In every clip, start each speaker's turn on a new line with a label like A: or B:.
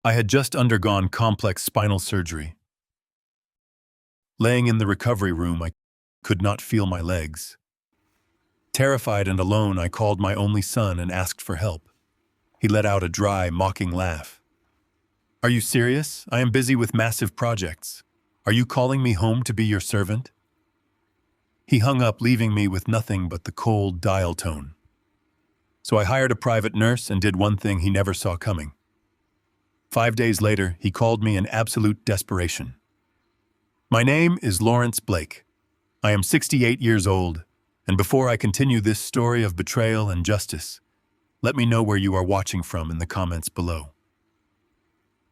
A: I had just undergone complex spinal surgery. Laying in the recovery room, I could not feel my legs. Terrified and alone, I called my only son and asked for help. He let out a dry, mocking laugh. "Are you serious? I am busy with massive projects. Are you calling me home to be your servant?" He hung up, leaving me with nothing but the cold dial tone. So I hired a private nurse and did one thing he never saw coming. 5 days later, he called me in absolute desperation. "My name is Lawrence Blake. I am 68 years old, and before I continue this story of betrayal and justice, let me know where you are watching from in the comments below.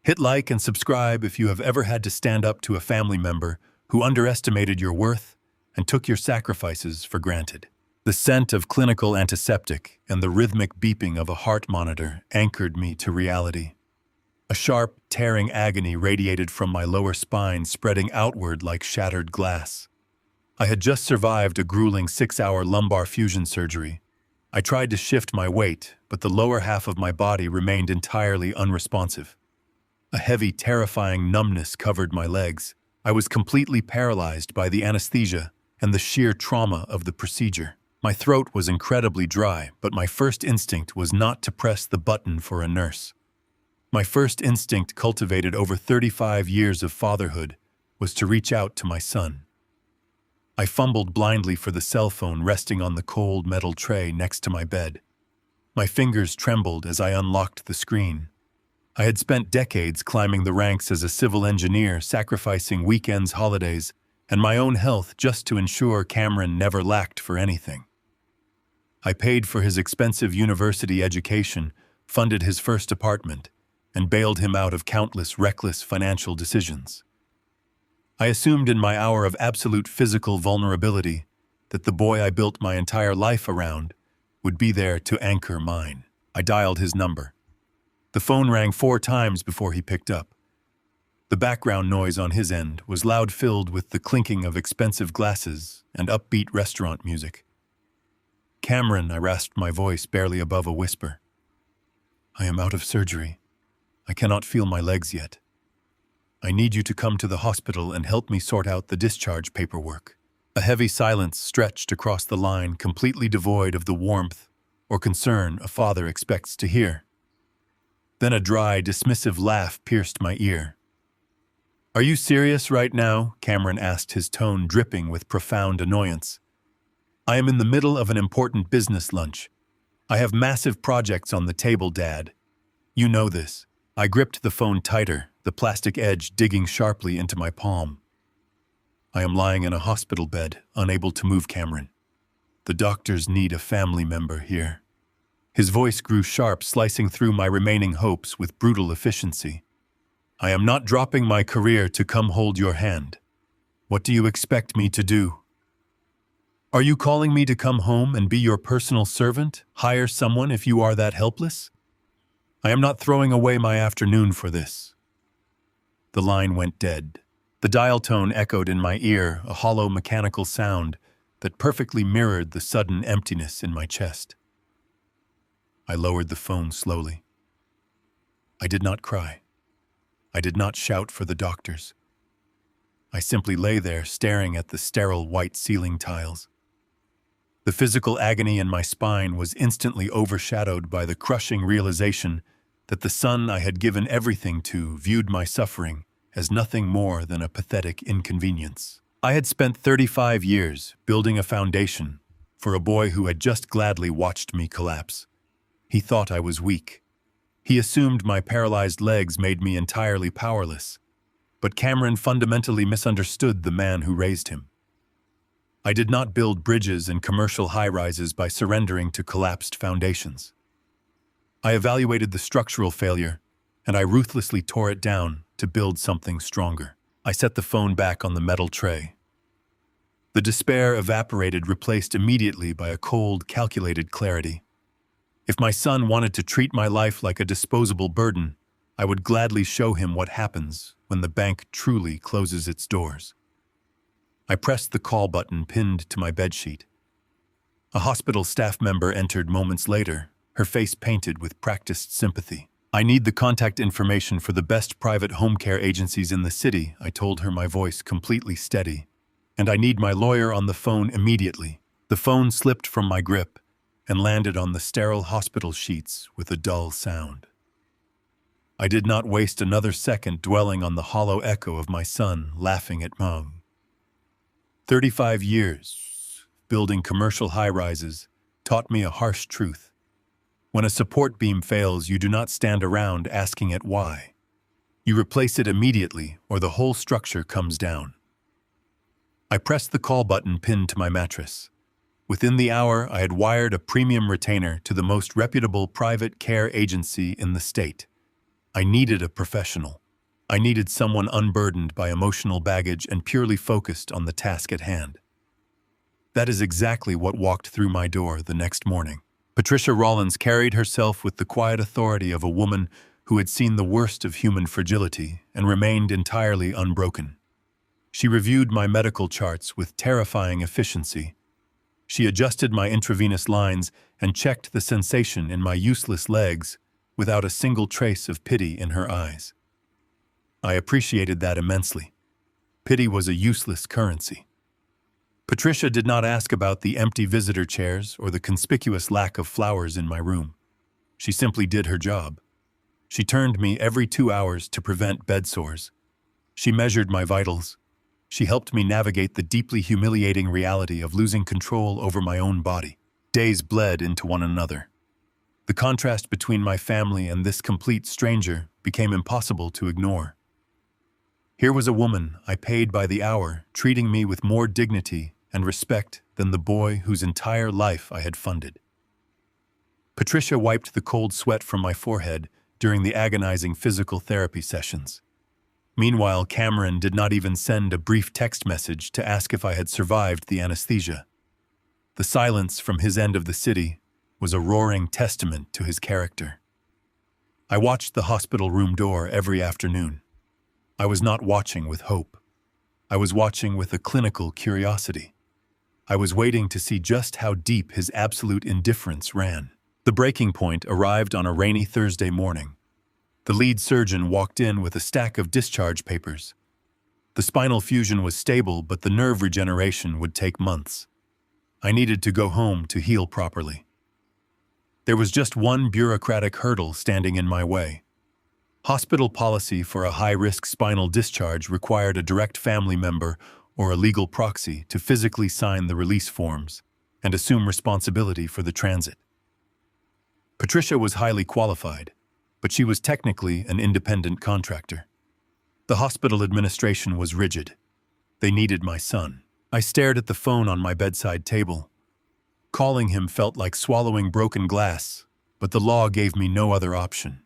A: Hit like and subscribe if you have ever had to stand up to a family member who underestimated your worth and took your sacrifices for granted." The scent of clinical antiseptic and the rhythmic beeping of a heart monitor anchored me to reality. A sharp, tearing agony radiated from my lower spine, spreading outward like shattered glass. I had just survived a grueling 6-hour lumbar fusion surgery. I tried to shift my weight, but the lower half of my body remained entirely unresponsive. A heavy, terrifying numbness covered my legs. I was completely paralyzed by the anesthesia and the sheer trauma of the procedure. My throat was incredibly dry, but my first instinct was not to press the button for a nurse. My first instinct, cultivated over 35 years of fatherhood, was to reach out to my son. I fumbled blindly for the cell phone resting on the cold metal tray next to my bed. My fingers trembled as I unlocked the screen. I had spent decades climbing the ranks as a civil engineer, sacrificing weekends, holidays, and my own health just to ensure Cameron never lacked for anything. I paid for his expensive university education, funded his first apartment, and bailed him out of countless reckless financial decisions. I assumed in my hour of absolute physical vulnerability that the boy I built my entire life around would be there to anchor mine. I dialed his number. The phone rang 4 times before he picked up. The background noise on his end was loud, filled with the clinking of expensive glasses and upbeat restaurant music. "Cameron," I rasped, my voice barely above a whisper. "I am out of surgery. I cannot feel my legs yet. I need you to come to the hospital and help me sort out the discharge paperwork." A heavy silence stretched across the line, completely devoid of the warmth or concern a father expects to hear. Then a dry, dismissive laugh pierced my ear. "Are you serious right now?" Cameron asked, his tone dripping with profound annoyance. "I am in the middle of an important business lunch. I have massive projects on the table, Dad. You know this." I gripped the phone tighter, the plastic edge digging sharply into my palm. "I am lying in a hospital bed, unable to move, Cameron. The doctors need a family member here." His voice grew sharp, slicing through my remaining hopes with brutal efficiency. "I am not dropping my career to come hold your hand. What do you expect me to do? Are you calling me to come home and be your personal servant? Hire someone if you are that helpless? I am not throwing away my afternoon for this." The line went dead. The dial tone echoed in my ear, a hollow mechanical sound that perfectly mirrored the sudden emptiness in my chest. I lowered the phone slowly. I did not cry. I did not shout for the doctors. I simply lay there, staring at the sterile white ceiling tiles. The physical agony in my spine was instantly overshadowed by the crushing realization that the son I had given everything to viewed my suffering as nothing more than a pathetic inconvenience. I had spent 35 years building a foundation for a boy who had just gladly watched me collapse. He thought I was weak. He assumed my paralyzed legs made me entirely powerless. But Cameron fundamentally misunderstood the man who raised him. I did not build bridges and commercial high-rises by surrendering to collapsed foundations. I evaluated the structural failure, and I ruthlessly tore it down to build something stronger. I set the phone back on the metal tray. The despair evaporated, replaced immediately by a cold, calculated clarity. If my son wanted to treat my life like a disposable burden, I would gladly show him what happens when the bank truly closes its doors. I pressed the call button pinned to my bedsheet. A hospital staff member entered moments later, her face painted with practiced sympathy. I need the contact information for the best private home care agencies in the city, I told her, my voice completely steady. And I need my lawyer on the phone immediately. The phone slipped from my grip and landed on the sterile hospital sheets with a dull sound. I did not waste another second dwelling on the hollow echo of my son laughing at Mom. 35 years, building commercial high-rises, taught me a harsh truth. When a support beam fails, you do not stand around asking it why. You replace it immediately, or the whole structure comes down. I pressed the call button pinned to my mattress. Within the hour, I had wired a premium retainer to the most reputable private care agency in the state. I needed a professional. I needed someone unburdened by emotional baggage and purely focused on the task at hand. That is exactly what walked through my door the next morning. Patricia Rollins carried herself with the quiet authority of a woman who had seen the worst of human fragility and remained entirely unbroken. She reviewed my medical charts with terrifying efficiency. She adjusted my intravenous lines and checked the sensation in my useless legs without a single trace of pity in her eyes. I appreciated that immensely. Pity was a useless currency. Patricia did not ask about the empty visitor chairs or the conspicuous lack of flowers in my room. She simply did her job. She turned me every 2 hours to prevent bed sores. She measured my vitals. She helped me navigate the deeply humiliating reality of losing control over my own body. Days bled into one another. The contrast between my family and this complete stranger became impossible to ignore. Here was a woman I paid by the hour, treating me with more dignity and respect than the boy whose entire life I had funded. Patricia wiped the cold sweat from my forehead during the agonizing physical therapy sessions. Meanwhile, Cameron did not even send a brief text message to ask if I had survived the anesthesia. The silence from his end of the city was a roaring testament to his character. I watched the hospital room door every afternoon. I was not watching with hope. I was watching with a clinical curiosity. I was waiting to see just how deep his absolute indifference ran. The breaking point arrived on a rainy Thursday morning. The lead surgeon walked in with a stack of discharge papers. The spinal fusion was stable, but the nerve regeneration would take months. I needed to go home to heal properly. There was just one bureaucratic hurdle standing in my way. Hospital policy for a high-risk spinal discharge required a direct family member or a legal proxy to physically sign the release forms and assume responsibility for the transit. Patricia was highly qualified, but she was technically an independent contractor. The hospital administration was rigid. They needed my son. I stared at the phone on my bedside table. Calling him felt like swallowing broken glass, but the law gave me no other option.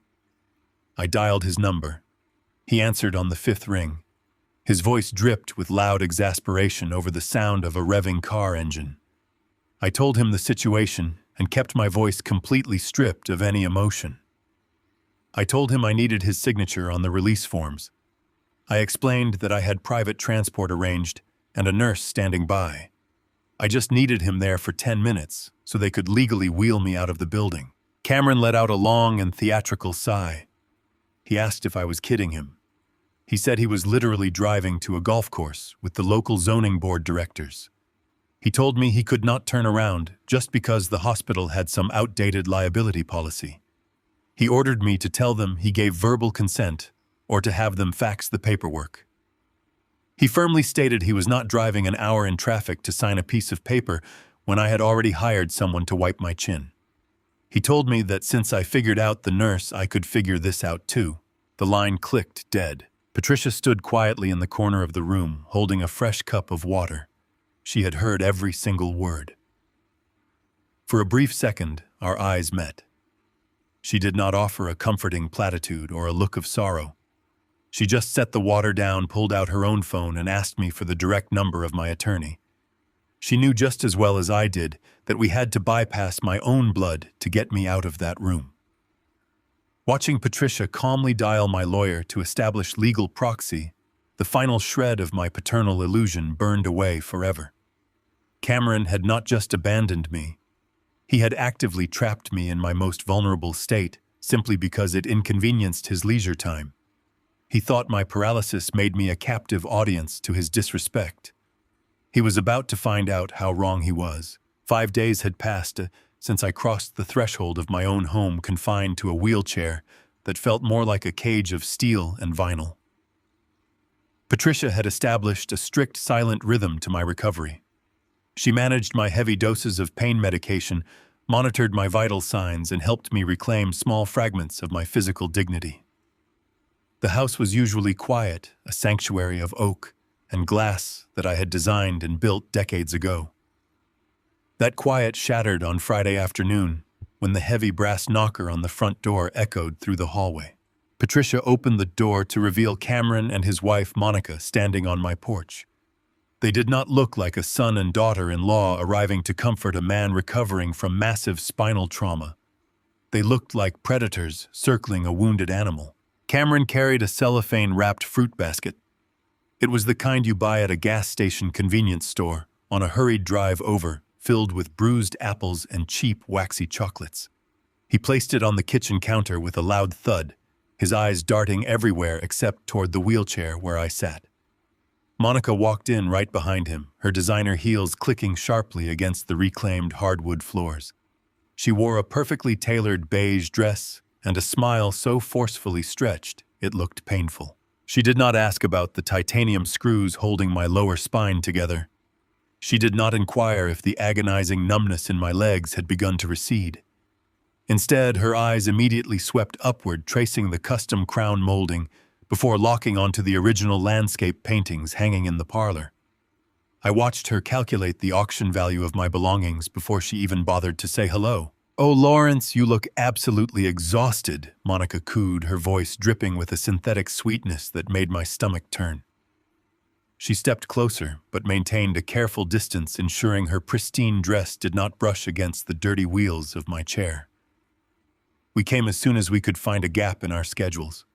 A: I dialed his number. He answered on the 5th ring. His voice dripped with loud exasperation over the sound of a revving car engine. I told him the situation and kept my voice completely stripped of any emotion. I told him I needed his signature on the release forms. I explained that I had private transport arranged and a nurse standing by. I just needed him there for 10 minutes so they could legally wheel me out of the building. Cameron let out a long and theatrical sigh. He asked if I was kidding him. He said he was literally driving to a golf course with the local zoning board directors. He told me he could not turn around just because the hospital had some outdated liability policy. He ordered me to tell them he gave verbal consent or to have them fax the paperwork. He firmly stated he was not driving an hour in traffic to sign a piece of paper when I had already hired someone to wipe my chin. He told me that since I figured out the nurse, I could figure this out too. The line clicked dead. Patricia stood quietly in the corner of the room, holding a fresh cup of water. She had heard every single word. For a brief second, our eyes met. She did not offer a comforting platitude or a look of sorrow. She just set the water down, pulled out her own phone, and asked me for the direct number of my attorney. She knew just as well as I did that we had to bypass my own blood to get me out of that room. Watching Patricia calmly dial my lawyer to establish legal proxy, the final shred of my paternal illusion burned away forever. Cameron had not just abandoned me. He had actively trapped me in my most vulnerable state simply because it inconvenienced his leisure time. He thought my paralysis made me a captive audience to his disrespect. He was about to find out how wrong he was. 5 days had passed since I crossed the threshold of my own home, confined to a wheelchair that felt more like a cage of steel and vinyl. Patricia had established a strict silent rhythm to my recovery. She managed my heavy doses of pain medication, monitored my vital signs, and helped me reclaim small fragments of my physical dignity. The house was usually quiet, a sanctuary of oak and glass that I had designed and built decades ago. That quiet shattered on Friday afternoon when the heavy brass knocker on the front door echoed through the hallway. Patricia opened the door to reveal Cameron and his wife Monica standing on my porch. They did not look like a son and daughter-in-law arriving to comfort a man recovering from massive spinal trauma. They looked like predators circling a wounded animal. Cameron carried a cellophane-wrapped fruit basket. It was the kind you buy at a gas station convenience store on a hurried drive over, filled with bruised apples and cheap, waxy chocolates. He placed it on the kitchen counter with a loud thud, his eyes darting everywhere except toward the wheelchair where I sat. Monica walked in right behind him, her designer heels clicking sharply against the reclaimed hardwood floors. She wore a perfectly tailored beige dress and a smile so forcefully stretched it looked painful. She did not ask about the titanium screws holding my lower spine together. She did not inquire if the agonizing numbness in my legs had begun to recede. Instead, her eyes immediately swept upward, tracing the custom crown molding before locking onto the original landscape paintings hanging in the parlor. I watched her calculate the auction value of my belongings before she even bothered to say hello. "Oh, Lawrence, you look absolutely exhausted," Monica cooed, her voice dripping with a synthetic sweetness that made my stomach turn. She stepped closer, but maintained a careful distance, ensuring her pristine dress did not brush against the dirty wheels of my chair. We came as soon as we could find a gap in our schedules.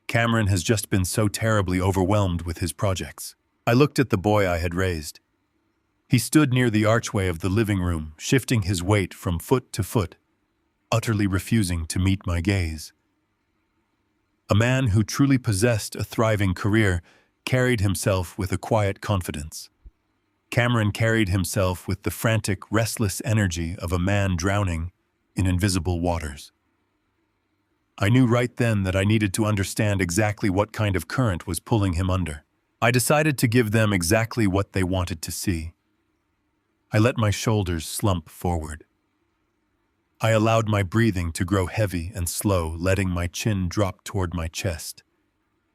A: Cameron has just been so terribly overwhelmed with his projects. I looked at the boy I had raised. He stood near the archway of the living room, shifting his weight from foot to foot, utterly refusing to meet my gaze. A man who truly possessed a thriving career carried himself with a quiet confidence. Cameron carried himself with the frantic, restless energy of a man drowning in invisible waters. I knew right then that I needed to understand exactly what kind of current was pulling him under. I decided to give them exactly what they wanted to see. I let my shoulders slump forward. I allowed my breathing to grow heavy and slow, letting my chin drop toward my chest.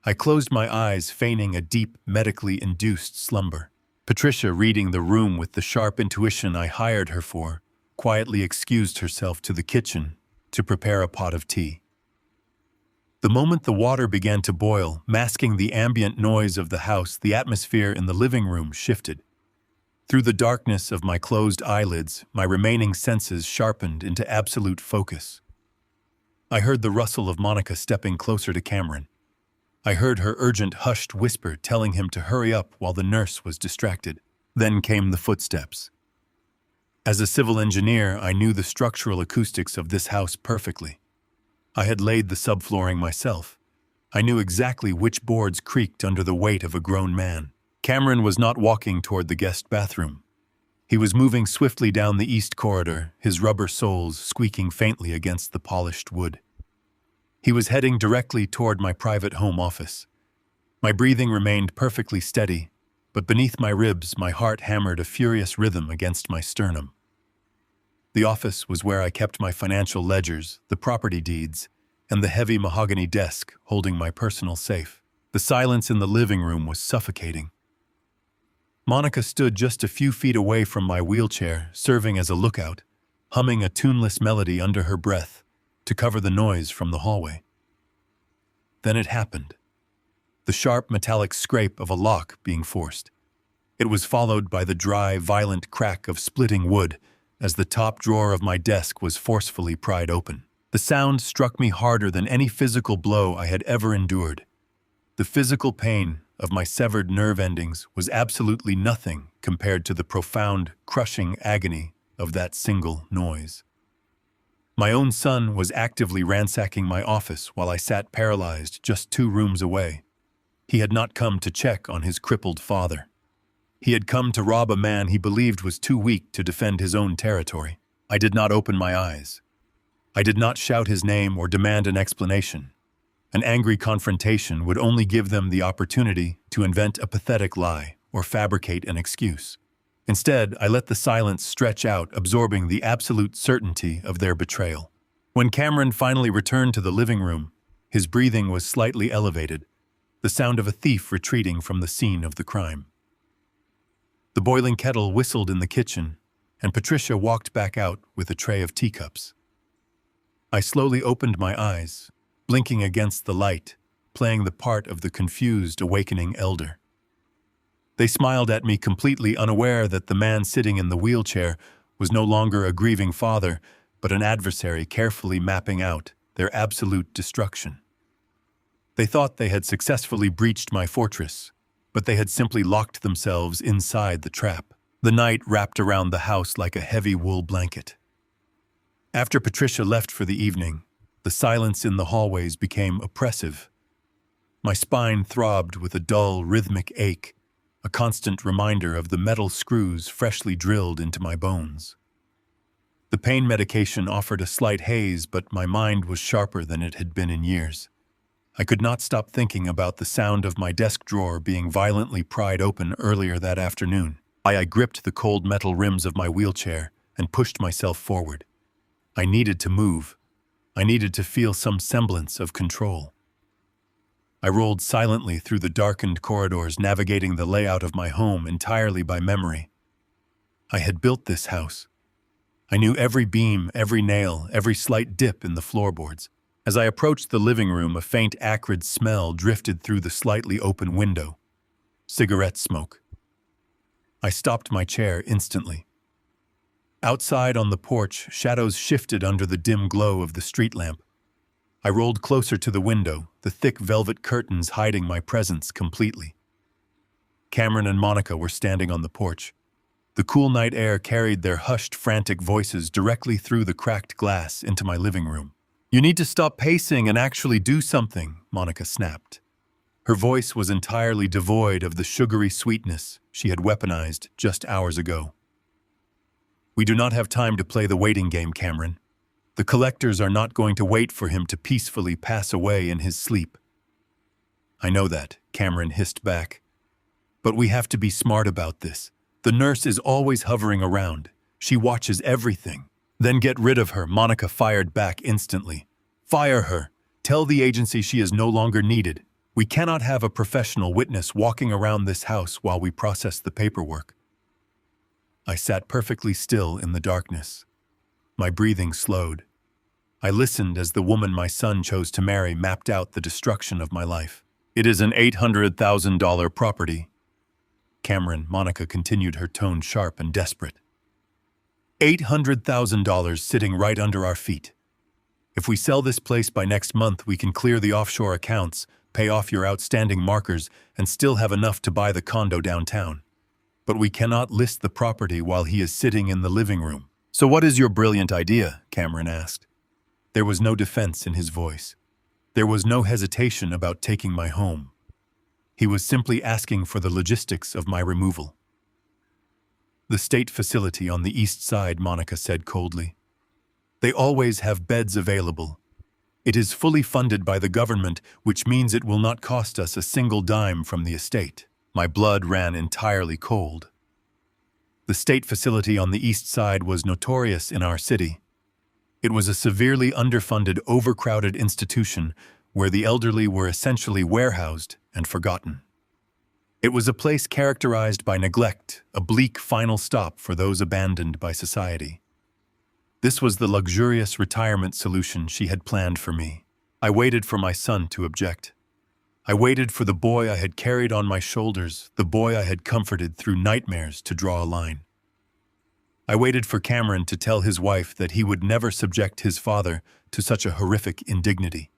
A: I closed my eyes, feigning a deep, medically induced slumber. Patricia, reading the room with the sharp intuition I hired her for, quietly excused herself to the kitchen to prepare a pot of tea. The moment the water began to boil, masking the ambient noise of the house, the atmosphere in the living room shifted. Through the darkness of my closed eyelids, my remaining senses sharpened into absolute focus. I heard the rustle of Monica stepping closer to Cameron. I heard her urgent, hushed whisper telling him to hurry up while the nurse was distracted. Then came the footsteps. As a civil engineer, I knew the structural acoustics of this house perfectly. I had laid the subflooring myself. I knew exactly which boards creaked under the weight of a grown man. Cameron was not walking toward the guest bathroom. He was moving swiftly down the east corridor, his rubber soles squeaking faintly against the polished wood. He was heading directly toward my private home office. My breathing remained perfectly steady, but beneath my ribs, my heart hammered a furious rhythm against my sternum. The office was where I kept my financial ledgers, the property deeds, and the heavy mahogany desk holding my personal safe. The silence in the living room was suffocating. Monica stood just a few feet away from my wheelchair, serving as a lookout, humming a tuneless melody under her breath to cover the noise from the hallway. Then it happened. The sharp metallic scrape of a lock being forced. It was followed by the dry, violent crack of splitting wood as the top drawer of my desk was forcefully pried open. The sound struck me harder than any physical blow I had ever endured. The physical pain of my severed nerve endings was absolutely nothing compared to the profound, crushing agony of that single noise. My own son was actively ransacking my office while I sat paralyzed just 2 rooms away. He had not come to check on his crippled father. He had come to rob a man he believed was too weak to defend his own territory. I did not open my eyes. I did not shout his name or demand an explanation. An angry confrontation would only give them the opportunity to invent a pathetic lie or fabricate an excuse. Instead, I let the silence stretch out, absorbing the absolute certainty of their betrayal. When Cameron finally returned to the living room, his breathing was slightly elevated, the sound of a thief retreating from the scene of the crime. The boiling kettle whistled in the kitchen, and Patricia walked back out with a tray of teacups. I slowly opened my eyes, blinking against the light, playing the part of the confused, awakening elder. They smiled at me, completely unaware that the man sitting in the wheelchair was no longer a grieving father, but an adversary carefully mapping out their absolute destruction. They thought they had successfully breached my fortress, but they had simply locked themselves inside the trap. The night wrapped around the house like a heavy wool blanket. After Patricia left for the evening, the silence in the hallways became oppressive. My spine throbbed with a dull, rhythmic ache, a constant reminder of the metal screws freshly drilled into my bones. The pain medication offered a slight haze, but my mind was sharper than it had been in years. I could not stop thinking about the sound of my desk drawer being violently pried open earlier that afternoon. I gripped the cold metal rims of my wheelchair and pushed myself forward. I needed to move. I needed to feel some semblance of control. I rolled silently through the darkened corridors, navigating the layout of my home entirely by memory. I had built this house. I knew every beam, every nail, every slight dip in the floorboards. As I approached the living room, a faint, acrid smell drifted through the slightly open window. Cigarette smoke. I stopped my chair instantly. Outside on the porch, shadows shifted under the dim glow of the street lamp. I rolled closer to the window, the thick velvet curtains hiding my presence completely. Cameron and Monica were standing on the porch. The cool night air carried their hushed, frantic voices directly through the cracked glass into my living room. "You need to stop pacing and actually do something," Monica snapped. Her voice was entirely devoid of the sugary sweetness she had weaponized just hours ago. "We do not have time to play the waiting game, Cameron. The collectors are not going to wait for him to peacefully pass away in his sleep." "I know that," Cameron hissed back. "But we have to be smart about this. The nurse is always hovering around. She watches everything." "Then get rid of her," Monica fired back instantly. "Fire her. Tell the agency she is no longer needed. We cannot have a professional witness walking around this house while we process the paperwork." I sat perfectly still in the darkness. My breathing slowed. I listened as the woman my son chose to marry mapped out the destruction of my life. "It is an $800,000 property." Monica continued, her tone sharp and desperate. $800,000 sitting right under our feet. If we sell this place by next month, we can clear the offshore accounts, pay off your outstanding markers, and still have enough to buy the condo downtown. But we cannot list the property while he is sitting in the living room. "So what is your brilliant idea?" Cameron asked. There was no defense in his voice. There was no hesitation about taking my home. He was simply asking for the logistics of my removal. "The state facility on the east side," Monica said coldly. "They always have beds available. It is fully funded by the government, which means it will not cost us a single dime from the estate." My blood ran entirely cold. The state facility on the east side was notorious in our city. It was a severely underfunded, overcrowded institution where the elderly were essentially warehoused and forgotten. It was a place characterized by neglect, a bleak final stop for those abandoned by society. This was the luxurious retirement solution she had planned for me. I waited for my son to object. I waited for the boy I had carried on my shoulders, the boy I had comforted through nightmares, to draw a line. I waited for Cameron to tell his wife that he would never subject his father to such a horrific indignity.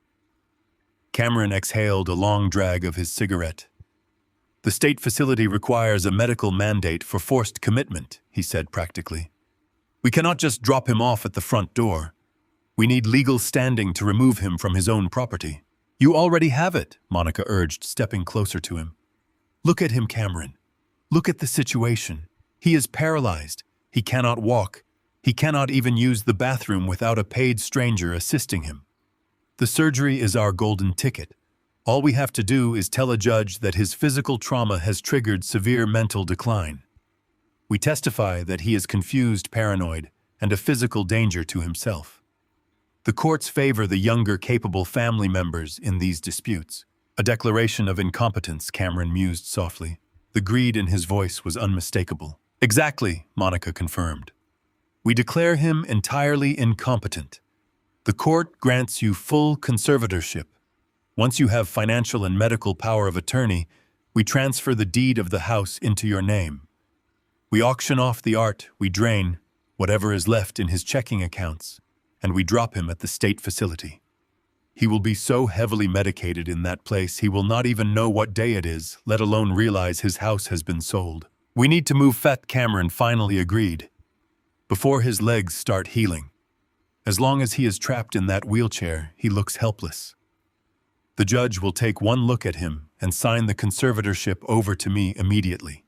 A: Cameron exhaled a long drag of his cigarette. "The state facility requires a medical mandate for forced commitment," he said practically. "We cannot just drop him off at the front door. We need legal standing to remove him from his own property. You already have it, Monica urged, stepping closer to him. Look at him, Cameron. Look at the situation. He is paralyzed. He cannot walk. He cannot even use the bathroom without a paid stranger assisting him. The surgery is our golden ticket. All we have to do is tell a judge that his physical trauma has triggered severe mental decline. We testify that he is confused, paranoid, and a physical danger to himself. The courts favor the younger, capable family members in these disputes. A declaration of incompetence, Cameron mused softly. The greed in his voice was unmistakable. Exactly, Monica confirmed. We declare him entirely incompetent. The court grants you full conservatorship. Once you have financial and medical power of attorney, we transfer the deed of the house into your name. We auction off the art, we drain whatever is left in his checking accounts, and we drop him at the state facility. He will be so heavily medicated in that place he will not even know what day it is, let alone realize his house has been sold. We need to move fast, Cameron finally agreed, before his legs start healing. As long as he is trapped in that wheelchair, he looks helpless. The judge will take one look at him and sign the conservatorship over to me immediately.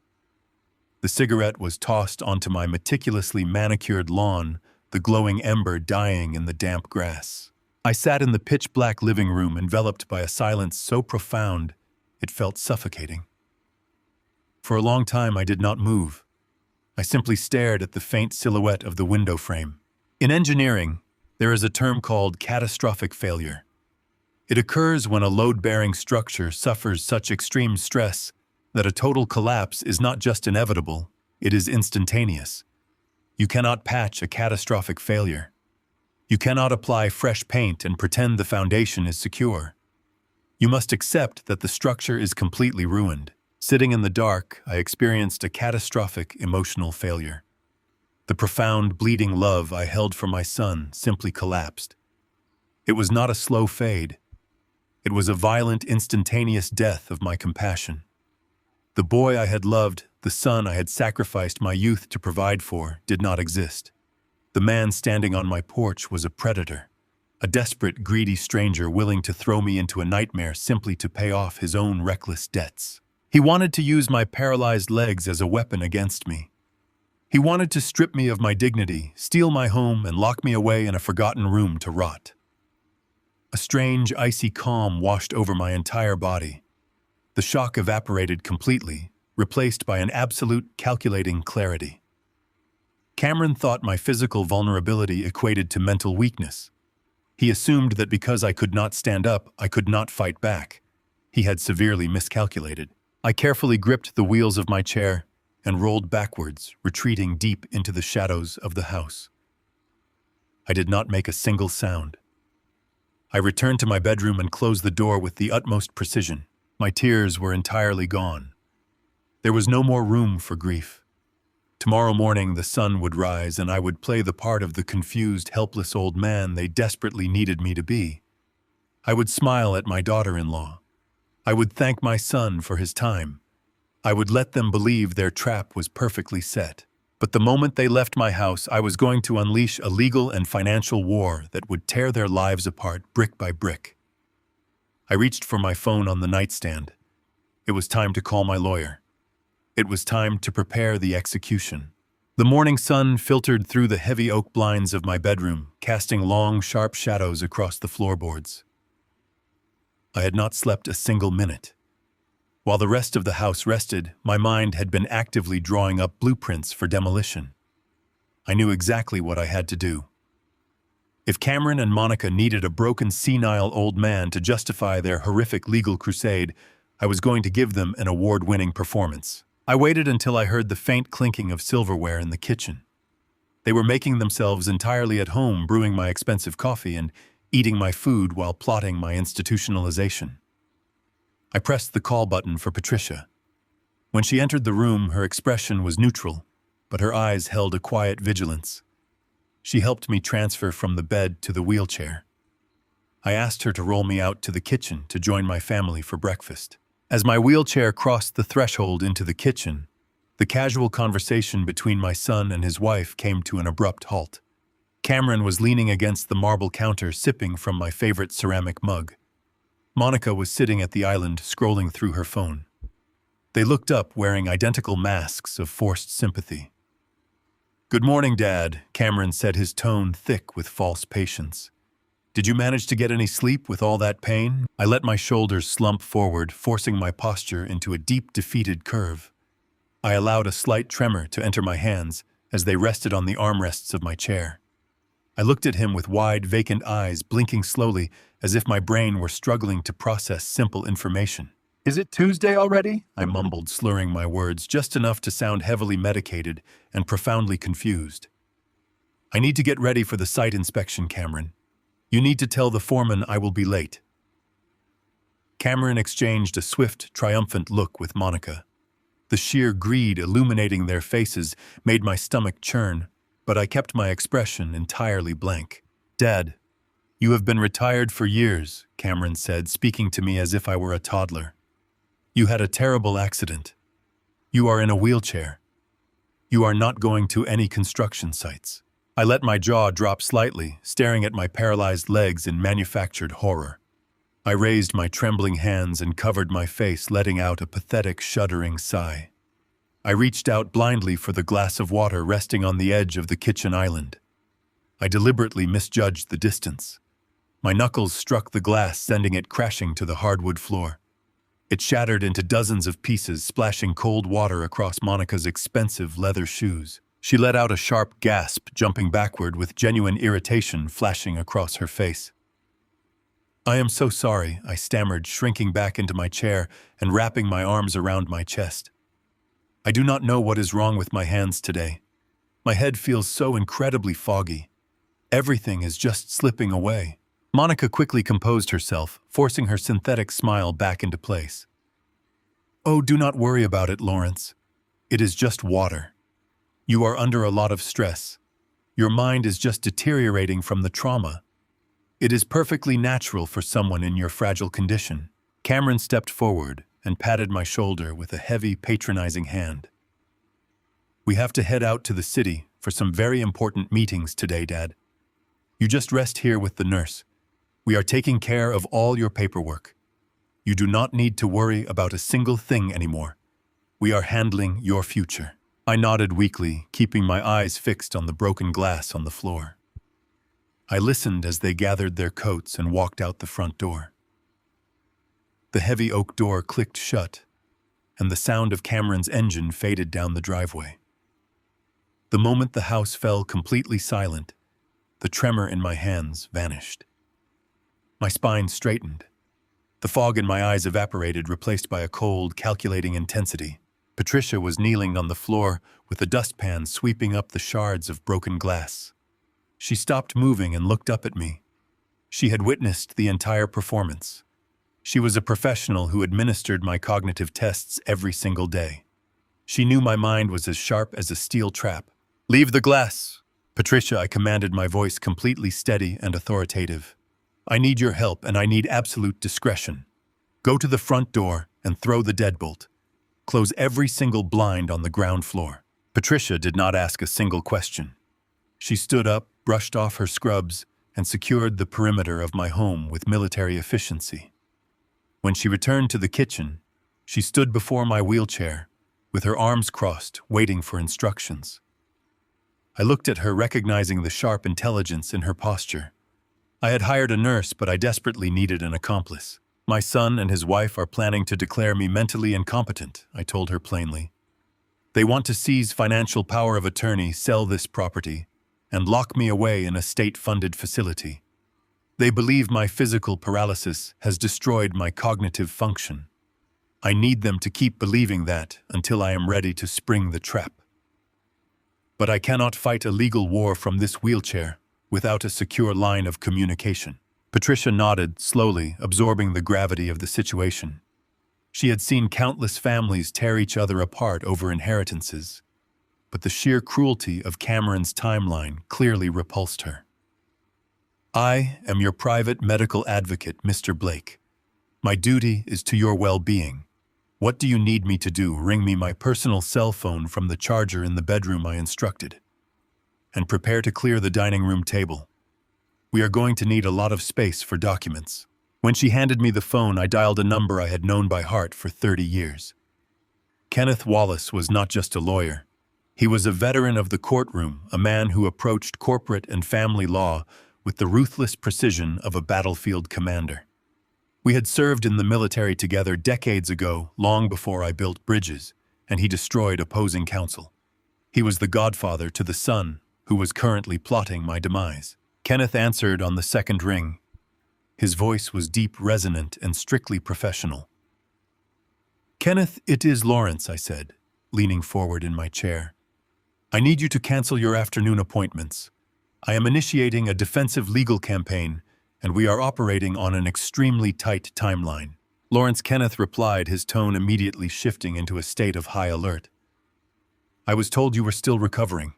A: The cigarette was tossed onto my meticulously manicured lawn, the glowing ember dying in the damp grass. I sat in the pitch-black living room, enveloped by a silence so profound it felt suffocating. For a long time I did not move. I simply stared at the faint silhouette of the window frame. In engineering, there is a term called catastrophic failure. It occurs when a load-bearing structure suffers such extreme stress that a total collapse is not just inevitable, it is instantaneous. You cannot patch a catastrophic failure. You cannot apply fresh paint and pretend the foundation is secure. You must accept that the structure is completely ruined. Sitting in the dark, I experienced a catastrophic emotional failure. The profound, bleeding love I held for my son simply collapsed. It was not a slow fade. It was a violent, instantaneous death of my compassion. The boy I had loved, the son I had sacrificed my youth to provide for, did not exist. The man standing on my porch was a predator, a desperate, greedy stranger willing to throw me into a nightmare simply to pay off his own reckless debts. He wanted to use my paralyzed legs as a weapon against me. He wanted to strip me of my dignity, steal my home, and lock me away in a forgotten room to rot. A strange, icy calm washed over my entire body. The shock evaporated completely, replaced by an absolute, calculating clarity. Cameron thought my physical vulnerability equated to mental weakness. He assumed that because I could not stand up, I could not fight back. He had severely miscalculated. I carefully gripped the wheels of my chair and rolled backwards, retreating deep into the shadows of the house. I did not make a single sound. I returned to my bedroom and closed the door with the utmost precision. My tears were entirely gone. There was no more room for grief. Tomorrow morning the sun would rise and I would play the part of the confused, helpless old man they desperately needed me to be. I would smile at my daughter-in-law. I would thank my son for his time. I would let them believe their trap was perfectly set. But the moment they left my house, I was going to unleash a legal and financial war that would tear their lives apart brick by brick. I reached for my phone on the nightstand. It was time to call my lawyer. It was time to prepare the execution. The morning sun filtered through the heavy oak blinds of my bedroom, casting long, sharp shadows across the floorboards. I had not slept a single minute. While the rest of the house rested, my mind had been actively drawing up blueprints for demolition. I knew exactly what I had to do. If Cameron and Monica needed a broken, senile old man to justify their horrific legal crusade, I was going to give them an award-winning performance. I waited until I heard the faint clinking of silverware in the kitchen. They were making themselves entirely at home, brewing my expensive coffee and eating my food while plotting my institutionalization. I pressed the call button for Patricia. When she entered the room, her expression was neutral, but her eyes held a quiet vigilance. She helped me transfer from the bed to the wheelchair. I asked her to roll me out to the kitchen to join my family for breakfast. As my wheelchair crossed the threshold into the kitchen, the casual conversation between my son and his wife came to an abrupt halt. Cameron was leaning against the marble counter, sipping from my favorite ceramic mug. Monica was sitting at the island, scrolling through her phone. They looked up, wearing identical masks of forced sympathy. "Good morning, Dad," Cameron said, his tone thick with false patience. "Did you manage to get any sleep with all that pain?" I let my shoulders slump forward, forcing my posture into a deep, defeated curve. I allowed a slight tremor to enter my hands as they rested on the armrests of my chair. I looked at him with wide, vacant eyes, blinking slowly as if my brain were struggling to process simple information. "Is it Tuesday already?" I mumbled, slurring my words just enough to sound heavily medicated and profoundly confused. "I need to get ready for the site inspection, Cameron. You need to tell the foreman I will be late." Cameron exchanged a swift, triumphant look with Monica. The sheer greed illuminating their faces made my stomach churn, but I kept my expression entirely blank. "Dad, you have been retired for years," Cameron said, speaking to me as if I were a toddler. "You had a terrible accident. You are in a wheelchair. You are not going to any construction sites." I let my jaw drop slightly, staring at my paralyzed legs in manufactured horror. I raised my trembling hands and covered my face, letting out a pathetic, shuddering sigh. I reached out blindly for the glass of water resting on the edge of the kitchen island. I deliberately misjudged the distance. My knuckles struck the glass, sending it crashing to the hardwood floor. It shattered into dozens of pieces, splashing cold water across Monica's expensive leather shoes. She let out a sharp gasp, jumping backward with genuine irritation flashing across her face. "I am so sorry," I stammered, shrinking back into my chair and wrapping my arms around my chest. "I do not know what is wrong with my hands today. My head feels so incredibly foggy. Everything is just slipping away." Monica quickly composed herself, forcing her synthetic smile back into place. "Oh, do not worry about it, Lawrence. It is just water. You are under a lot of stress. Your mind is just deteriorating from the trauma. It is perfectly natural for someone in your fragile condition." Cameron stepped forward and patted my shoulder with a heavy, patronizing hand. "We have to head out to the city for some very important meetings today, Dad. You just rest here with the nurse. We are taking care of all your paperwork. You do not need to worry about a single thing anymore. We are handling your future." I nodded weakly, keeping my eyes fixed on the broken glass on the floor. I listened as they gathered their coats and walked out the front door. The heavy oak door clicked shut, and the sound of Cameron's engine faded down the driveway. The moment the house fell completely silent, the tremor in my hands vanished. My spine straightened. The fog in my eyes evaporated, replaced by a cold, calculating intensity. Patricia was kneeling on the floor with a dustpan sweeping up the shards of broken glass. She stopped moving and looked up at me. She had witnessed the entire performance. She was a professional who administered my cognitive tests every single day. She knew my mind was as sharp as a steel trap. "Leave the glass!" "Patricia," I commanded, my voice completely steady and authoritative. "I need your help, and I need absolute discretion. Go to the front door and throw the deadbolt. Close every single blind on the ground floor." Patricia did not ask a single question. She stood up, brushed off her scrubs, and secured the perimeter of my home with military efficiency. When she returned to the kitchen, she stood before my wheelchair, with her arms crossed, waiting for instructions. I looked at her, recognizing the sharp intelligence in her posture. I had hired a nurse, but I desperately needed an accomplice. "My son and his wife are planning to declare me mentally incompetent," I told her plainly. "They want to seize financial power of attorney, sell this property, and lock me away in a state-funded facility. They believe my physical paralysis has destroyed my cognitive function. I need them to keep believing that until I am ready to spring the trap. But I cannot fight a legal war from this wheelchair without a secure line of communication." Patricia nodded, slowly, absorbing the gravity of the situation. She had seen countless families tear each other apart over inheritances, but the sheer cruelty of Cameron's timeline clearly repulsed her. "I am your private medical advocate, Mr. Blake. My duty is to your well-being. What do you need me to do? Ring me my personal cell phone from the charger in the bedroom," I instructed. and prepare to clear the dining room table. We are going to need a lot of space for documents." When she handed me the phone, I dialed a number I had known by heart for 30 years. Kenneth Wallace was not just a lawyer. He was a veteran of the courtroom, a man who approached corporate and family law with the ruthless precision of a battlefield commander. We had served in the military together decades ago, long before I built bridges, and he destroyed opposing counsel. He was the godfather to the son who was currently plotting my demise. Kenneth answered on the second ring. His voice was deep, resonant, and strictly professional. "Kenneth, it is Lawrence," I said, leaning forward in my chair. "I need you to cancel your afternoon appointments. I am initiating a defensive legal campaign, and we are operating on an extremely tight timeline." "Lawrence," Kenneth replied, his tone immediately shifting into a state of high alert. "I was told you were still recovering.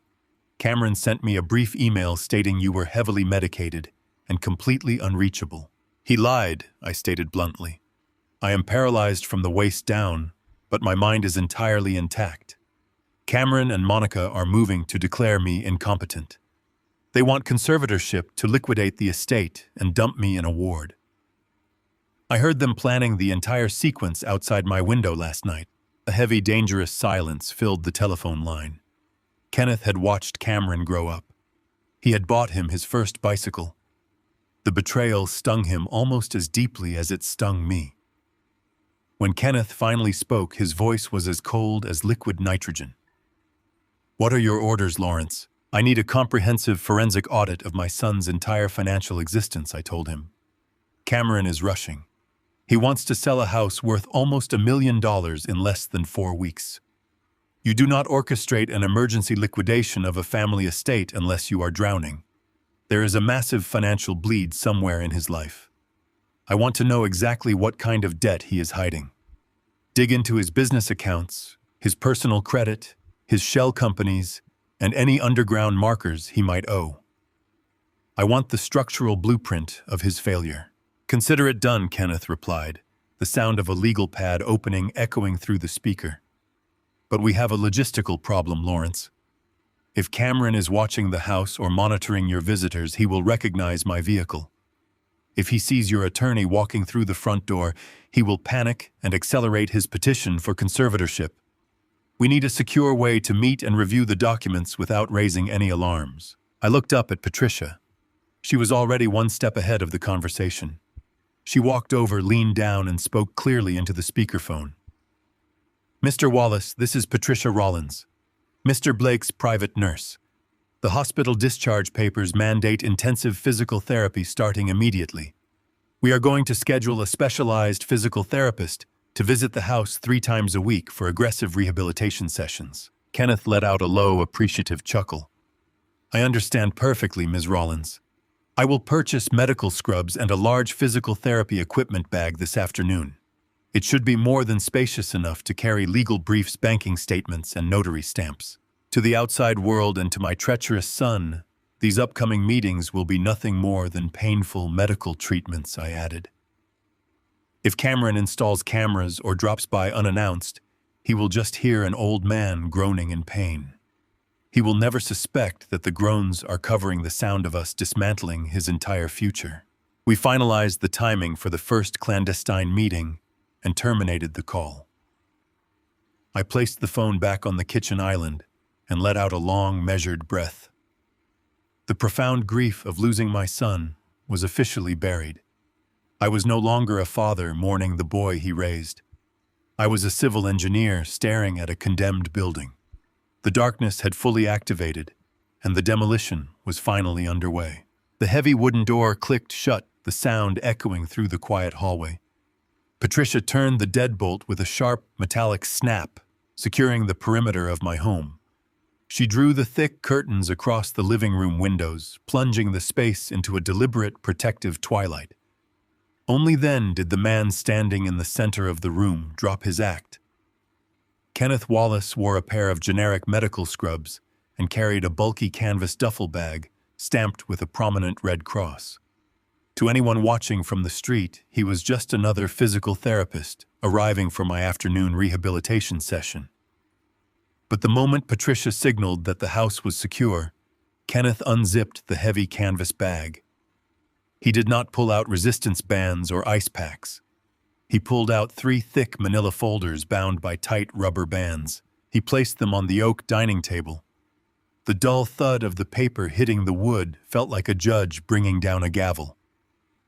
A: Cameron sent me a brief email stating you were heavily medicated and completely unreachable." "He lied," I stated bluntly. "I am paralyzed from the waist down, but my mind is entirely intact. Cameron and Monica are moving to declare me incompetent. They want conservatorship to liquidate the estate and dump me in a ward. I heard them planning the entire sequence outside my window last night." A heavy, dangerous silence filled the telephone line. Kenneth had watched Cameron grow up. He had bought him his first bicycle. The betrayal stung him almost as deeply as it stung me. When Kenneth finally spoke, his voice was as cold as liquid nitrogen. "What are your orders, Lawrence?" "I need a comprehensive forensic audit of my son's entire financial existence," I told him. "Cameron is rushing. He wants to sell a house worth almost $1 million in less than 4 weeks. You do not orchestrate an emergency liquidation of a family estate unless you are drowning. There is a massive financial bleed somewhere in his life. I want to know exactly what kind of debt he is hiding. Dig into his business accounts, his personal credit, his shell companies, and any underground markers he might owe. I want the structural blueprint of his failure." "Consider it done," Kenneth replied, the sound of a legal pad opening echoing through the speaker. "But we have a logistical problem, Lawrence. If Cameron is watching the house or monitoring your visitors, he will recognize my vehicle. If he sees your attorney walking through the front door, he will panic and accelerate his petition for conservatorship. We need a secure way to meet and review the documents without raising any alarms." I looked up at Patricia. She was already one step ahead of the conversation. She walked over, leaned down, and spoke clearly into the speakerphone. "Mr. Wallace, this is Patricia Rollins, Mr. Blake's private nurse. The hospital discharge papers mandate intensive physical therapy starting immediately. We are going to schedule a specialized physical therapist to visit the house 3 times a week for aggressive rehabilitation sessions." Kenneth let out a low, appreciative chuckle. "I understand perfectly, Ms. Rollins. I will purchase medical scrubs and a large physical therapy equipment bag this afternoon. It should be more than spacious enough to carry legal briefs, banking statements, and notary stamps. To the outside world and to my treacherous son, these upcoming meetings will be nothing more than painful medical treatments," I added. "If Cameron installs cameras or drops by unannounced, he will just hear an old man groaning in pain. He will never suspect that the groans are covering the sound of us dismantling his entire future." We finalized the timing for the first clandestine meeting and terminated the call. I placed the phone back on the kitchen island and let out a long, measured breath. The profound grief of losing my son was officially buried. I was no longer a father mourning the boy he raised. I was a civil engineer staring at a condemned building. The darkness had fully activated, and the demolition was finally underway. The heavy wooden door clicked shut, the sound echoing through the quiet hallway. Patricia turned the deadbolt with a sharp, metallic snap, securing the perimeter of my home. She drew the thick curtains across the living room windows, plunging the space into a deliberate, protective twilight. Only then did the man standing in the center of the room drop his act. Kenneth Wallace wore a pair of generic medical scrubs and carried a bulky canvas duffel bag stamped with a prominent red cross. To anyone watching from the street, he was just another physical therapist arriving for my afternoon rehabilitation session. But the moment Patricia signaled that the house was secure, Kenneth unzipped the heavy canvas bag. He did not pull out resistance bands or ice packs. He pulled out 3 thick manila folders bound by tight rubber bands. He placed them on the oak dining table. The dull thud of the paper hitting the wood felt like a judge bringing down a gavel.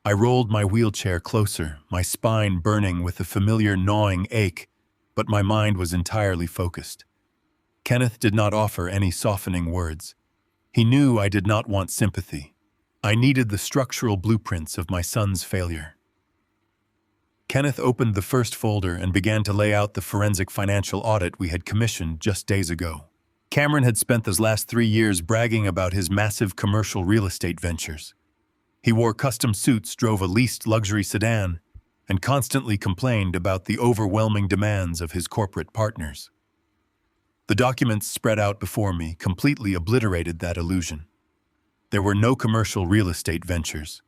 A: I rolled my wheelchair closer, my spine burning with a familiar gnawing ache, but my mind was entirely focused. Kenneth did not offer any softening words. He knew I did not want sympathy. I needed the structural blueprints of my son's failure. Kenneth opened the first folder and began to lay out the forensic financial audit we had commissioned just days ago. Cameron had spent those last 3 years bragging about his massive commercial real estate ventures. He wore custom suits, drove a leased luxury sedan, and constantly complained about the overwhelming demands of his corporate partners. The documents spread out before me completely obliterated that illusion. There were no commercial real estate ventures.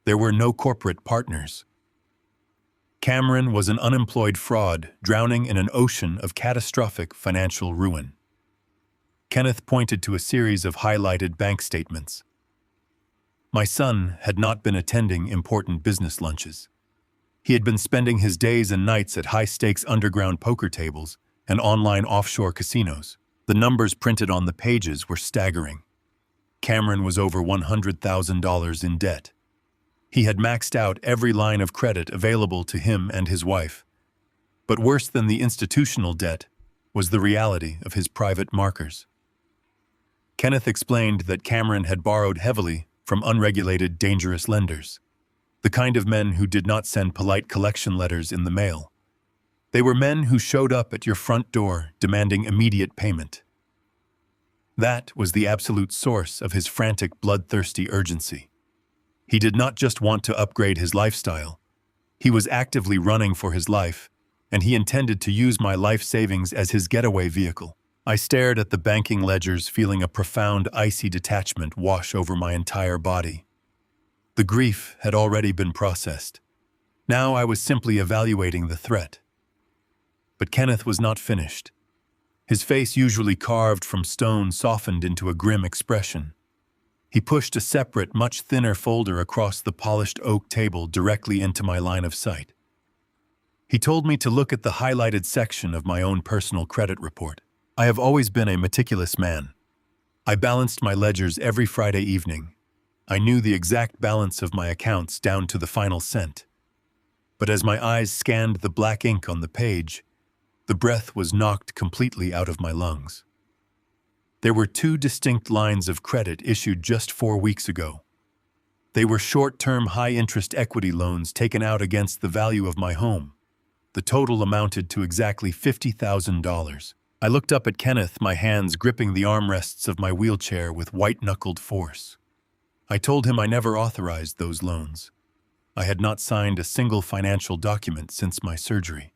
A: There were no corporate partners. Cameron was an unemployed fraud drowning in an ocean of catastrophic financial ruin. Kenneth pointed to a series of highlighted bank statements. My son had not been attending important business lunches. He had been spending his days and nights at high-stakes underground poker tables and online offshore casinos. The numbers printed on the pages were staggering. Cameron was over $100,000 in debt. He had maxed out every line of credit available to him and his wife. But worse than the institutional debt was the reality of his private markers. Kenneth explained that Cameron had borrowed heavily from unregulated, dangerous lenders, the kind of men who did not send polite collection letters in the mail. They were men who showed up at your front door demanding immediate payment. That was the absolute source of his frantic, bloodthirsty urgency. He did not just want to upgrade his lifestyle. He was actively running for his life, and he intended to use my life savings as his getaway vehicle. I stared at the banking ledgers, feeling a profound, icy detachment wash over my entire body. The grief had already been processed. Now I was simply evaluating the threat. But Kenneth was not finished. His face, usually carved from stone, softened into a grim expression. He pushed a separate, much thinner folder across the polished oak table directly into my line of sight. He told me to look at the highlighted section of my own personal credit report. I have always been a meticulous man. I balanced my ledgers every Friday evening. I knew the exact balance of my accounts down to the final cent. But as my eyes scanned the black ink on the page, the breath was knocked completely out of my lungs. There were 2 distinct lines of credit issued just 4 weeks ago. They were short-term, high-interest equity loans taken out against the value of my home. The total amounted to exactly $50,000. I looked up at Kenneth, my hands gripping the armrests of my wheelchair with white-knuckled force. I told him I never authorized those loans. I had not signed a single financial document since my surgery.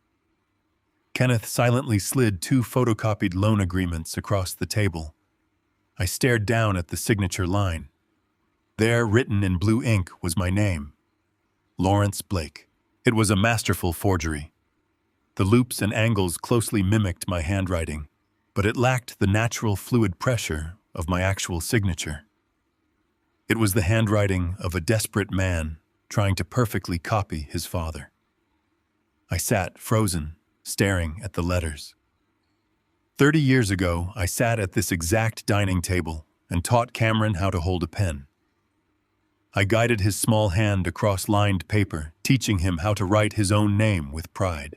A: Kenneth silently slid 2 photocopied loan agreements across the table. I stared down at the signature line. There, written in blue ink, was my name, Lawrence Blake. It was a masterful forgery. The loops and angles closely mimicked my handwriting, but it lacked the natural fluid pressure of my actual signature. It was the handwriting of a desperate man trying to perfectly copy his father. I sat, frozen, staring at the letters. 30 years ago, I sat at this exact dining table and taught Cameron how to hold a pen. I guided his small hand across lined paper, teaching him how to write his own name with pride.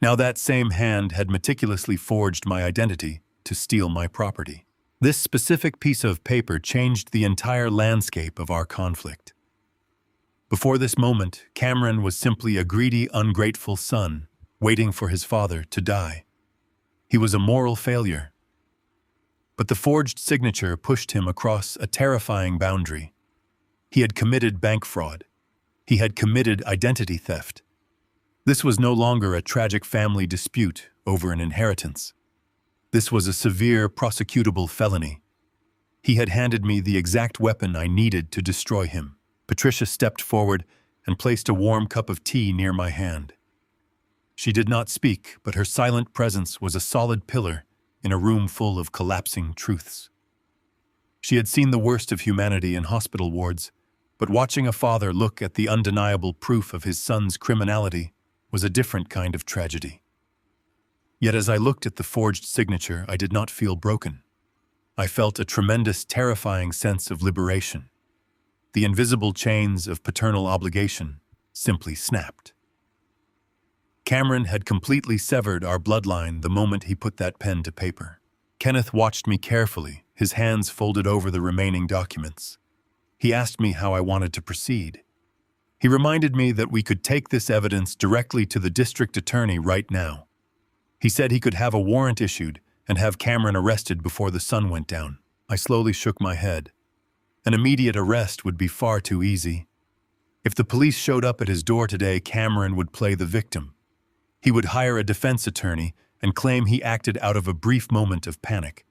A: Now that same hand had meticulously forged my identity to steal my property. This specific piece of paper changed the entire landscape of our conflict. Before this moment, Cameron was simply a greedy, ungrateful son, waiting for his father to die. He was a moral failure. But the forged signature pushed him across a terrifying boundary. He had committed bank fraud. He had committed identity theft. This was no longer a tragic family dispute over an inheritance. This was a severe, prosecutable felony. He had handed me the exact weapon I needed to destroy him. Patricia stepped forward and placed a warm cup of tea near my hand. She did not speak, but her silent presence was a solid pillar in a room full of collapsing truths. She had seen the worst of humanity in hospital wards, but watching a father look at the undeniable proof of his son's criminality was a different kind of tragedy. Yet as I looked at the forged signature, I did not feel broken. I felt a tremendous, terrifying sense of liberation. The invisible chains of paternal obligation simply snapped. Cameron had completely severed our bloodline the moment he put that pen to paper. Kenneth watched me carefully, his hands folded over the remaining documents. He asked me how I wanted to proceed. He reminded me that we could take this evidence directly to the district attorney right now. He said he could have a warrant issued and have Cameron arrested before the sun went down. I slowly shook my head. An immediate arrest would be far too easy. If the police showed up at his door today, Cameron would play the victim. He would hire a defense attorney and claim he acted out of a brief moment of panic.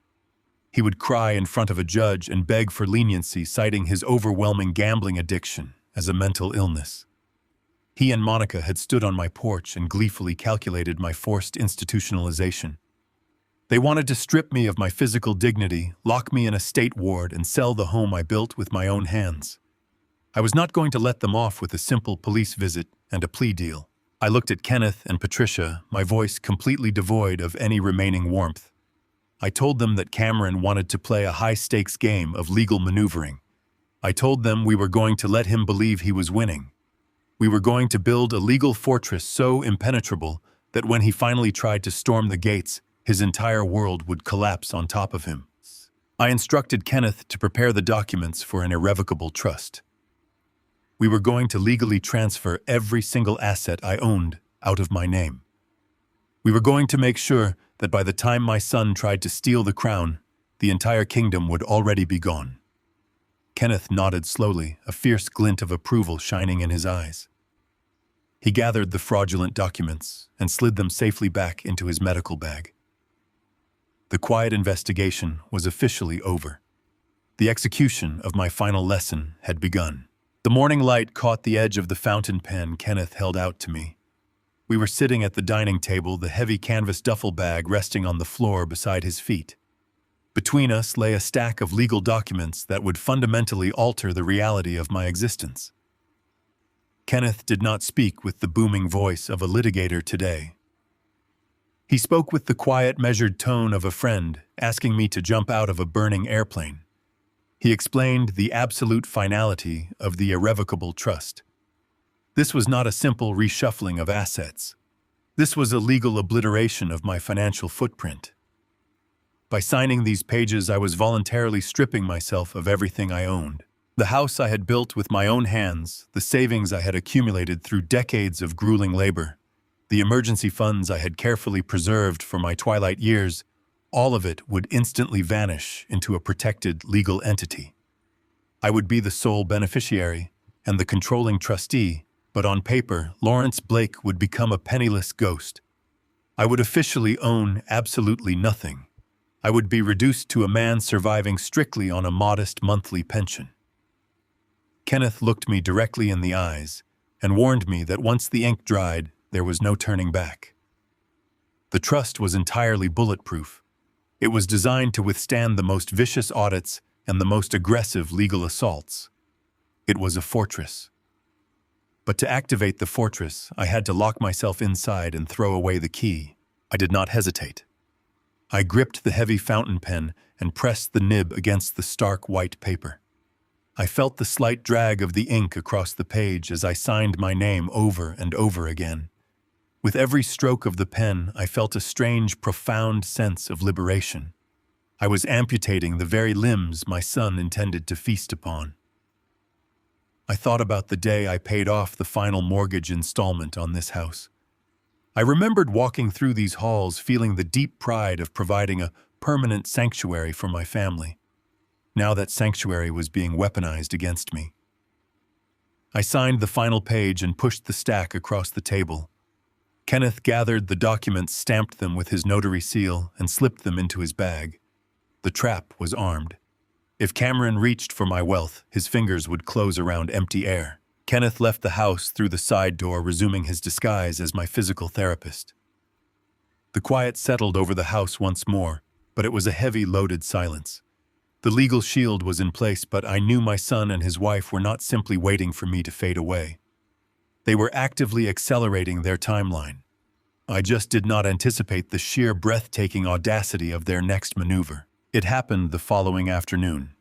A: He would cry in front of a judge and beg for leniency, citing his overwhelming gambling addiction as a mental illness. He and Monica had stood on my porch and gleefully calculated my forced institutionalization. They wanted to strip me of my physical dignity, lock me in a state ward, and sell the home I built with my own hands. I was not going to let them off with a simple police visit and a plea deal. I looked at Kenneth and Patricia, my voice completely devoid of any remaining warmth. I told them that Cameron wanted to play a high-stakes game of legal maneuvering. I told them we were going to let him believe he was winning. We were going to build a legal fortress so impenetrable that when he finally tried to storm the gates, his entire world would collapse on top of him. I instructed Kenneth to prepare the documents for an irrevocable trust. We were going to legally transfer every single asset I owned out of my name. We were going to make sure that by the time my son tried to steal the crown, the entire kingdom would already be gone. Kenneth nodded slowly, a fierce glint of approval shining in his eyes. He gathered the fraudulent documents and slid them safely back into his medical bag. The quiet investigation was officially over. The execution of my final lesson had begun. The morning light caught the edge of the fountain pen Kenneth held out to me. We were sitting at the dining table, the heavy canvas duffel bag resting on the floor beside his feet. Between us lay a stack of legal documents that would fundamentally alter the reality of my existence. Kenneth did not speak with the booming voice of a litigator today. He spoke with the quiet, measured tone of a friend, asking me to jump out of a burning airplane. He explained the absolute finality of the irrevocable trust. This was not a simple reshuffling of assets. This was a legal obliteration of my financial footprint. By signing these pages, I was voluntarily stripping myself of everything I owned. The house I had built with my own hands, the savings I had accumulated through decades of grueling labor, the emergency funds I had carefully preserved for my twilight years, all of it would instantly vanish into a protected legal entity. I would be the sole beneficiary and the controlling trustee, but on paper, Lawrence Blake would become a penniless ghost. I would officially own absolutely nothing. I would be reduced to a man surviving strictly on a modest monthly pension. Kenneth looked me directly in the eyes and warned me that once the ink dried, there was no turning back. The trust was entirely bulletproof. It was designed to withstand the most vicious audits and the most aggressive legal assaults. It was a fortress. But to activate the fortress, I had to lock myself inside and throw away the key. I did not hesitate. I gripped the heavy fountain pen and pressed the nib against the stark white paper. I felt the slight drag of the ink across the page as I signed my name over and over again. With every stroke of the pen, I felt a strange, profound sense of liberation. I was amputating the very limbs my son intended to feast upon. I thought about the day I paid off the final mortgage installment on this house. I remembered walking through these halls feeling the deep pride of providing a permanent sanctuary for my family. Now that sanctuary was being weaponized against me. I signed the final page and pushed the stack across the table. Kenneth gathered the documents, stamped them with his notary seal, and slipped them into his bag. The trap was armed. If Cameron reached for my wealth, his fingers would close around empty air. Kenneth left the house through the side door, resuming his disguise as my physical therapist. The quiet settled over the house once more, but it was a heavy, loaded silence. The legal shield was in place, but I knew my son and his wife were not simply waiting for me to fade away. They were actively accelerating their timeline. I just did not anticipate the sheer breathtaking audacity of their next maneuver. It happened the following afternoon.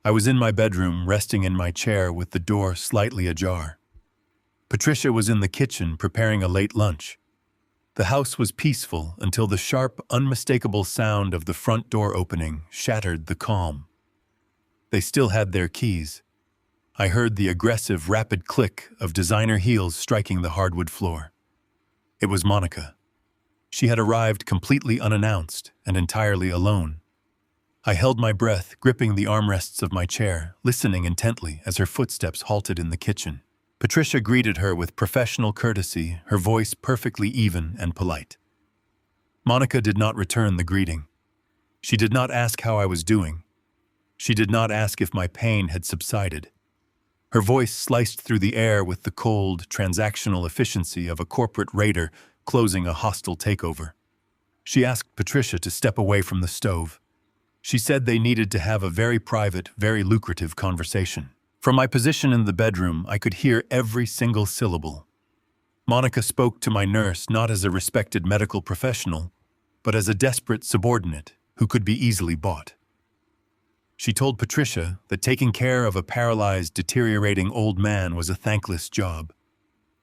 A: I was in my bedroom, resting in my chair with the door slightly ajar. Patricia was in the kitchen preparing a late lunch. The house was peaceful until the sharp, unmistakable sound of the front door opening shattered the calm. They still had their keys. I heard the aggressive, rapid click of designer heels striking the hardwood floor. It was Monica. She had arrived completely unannounced and entirely alone. I held my breath, gripping the armrests of my chair, listening intently as her footsteps halted in the kitchen. Patricia greeted her with professional courtesy, her voice perfectly even and polite. Monica did not return the greeting. She did not ask how I was doing. She did not ask if my pain had subsided. Her voice sliced through the air with the cold, transactional efficiency of a corporate raider closing a hostile takeover. She asked Patricia to step away from the stove. She said they needed to have a very private, very lucrative conversation. From my position in the bedroom, I could hear every single syllable. Monica spoke to my nurse not as a respected medical professional, but as a desperate subordinate who could be easily bought. She told Patricia that taking care of a paralyzed, deteriorating old man was a thankless job.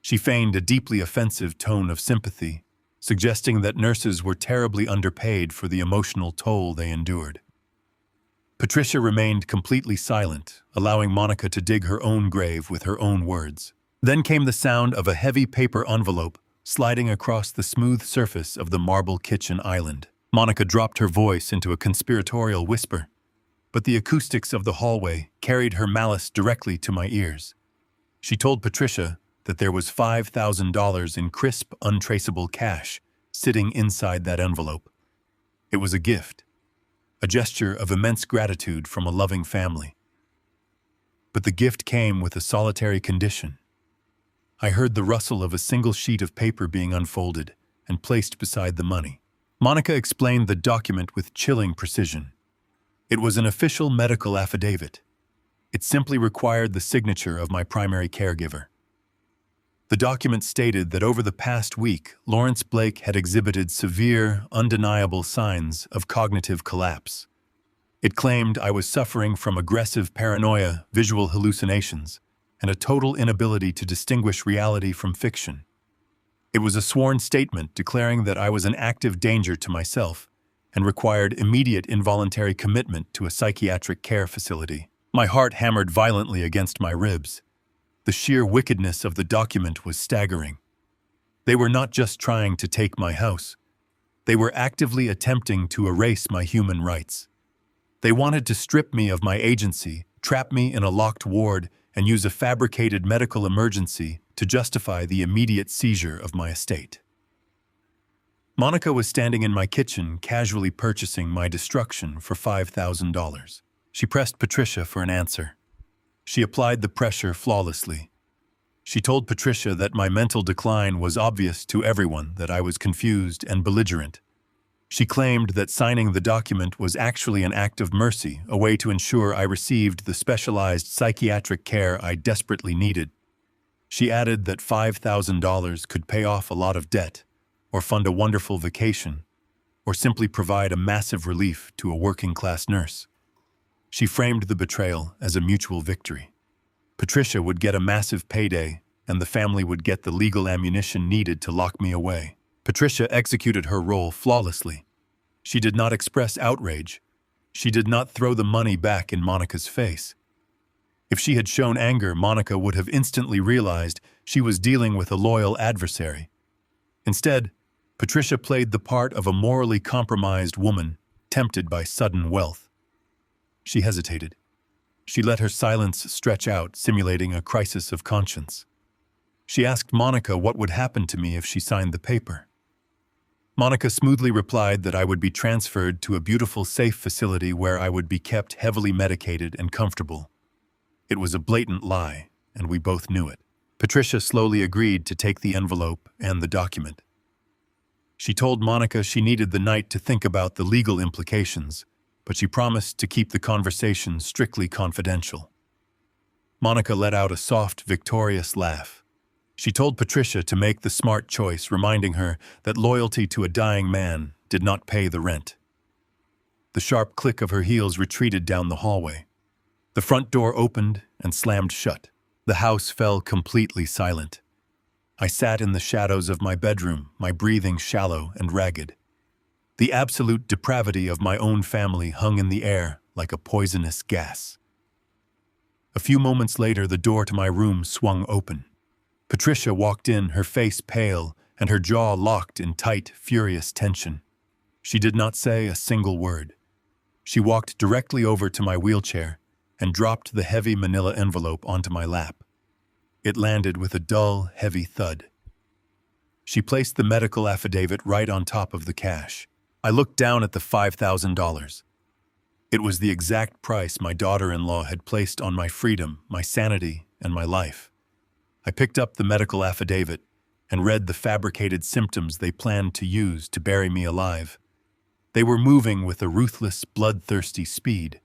A: She feigned a deeply offensive tone of sympathy, suggesting that nurses were terribly underpaid for the emotional toll they endured. Patricia remained completely silent, allowing Monica to dig her own grave with her own words. Then came the sound of a heavy paper envelope sliding across the smooth surface of the marble kitchen island. Monica dropped her voice into a conspiratorial whisper, but the acoustics of the hallway carried her malice directly to my ears. She told Patricia that there was $5,000 in crisp, untraceable cash sitting inside that envelope. It was a gift, a gesture of immense gratitude from a loving family. But the gift came with a solitary condition. I heard the rustle of a single sheet of paper being unfolded and placed beside the money. Monica explained the document with chilling precision. It was an official medical affidavit. It simply required the signature of my primary caregiver. The document stated that over the past week, Lawrence Blake had exhibited severe, undeniable signs of cognitive collapse. It claimed I was suffering from aggressive paranoia, visual hallucinations, and a total inability to distinguish reality from fiction. It was a sworn statement declaring that I was an active danger to myself and required immediate involuntary commitment to a psychiatric care facility. My heart hammered violently against my ribs. The sheer wickedness of the document was staggering. They were not just trying to take my house. They were actively attempting to erase my human rights. They wanted to strip me of my agency, trap me in a locked ward, and use a fabricated medical emergency to justify the immediate seizure of my estate. Monica was standing in my kitchen, casually purchasing my destruction for $5,000. She pressed Patricia for an answer. She applied the pressure flawlessly. She told Patricia that my mental decline was obvious to everyone, that I was confused and belligerent. She claimed that signing the document was actually an act of mercy, a way to ensure I received the specialized psychiatric care I desperately needed. She added that $5,000 could pay off a lot of debt, or fund a wonderful vacation, or simply provide a massive relief to a working-class nurse. She framed the betrayal as a mutual victory. Patricia would get a massive payday, and the family would get the legal ammunition needed to lock me away. Patricia executed her role flawlessly. She did not express outrage. She did not throw the money back in Monica's face. If she had shown anger, Monica would have instantly realized she was dealing with a loyal adversary. Instead, Patricia played the part of a morally compromised woman, tempted by sudden wealth. She hesitated. She let her silence stretch out, simulating a crisis of conscience. She asked Monica what would happen to me if she signed the paper. Monica smoothly replied that I would be transferred to a beautiful, safe facility where I would be kept heavily medicated and comfortable. It was a blatant lie, and we both knew it. Patricia slowly agreed to take the envelope and the document. She told Monica she needed the night to think about the legal implications, but she promised to keep the conversation strictly confidential. Monica let out a soft, victorious laugh. She told Patricia to make the smart choice, reminding her that loyalty to a dying man did not pay the rent. The sharp click of her heels retreated down the hallway. The front door opened and slammed shut. The house fell completely silent. I sat in the shadows of my bedroom, my breathing shallow and ragged. The absolute depravity of my own family hung in the air like a poisonous gas. A few moments later, the door to my room swung open. Patricia walked in, her face pale and her jaw locked in tight, furious tension. She did not say a single word. She walked directly over to my wheelchair and dropped the heavy manila envelope onto my lap. It landed with a dull, heavy thud. She placed the medical affidavit right on top of the cash. I looked down at the $5,000. It was the exact price my daughter-in-law had placed on my freedom, my sanity, and my life. I picked up the medical affidavit and read the fabricated symptoms they planned to use to bury me alive. They were moving with a ruthless, bloodthirsty speed.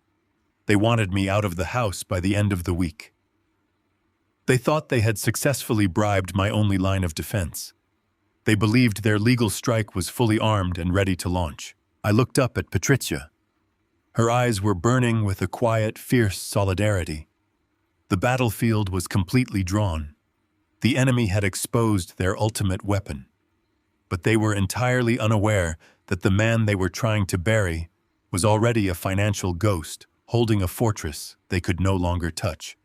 A: They wanted me out of the house by the end of the week. They thought they had successfully bribed my only line of defense. They believed their legal strike was fully armed and ready to launch. I looked up at Patricia. Her eyes were burning with a quiet, fierce solidarity. The battlefield was completely drawn. The enemy had exposed their ultimate weapon. But they were entirely unaware that the man they were trying to bury was already a financial ghost, holding a fortress they could no longer touch.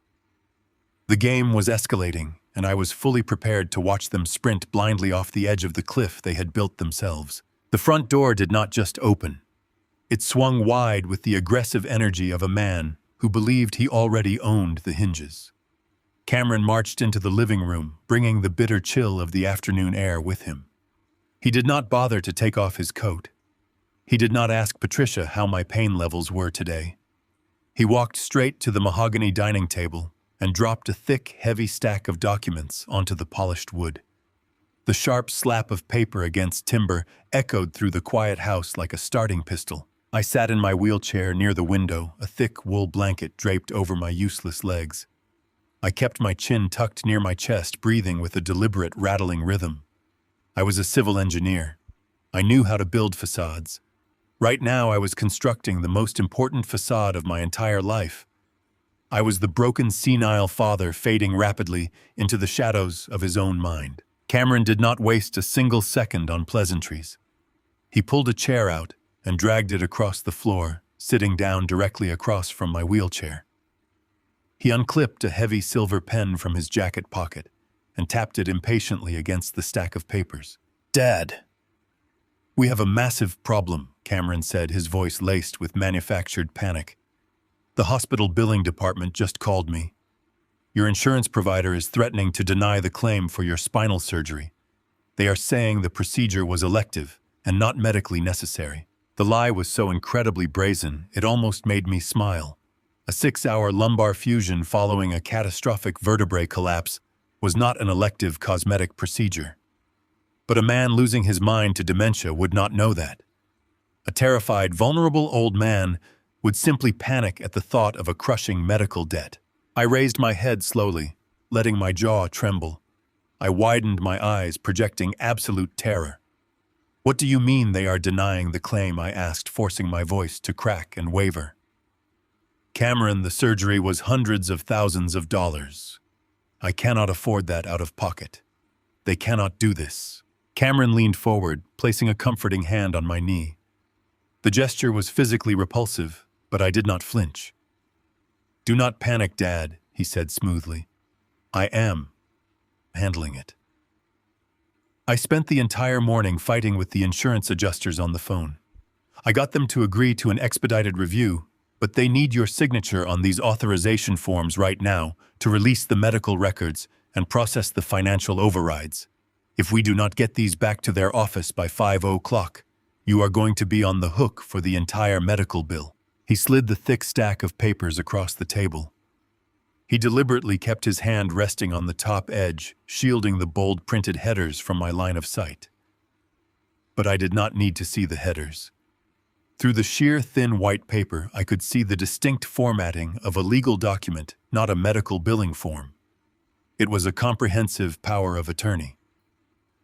A: The game was escalating, and I was fully prepared to watch them sprint blindly off the edge of the cliff they had built themselves. The front door did not just open. It swung wide with the aggressive energy of a man who believed he already owned the hinges. Cameron marched into the living room, bringing the bitter chill of the afternoon air with him. He did not bother to take off his coat. He did not ask Patricia how my pain levels were today. He walked straight to the mahogany dining table and dropped a thick, heavy stack of documents onto the polished wood. The sharp slap of paper against timber echoed through the quiet house like a starting pistol. I sat in my wheelchair near the window, a thick wool blanket draped over my useless legs. I kept my chin tucked near my chest, breathing with a deliberate, rattling rhythm. I was a civil engineer. I knew how to build facades. Right now, I was constructing the most important facade of my entire life. I was the broken, senile father fading rapidly into the shadows of his own mind. Cameron did not waste a single second on pleasantries. He pulled a chair out and dragged it across the floor, sitting down directly across from my wheelchair. He unclipped a heavy silver pen from his jacket pocket and tapped it impatiently against the stack of papers. "Dad." "We have a massive problem," Cameron said, his voice laced with manufactured panic. "The hospital billing department just called me. Your insurance provider is threatening to deny the claim for your spinal surgery. They are saying the procedure was elective and not medically necessary." The lie was so incredibly brazen, it almost made me smile. A 6-hour lumbar fusion following a catastrophic vertebrae collapse was not an elective cosmetic procedure. But a man losing his mind to dementia would not know that. A terrified, vulnerable old man would simply panic at the thought of a crushing medical debt. I raised my head slowly, letting my jaw tremble. I widened my eyes, projecting absolute terror. "What do you mean they are denying the claim?" I asked, forcing my voice to crack and waver. "Cameron, the surgery was hundreds of thousands of dollars. I cannot afford that out of pocket. They cannot do this." Cameron leaned forward, placing a comforting hand on my knee. The gesture was physically repulsive, but I did not flinch. "Do not panic, Dad," he said smoothly. "I am handling it." I spent the entire morning fighting with the insurance adjusters on the phone. I got them to agree to an expedited review, but they need your signature on these authorization forms right now to release the medical records and process the financial overrides. If we do not get these back to their office by 5 o'clock, you are going to be on the hook for the entire medical bill. He slid the thick stack of papers across the table. He deliberately kept his hand resting on the top edge, shielding the bold printed headers from my line of sight. But I did not need to see the headers. Through the sheer thin white paper, I could see the distinct formatting of a legal document, not a medical billing form. It was a comprehensive power of attorney.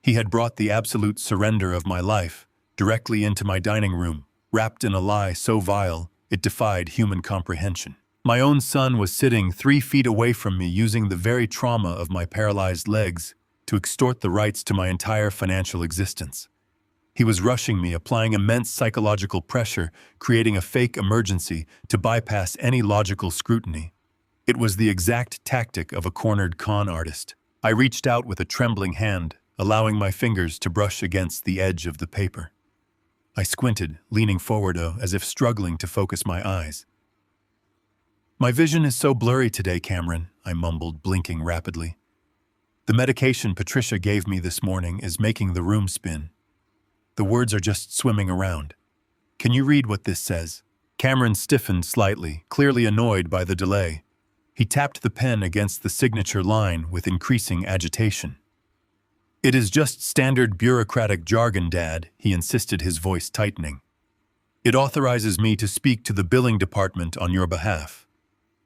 A: He had brought the absolute surrender of my life directly into my dining room, wrapped in a lie so vile it defied human comprehension. My own son was sitting 3 feet away from me, using the very trauma of my paralyzed legs to extort the rights to my entire financial existence. He was rushing me, applying immense psychological pressure, creating a fake emergency to bypass any logical scrutiny. It was the exact tactic of a cornered con artist. I reached out with a trembling hand, allowing my fingers to brush against the edge of the paper. I squinted, leaning forward as if struggling to focus my eyes. "My vision is so blurry today, Cameron," I mumbled, blinking rapidly. "The medication Patricia gave me this morning is making the room spin. The words are just swimming around. Can you read what this says?" Cameron stiffened slightly, clearly annoyed by the delay. He tapped the pen against the signature line with increasing agitation. "It is just standard bureaucratic jargon, Dad," he insisted, his voice tightening. "It authorizes me to speak to the billing department on your behalf.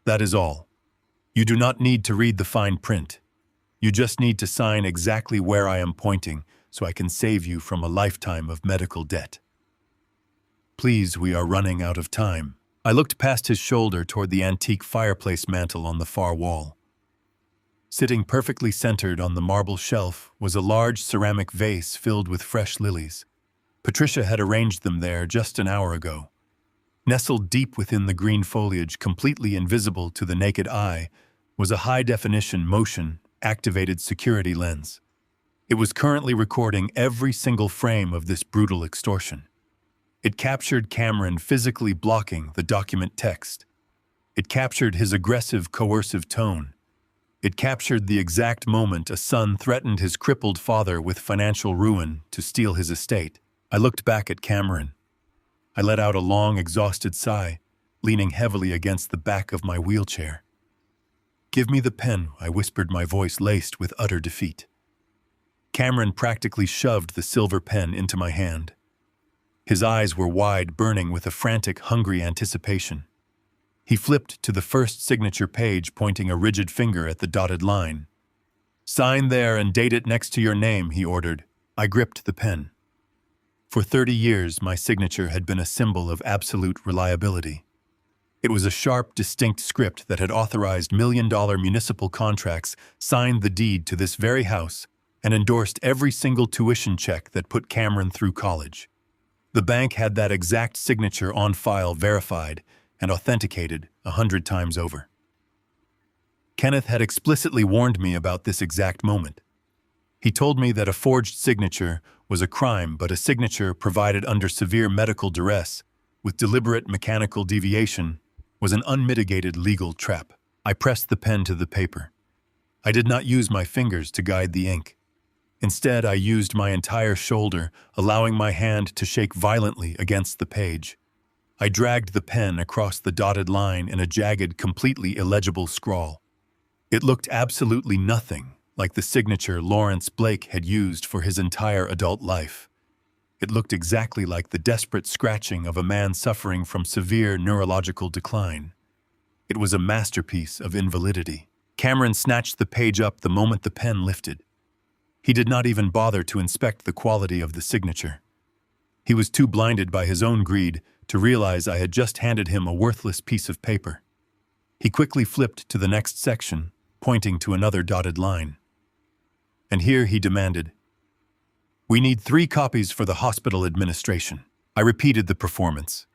A: That is all. You do not need to read the fine print. You just need to sign exactly where I am pointing so I can save you from a lifetime of medical debt. Please, we are running out of time." I looked past his shoulder toward the antique fireplace mantel on the far wall. Sitting perfectly centered on the marble shelf was a large ceramic vase filled with fresh lilies. Patricia had arranged them there just an hour ago. Nestled deep within the green foliage, completely invisible to the naked eye, was a high-definition motion-activated security lens. It was currently recording every single frame of this brutal extortion. It captured Cameron physically blocking the document text. It captured his aggressive, coercive tone. It captured the exact moment a son threatened his crippled father with financial ruin to steal his estate. I looked back at Cameron. I let out a long, exhausted sigh, leaning heavily against the back of my wheelchair. "Give me the pen," I whispered, my voice laced with utter defeat. Cameron practically shoved the silver pen into my hand. His eyes were wide, burning with a frantic, hungry anticipation. He flipped to the first signature page, pointing a rigid finger at the dotted line. "Sign there and date it next to your name," he ordered. I gripped the pen. For 30 years, my signature had been a symbol of absolute reliability. It was a sharp, distinct script that had authorized million-dollar municipal contracts, signed the deed to this very house, and endorsed every single tuition check that put Cameron through college. The bank had that exact signature on file, verified and authenticated 100 times over. Kenneth had explicitly warned me about this exact moment. He told me that a forged signature was a crime, but a signature provided under severe medical duress, with deliberate mechanical deviation, was an unmitigated legal trap. I pressed the pen to the paper. I did not use my fingers to guide the ink. Instead, I used my entire shoulder, allowing my hand to shake violently against the page. I dragged the pen across the dotted line in a jagged, completely illegible scrawl. It looked absolutely nothing like the signature Lawrence Blake had used for his entire adult life. It looked exactly like the desperate scratching of a man suffering from severe neurological decline. It was a masterpiece of invalidity. Cameron snatched the page up the moment the pen lifted. He did not even bother to inspect the quality of the signature. He was too blinded by his own greed to realize I had just handed him a worthless piece of paper. He quickly flipped to the next section, pointing to another dotted line. And here he demanded, "We need 3 copies for the hospital administration." I repeated the performance.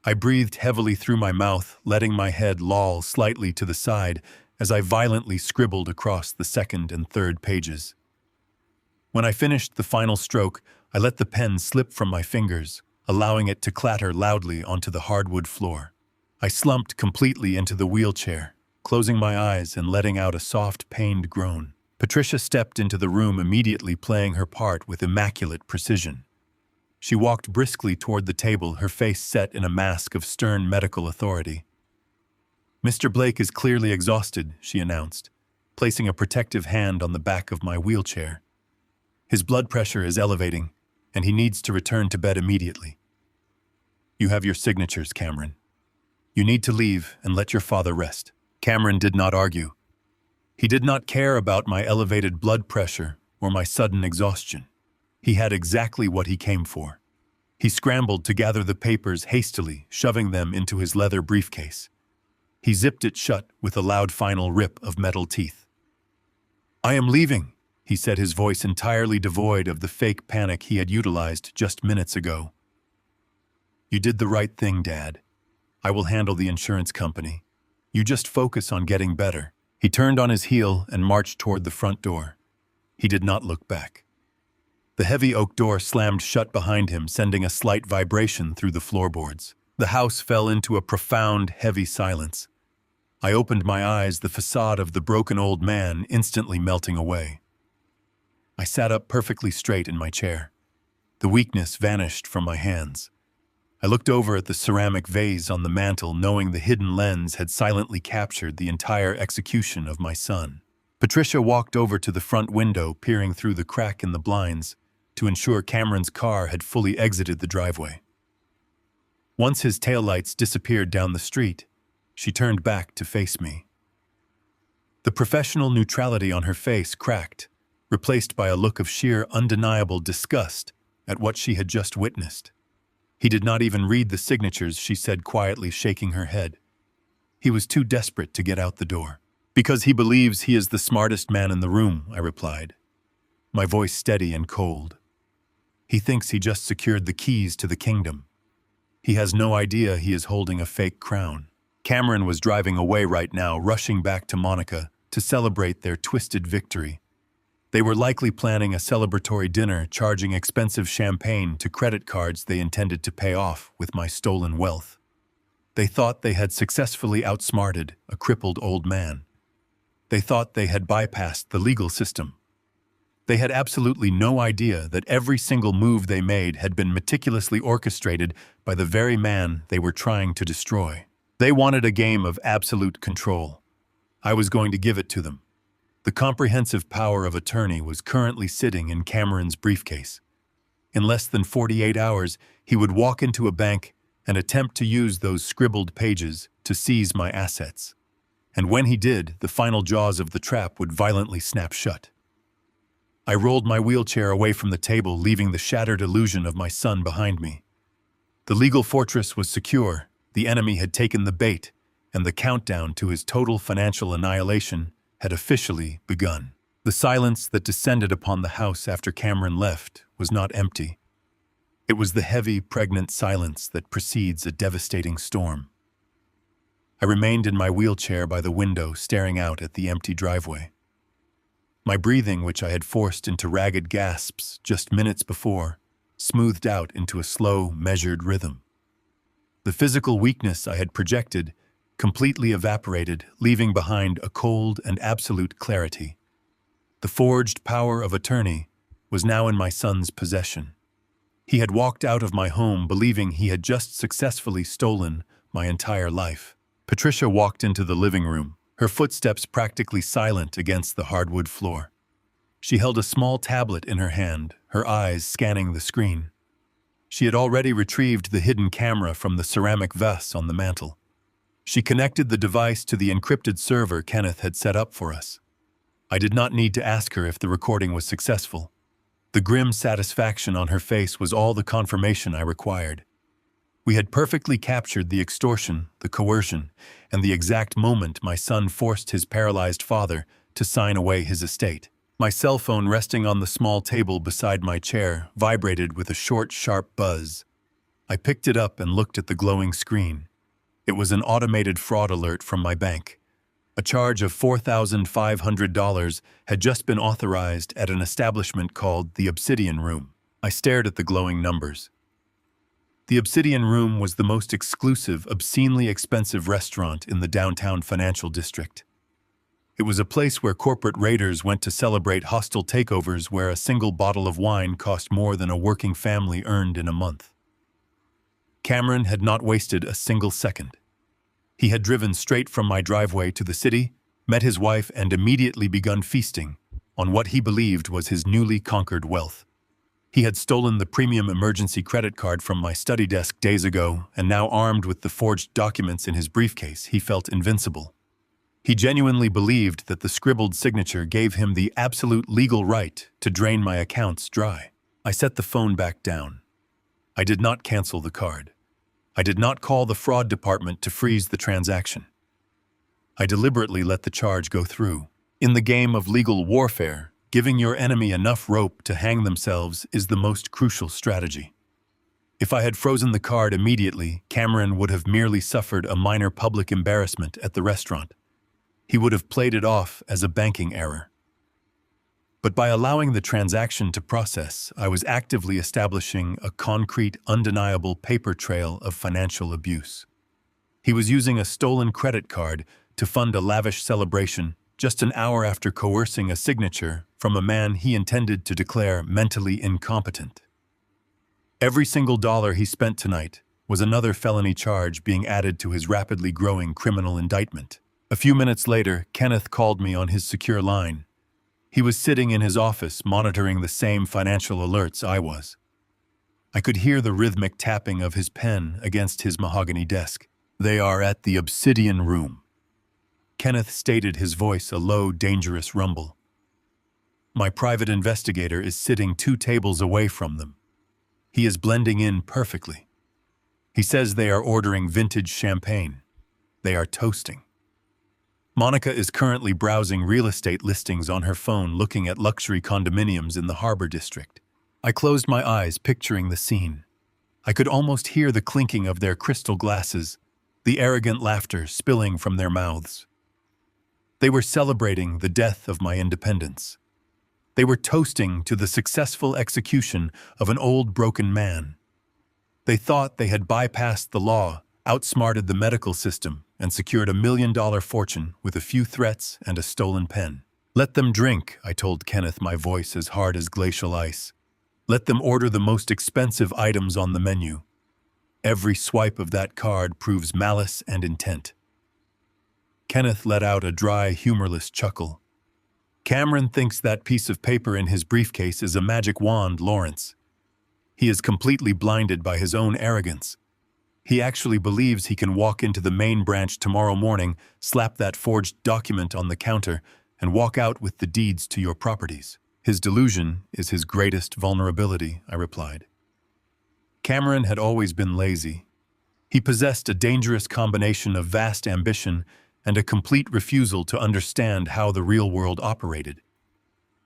A: I breathed heavily through my mouth, letting my head loll slightly to the side as I violently scribbled across the second and third pages. When I finished the final stroke, I let the pen slip from my fingers, allowing it to clatter loudly onto the hardwood floor. I slumped completely into the wheelchair, closing my eyes and letting out a soft, pained groan. Patricia stepped into the room, immediately playing her part with immaculate precision. She walked briskly toward the table, her face set in a mask of stern medical authority. "Mr. Blake is clearly exhausted," she announced, placing a protective hand on the back of my wheelchair. "His blood pressure is elevating, and he needs to return to bed immediately." You have your signatures, Cameron. You need to leave and let your father rest. Cameron did not argue. He did not care about my elevated blood pressure or my sudden exhaustion. He had exactly what he came for. He scrambled to gather the papers hastily, shoving them into his leather briefcase. He zipped it shut with a loud final rip of metal teeth. "I am leaving," he said, his voice entirely devoid of the fake panic he had utilized just minutes ago. "You did the right thing, Dad. I will handle the insurance company. You just focus on getting better." He turned on his heel and marched toward the front door. He did not look back. The heavy oak door slammed shut behind him, sending a slight vibration through the floorboards. The house fell into a profound, heavy silence. I opened my eyes, the facade of the broken old man instantly melting away. I sat up perfectly straight in my chair. The weakness vanished from my hands. I looked over at the ceramic vase on the mantel, knowing the hidden lens had silently captured the entire execution of my son. Patricia walked over to the front window, peering through the crack in the blinds to ensure Cameron's car had fully exited the driveway. Once his taillights disappeared down the street, she turned back to face me. The professional neutrality on her face cracked, replaced by a look of sheer, undeniable disgust at what she had just witnessed. "He did not even read the signatures," she said quietly, shaking her head. "He was too desperate to get out the door." "Because he believes he is the smartest man in the room," I replied, my voice steady and cold. "He thinks he just secured the keys to the kingdom. He has no idea he is holding a fake crown." Cameron was driving away right now, rushing back to Monica to celebrate their twisted victory. They were likely planning a celebratory dinner, charging expensive champagne to credit cards they intended to pay off with my stolen wealth. They thought they had successfully outsmarted a crippled old man. They thought they had bypassed the legal system. They had absolutely no idea that every single move they made had been meticulously orchestrated by the very man they were trying to destroy. They wanted a game of absolute control. I was going to give it to them. The comprehensive power of attorney was currently sitting in Cameron's briefcase. In less than 48 hours, he would walk into a bank and attempt to use those scribbled pages to seize my assets. And when he did, the final jaws of the trap would violently snap shut. I rolled my wheelchair away from the table, leaving the shattered illusion of my son behind me. The legal fortress was secure, the enemy had taken the bait, and the countdown to his total financial annihilation had officially begun. The silence that descended upon the house after Cameron left was not empty. It was the heavy, pregnant silence that precedes a devastating storm. I remained in my wheelchair by the window, staring out at the empty driveway. My breathing, which I had forced into ragged gasps just minutes before, smoothed out into a slow, measured rhythm. The physical weakness I had projected completely evaporated, leaving behind a cold and absolute clarity. The forged power of attorney was now in my son's possession. He had walked out of my home believing he had just successfully stolen my entire life. Patricia walked into the living room, her footsteps practically silent against the hardwood floor. She held a small tablet in her hand, her eyes scanning the screen. She had already retrieved the hidden camera from the ceramic vase on the mantel. She connected the device to the encrypted server Kenneth had set up for us. I did not need to ask her if the recording was successful. The grim satisfaction on her face was all the confirmation I required. We had perfectly captured the extortion, the coercion, and the exact moment my son forced his paralyzed father to sign away his estate. My cell phone, resting on the small table beside my chair, vibrated with a short, sharp buzz. I picked it up and looked at the glowing screen. It was an automated fraud alert from my bank. A charge of $4,500 had just been authorized at an establishment called the Obsidian Room. I stared at the glowing numbers. The Obsidian Room was the most exclusive, obscenely expensive restaurant in the downtown financial district. It was a place where corporate raiders went to celebrate hostile takeovers, where a single bottle of wine cost more than a working family earned in a month. Cameron had not wasted a single second. He had driven straight from my driveway to the city, met his wife, and immediately begun feasting on what he believed was his newly conquered wealth. He had stolen the premium emergency credit card from my study desk days ago, and now armed with the forged documents in his briefcase, he felt invincible. He genuinely believed that the scribbled signature gave him the absolute legal right to drain my accounts dry. I set the phone back down. I did not cancel the card. I did not call the fraud department to freeze the transaction. I deliberately let the charge go through. In the game of legal warfare, giving your enemy enough rope to hang themselves is the most crucial strategy. If I had frozen the card immediately, Cameron would have merely suffered a minor public embarrassment at the restaurant. He would have played it off as a banking error. But by allowing the transaction to process, I was actively establishing a concrete, undeniable paper trail of financial abuse. He was using a stolen credit card to fund a lavish celebration just an hour after coercing a signature from a man he intended to declare mentally incompetent. Every single dollar he spent tonight was another felony charge being added to his rapidly growing criminal indictment. A few minutes later, Kenneth called me on his secure line. He was sitting in his office monitoring the same financial alerts I was. I could hear the rhythmic tapping of his pen against his mahogany desk. "They are at the Obsidian Room." Kenneth stated, his voice a low, dangerous rumble. "My private investigator is sitting 2 tables away from them. He is blending in perfectly. He says they are ordering vintage champagne. They are toasting. Monica is currently browsing real estate listings on her phone, looking at luxury condominiums in the Harbor District." I closed my eyes, picturing the scene. I could almost hear the clinking of their crystal glasses, the arrogant laughter spilling from their mouths. They were celebrating the death of my independence. They were toasting to the successful execution of an old broken man. They thought they had bypassed the law, outsmarted the medical system, and secured $1 million fortune with a few threats and a stolen pen. "Let them drink," I told Kenneth, my voice as hard as glacial ice. "Let them order the most expensive items on the menu. Every swipe of that card proves malice and intent." Kenneth let out a dry, humorless chuckle. "Cameron thinks that piece of paper in his briefcase is a magic wand, Lawrence. He is completely blinded by his own arrogance. He actually believes he can walk into the main branch tomorrow morning, slap that forged document on the counter, and walk out with the deeds to your properties. His delusion is his greatest vulnerability," I replied. Cameron had always been lazy. He possessed a dangerous combination of vast ambition and a complete refusal to understand how the real world operated.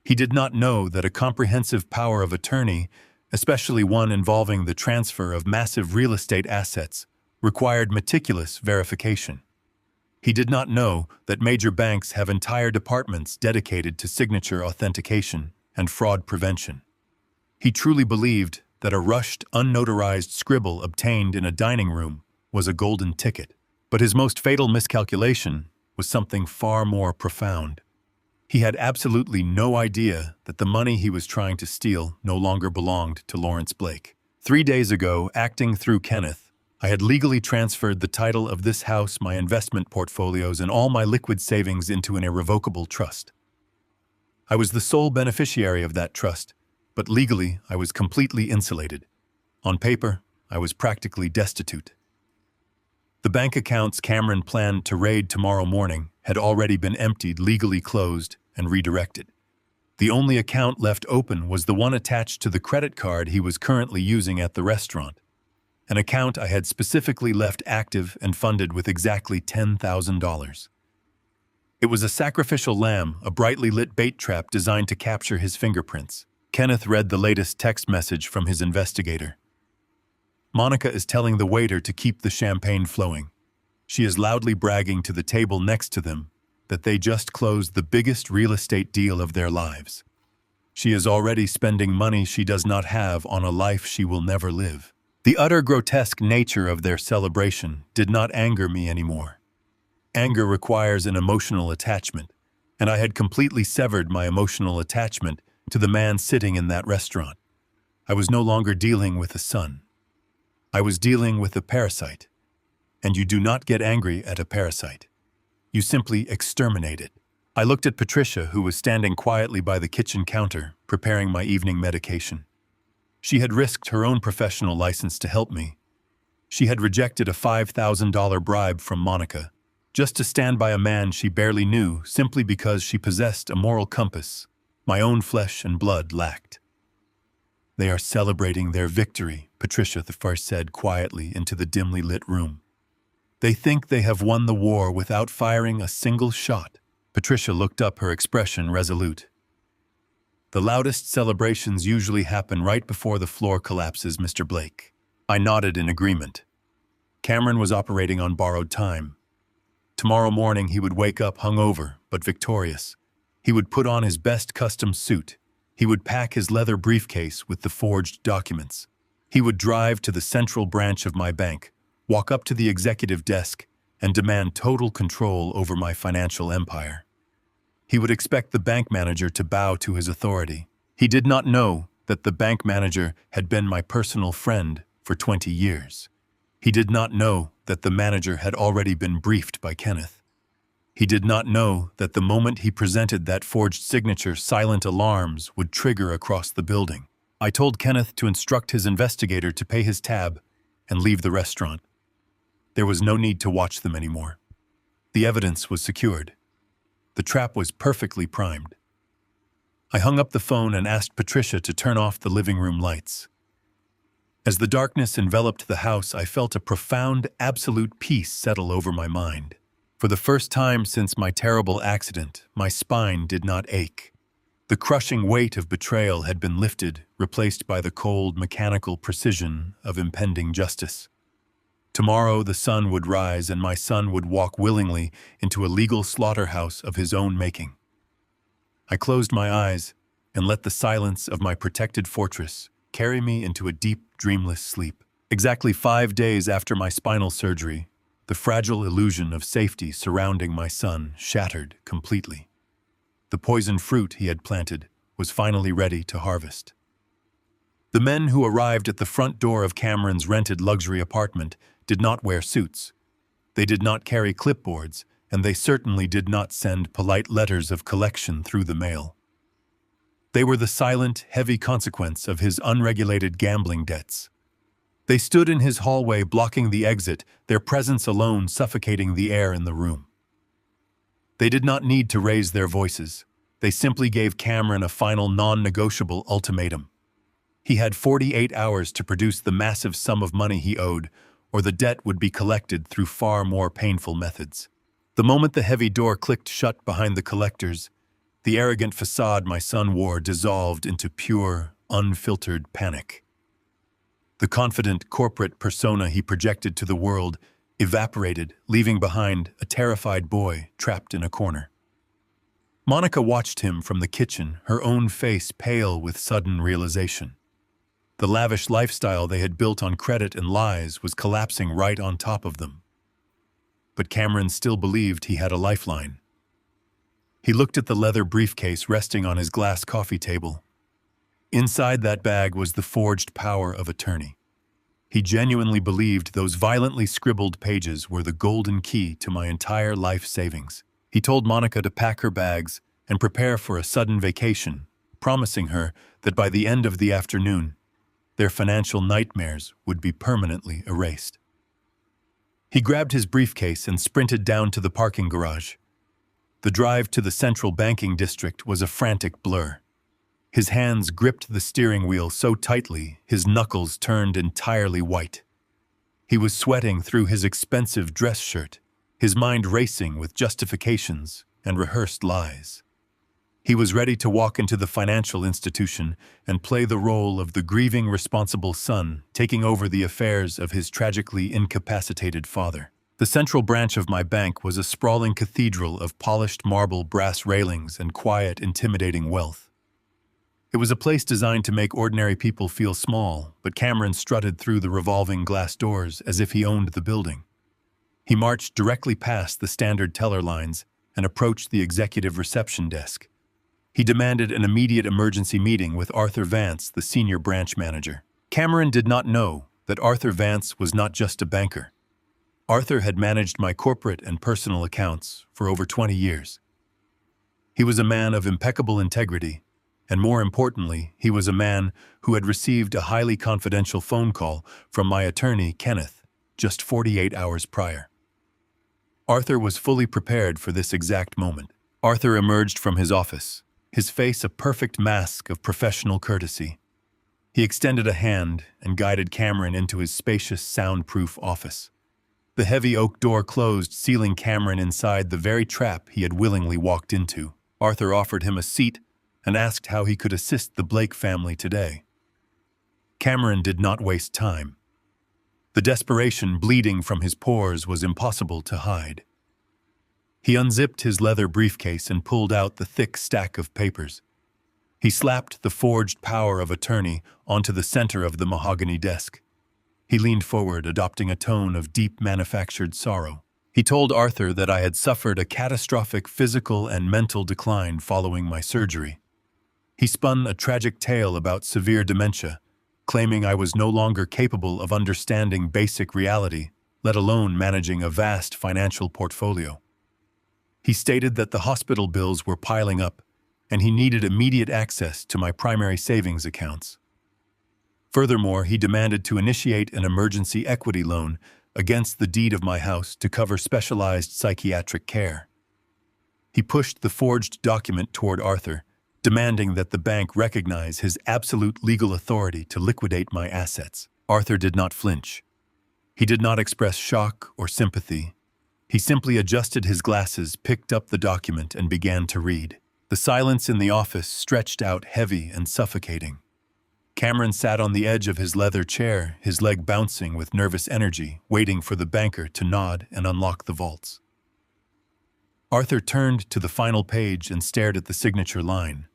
A: He did not know that a comprehensive power of attorney, especially one involving the transfer of massive real estate assets, required meticulous verification. He did not know that major banks have entire departments dedicated to signature authentication and fraud prevention. He truly believed that a rushed, unnotarized scribble obtained in a dining room was a golden ticket. But his most fatal miscalculation was something far more profound. He had absolutely no idea that the money he was trying to steal no longer belonged to Lawrence Blake. 3 days ago, acting through Kenneth, I had legally transferred the title of this house, my investment portfolios, and all my liquid savings into an irrevocable trust. I was the sole beneficiary of that trust, but legally I was completely insulated. On paper, I was practically destitute. The bank accounts Cameron planned to raid tomorrow morning had already been emptied, legally closed, and redirected. The only account left open was the one attached to the credit card he was currently using at the restaurant, an account I had specifically left active and funded with exactly $10,000. It was a sacrificial lamb, a brightly lit bait trap designed to capture his fingerprints. Kenneth read the latest text message from his investigator. "Monica is telling the waiter to keep the champagne flowing. She is loudly bragging to the table next to them that they just closed the biggest real estate deal of their lives. She is already spending money she does not have on a life she will never live." The utter grotesque nature of their celebration did not anger me anymore. Anger requires an emotional attachment, and I had completely severed my emotional attachment to the man sitting in that restaurant. I was no longer dealing with a son. I was dealing with a parasite, and you do not get angry at a parasite. You simply exterminate it. I looked at Patricia, who was standing quietly by the kitchen counter, preparing my evening medication. She had risked her own professional license to help me. She had rejected a $5,000 bribe from Monica, just to stand by a man she barely knew simply because she possessed a moral compass my own flesh and blood lacked. "They are celebrating their victory," Patricia the First said quietly into the dimly lit room. "They think they have won the war without firing a single shot." Patricia looked up, her expression resolute. "The loudest celebrations usually happen right before the floor collapses, Mr. Blake." I nodded in agreement. Cameron was operating on borrowed time. Tomorrow morning he would wake up hungover, but victorious. He would put on his best custom suit. He would pack his leather briefcase with the forged documents. He would drive to the central branch of my bank, walk up to the executive desk, and demand total control over my financial empire. He would expect the bank manager to bow to his authority. He did not know that the bank manager had been my personal friend for 20 years. He did not know that the manager had already been briefed by Kenneth. He did not know that the moment he presented that forged signature, silent alarms would trigger across the building. I told Kenneth to instruct his investigator to pay his tab and leave the restaurant. There was no need to watch them anymore. The evidence was secured. The trap was perfectly primed. I hung up the phone and asked Patricia to turn off the living room lights. As the darkness enveloped the house, I felt a profound, absolute peace settle over my mind. For the first time since my terrible accident, my spine did not ache. The crushing weight of betrayal had been lifted, replaced by the cold, mechanical precision of impending justice. Tomorrow the sun would rise and my son would walk willingly into a legal slaughterhouse of his own making. I closed my eyes and let the silence of my protected fortress carry me into a deep, dreamless sleep. Exactly 5 days after my spinal surgery, the fragile illusion of safety surrounding my son shattered completely. The poisoned fruit he had planted was finally ready to harvest. The men who arrived at the front door of Cameron's rented luxury apartment did not wear suits. They did not carry clipboards, and they certainly did not send polite letters of collection through the mail. They were the silent, heavy consequence of his unregulated gambling debts. They stood in his hallway blocking the exit, their presence alone suffocating the air in the room. They did not need to raise their voices. They simply gave Cameron a final non-negotiable ultimatum. He had 48 hours to produce the massive sum of money he owed, or the debt would be collected through far more painful methods. The moment the heavy door clicked shut behind the collectors, the arrogant facade my son wore dissolved into pure, unfiltered panic. The confident corporate persona he projected to the world evaporated, leaving behind a terrified boy trapped in a corner. Monica watched him from the kitchen, her own face pale with sudden realization. The lavish lifestyle they had built on credit and lies was collapsing right on top of them. But Cameron still believed he had a lifeline. He looked at the leather briefcase resting on his glass coffee table. Inside that bag was the forged power of attorney. He genuinely believed those violently scribbled pages were the golden key to my entire life savings. He told Monica to pack her bags and prepare for a sudden vacation, promising her that by the end of the afternoon, their financial nightmares would be permanently erased. He grabbed his briefcase and sprinted down to the parking garage. The drive to the central banking district was a frantic blur. His hands gripped the steering wheel so tightly, his knuckles turned entirely white. He was sweating through his expensive dress shirt, his mind racing with justifications and rehearsed lies. He was ready to walk into the financial institution and play the role of the grieving, responsible son, taking over the affairs of his tragically incapacitated father. The central branch of my bank was a sprawling cathedral of polished marble, brass railings, and quiet, intimidating wealth. It was a place designed to make ordinary people feel small, but Cameron strutted through the revolving glass doors as if he owned the building. He marched directly past the standard teller lines and approached the executive reception desk. He demanded an immediate emergency meeting with Arthur Vance, the senior branch manager. Cameron did not know that Arthur Vance was not just a banker. Arthur had managed my corporate and personal accounts for over 20 years. He was a man of impeccable integrity, And more importantly, he was a man who had received a highly confidential phone call from my attorney, Kenneth, just 48 hours prior. Arthur was fully prepared for this exact moment. Arthur emerged from his office, his face a perfect mask of professional courtesy. He extended a hand and guided Cameron into his spacious, soundproof office. The heavy oak door closed, sealing Cameron inside the very trap he had willingly walked into. Arthur offered him a seat and asked how he could assist the Blake family today. Cameron did not waste time. The desperation bleeding from his pores was impossible to hide. He unzipped his leather briefcase and pulled out the thick stack of papers. He slapped the forged power of attorney onto the center of the mahogany desk. He leaned forward, adopting a tone of deep manufactured sorrow. He told Arthur that I had suffered a catastrophic physical and mental decline following my surgery. He spun a tragic tale about severe dementia, claiming I was no longer capable of understanding basic reality, let alone managing a vast financial portfolio. He stated that the hospital bills were piling up, and he needed immediate access to my primary savings accounts. Furthermore, he demanded to initiate an emergency equity loan against the deed of my house to cover specialized psychiatric care. He pushed the forged document toward Arthur, demanding that the bank recognize his absolute legal authority to liquidate my assets. Arthur did not flinch. He did not express shock or sympathy. He simply adjusted his glasses, picked up the document, and began to read. The silence in the office stretched out heavy and suffocating. Cameron sat on the edge of his leather chair, his leg bouncing with nervous energy, waiting for the banker to nod and unlock the vaults. Arthur turned to the final page and stared at the signature line.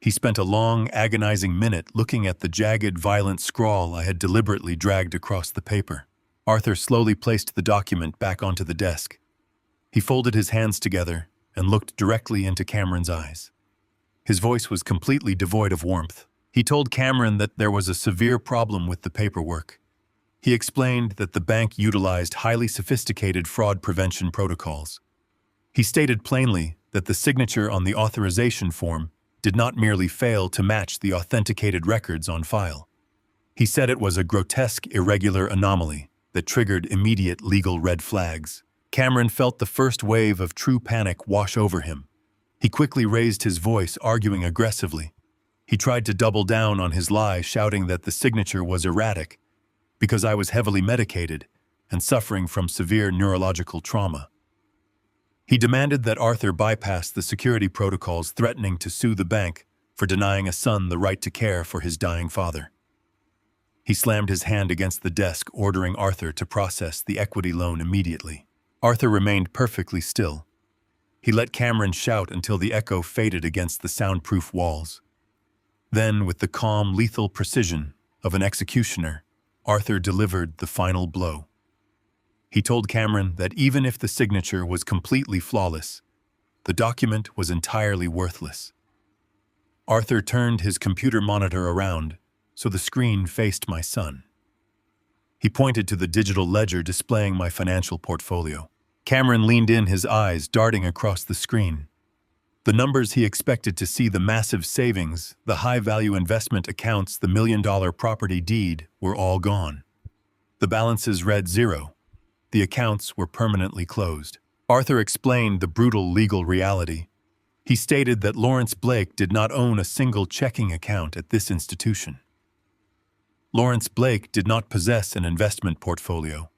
A: He spent a long, agonizing minute looking at the jagged, violent scrawl I had deliberately dragged across the paper. Arthur slowly placed the document back onto the desk. He folded his hands together and looked directly into Cameron's eyes. His voice was completely devoid of warmth. He told Cameron that there was a severe problem with the paperwork. He explained that the bank utilized highly sophisticated fraud prevention protocols. He stated plainly that the signature on the authorization form did not merely fail to match the authenticated records on file. He said it was a grotesque, irregular anomaly that triggered immediate legal red flags. Cameron felt the first wave of true panic wash over him. He quickly raised his voice, arguing aggressively. He tried to double down on his lie, shouting that the signature was erratic because I was heavily medicated and suffering from severe neurological trauma. He demanded that Arthur bypass the security protocols, threatening to sue the bank for denying a son the right to care for his dying father. He slammed his hand against the desk, ordering Arthur to process the equity loan immediately. Arthur remained perfectly still. He let Cameron shout until the echo faded against the soundproof walls. Then, with the calm, lethal precision of an executioner, Arthur delivered the final blow. He told Cameron that even if the signature was completely flawless, the document was entirely worthless. Arthur turned his computer monitor around so the screen faced my son. He pointed to the digital ledger displaying my financial portfolio. Cameron leaned in, his eyes darting across the screen. The numbers he expected to see, the massive savings, the high-value investment accounts, the million-dollar property deed, were all gone. The balances read zero. The accounts were permanently closed. Arthur explained the brutal legal reality. He stated that Lawrence Blake did not own a single checking account at this institution. Lawrence Blake did not possess an investment portfolio.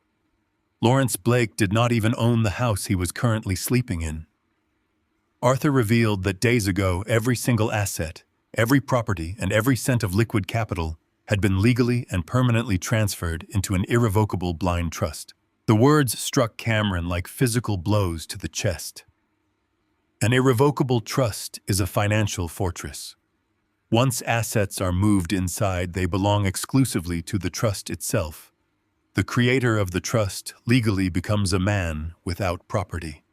A: Lawrence Blake did not even own the house he was currently sleeping in. Arthur revealed that days ago, every single asset, every property, and every cent of liquid capital had been legally and permanently transferred into an irrevocable blind trust. The words struck Cameron like physical blows to the chest. An irrevocable trust is a financial fortress. Once assets are moved inside, they belong exclusively to the trust itself. The creator of the trust legally becomes a man without property.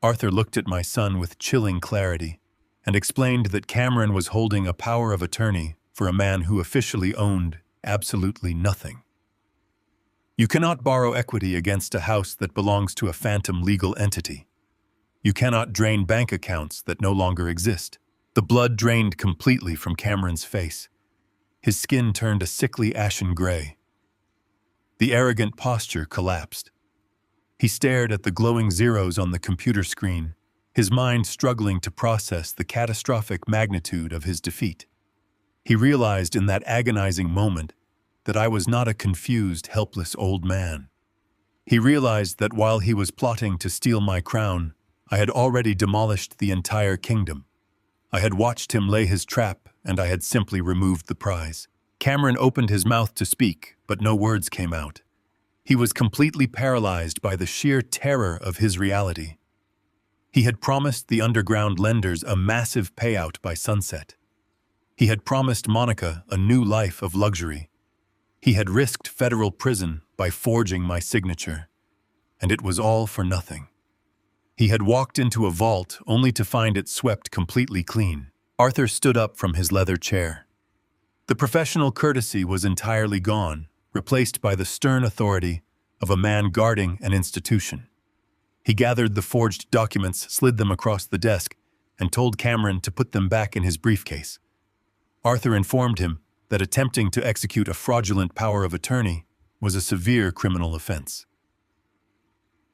A: Arthur looked at my son with chilling clarity and explained that Cameron was holding a power of attorney for a man who officially owned absolutely nothing. You cannot borrow equity against a house that belongs to a phantom legal entity. You cannot drain bank accounts that no longer exist. The blood drained completely from Cameron's face. His skin turned a sickly ashen gray. The arrogant posture collapsed. He stared at the glowing zeros on the computer screen, his mind struggling to process the catastrophic magnitude of his defeat. He realized in that agonizing moment that I was not a confused, helpless old man. He realized that while he was plotting to steal my crown, I had already demolished the entire kingdom. I had watched him lay his trap, and I had simply removed the prize. Cameron opened his mouth to speak, but no words came out. He was completely paralyzed by the sheer terror of his reality. He had promised the underground lenders a massive payout by sunset. He had promised Monica a new life of luxury. He had risked federal prison by forging my signature, and it was all for nothing. He had walked into a vault only to find it swept completely clean. Arthur stood up from his leather chair. The professional courtesy was entirely gone, replaced by the stern authority of a man guarding an institution. He gathered the forged documents, slid them across the desk, and told Cameron to put them back in his briefcase. Arthur informed him that attempting to execute a fraudulent power of attorney was a severe criminal offense.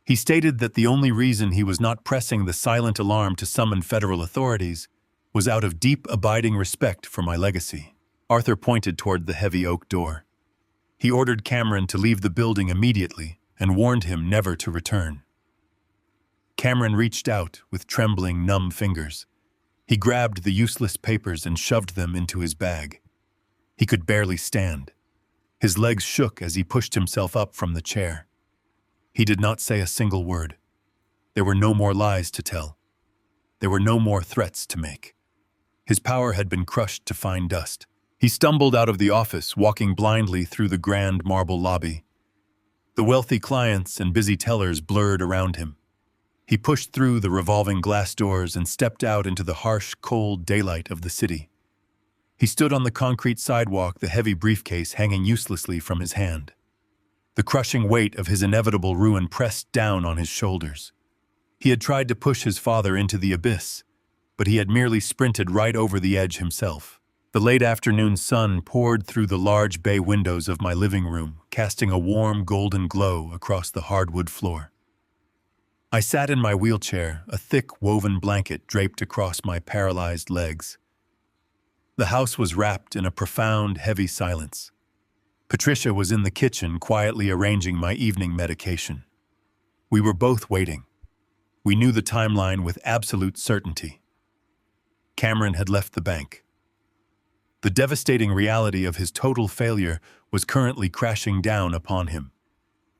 A: He stated that the only reason he was not pressing the silent alarm to summon federal authorities was out of deep, abiding respect for my legacy. Arthur pointed toward the heavy oak door. He ordered Cameron to leave the building immediately and warned him never to return. Cameron reached out with trembling, numb fingers. He grabbed the useless papers and shoved them into his bag. He could barely stand. His legs shook as he pushed himself up from the chair. He did not say a single word. There were no more lies to tell. There were no more threats to make. His power had been crushed to fine dust. He stumbled out of the office, walking blindly through the grand marble lobby. The wealthy clients and busy tellers blurred around him. He pushed through the revolving glass doors and stepped out into the harsh, cold daylight of the city. He stood on the concrete sidewalk, the heavy briefcase hanging uselessly from his hand. The crushing weight of his inevitable ruin pressed down on his shoulders. He had tried to push his father into the abyss, but he had merely sprinted right over the edge himself. The late afternoon sun poured through the large bay windows of my living room, casting a warm golden glow across the hardwood floor. I sat in my wheelchair, a thick woven blanket draped across my paralyzed legs. The house was wrapped in a profound, heavy silence. Patricia was in the kitchen quietly arranging my evening medication. We were both waiting. We knew the timeline with absolute certainty. Cameron had left the bank. The devastating reality of his total failure was currently crashing down upon him.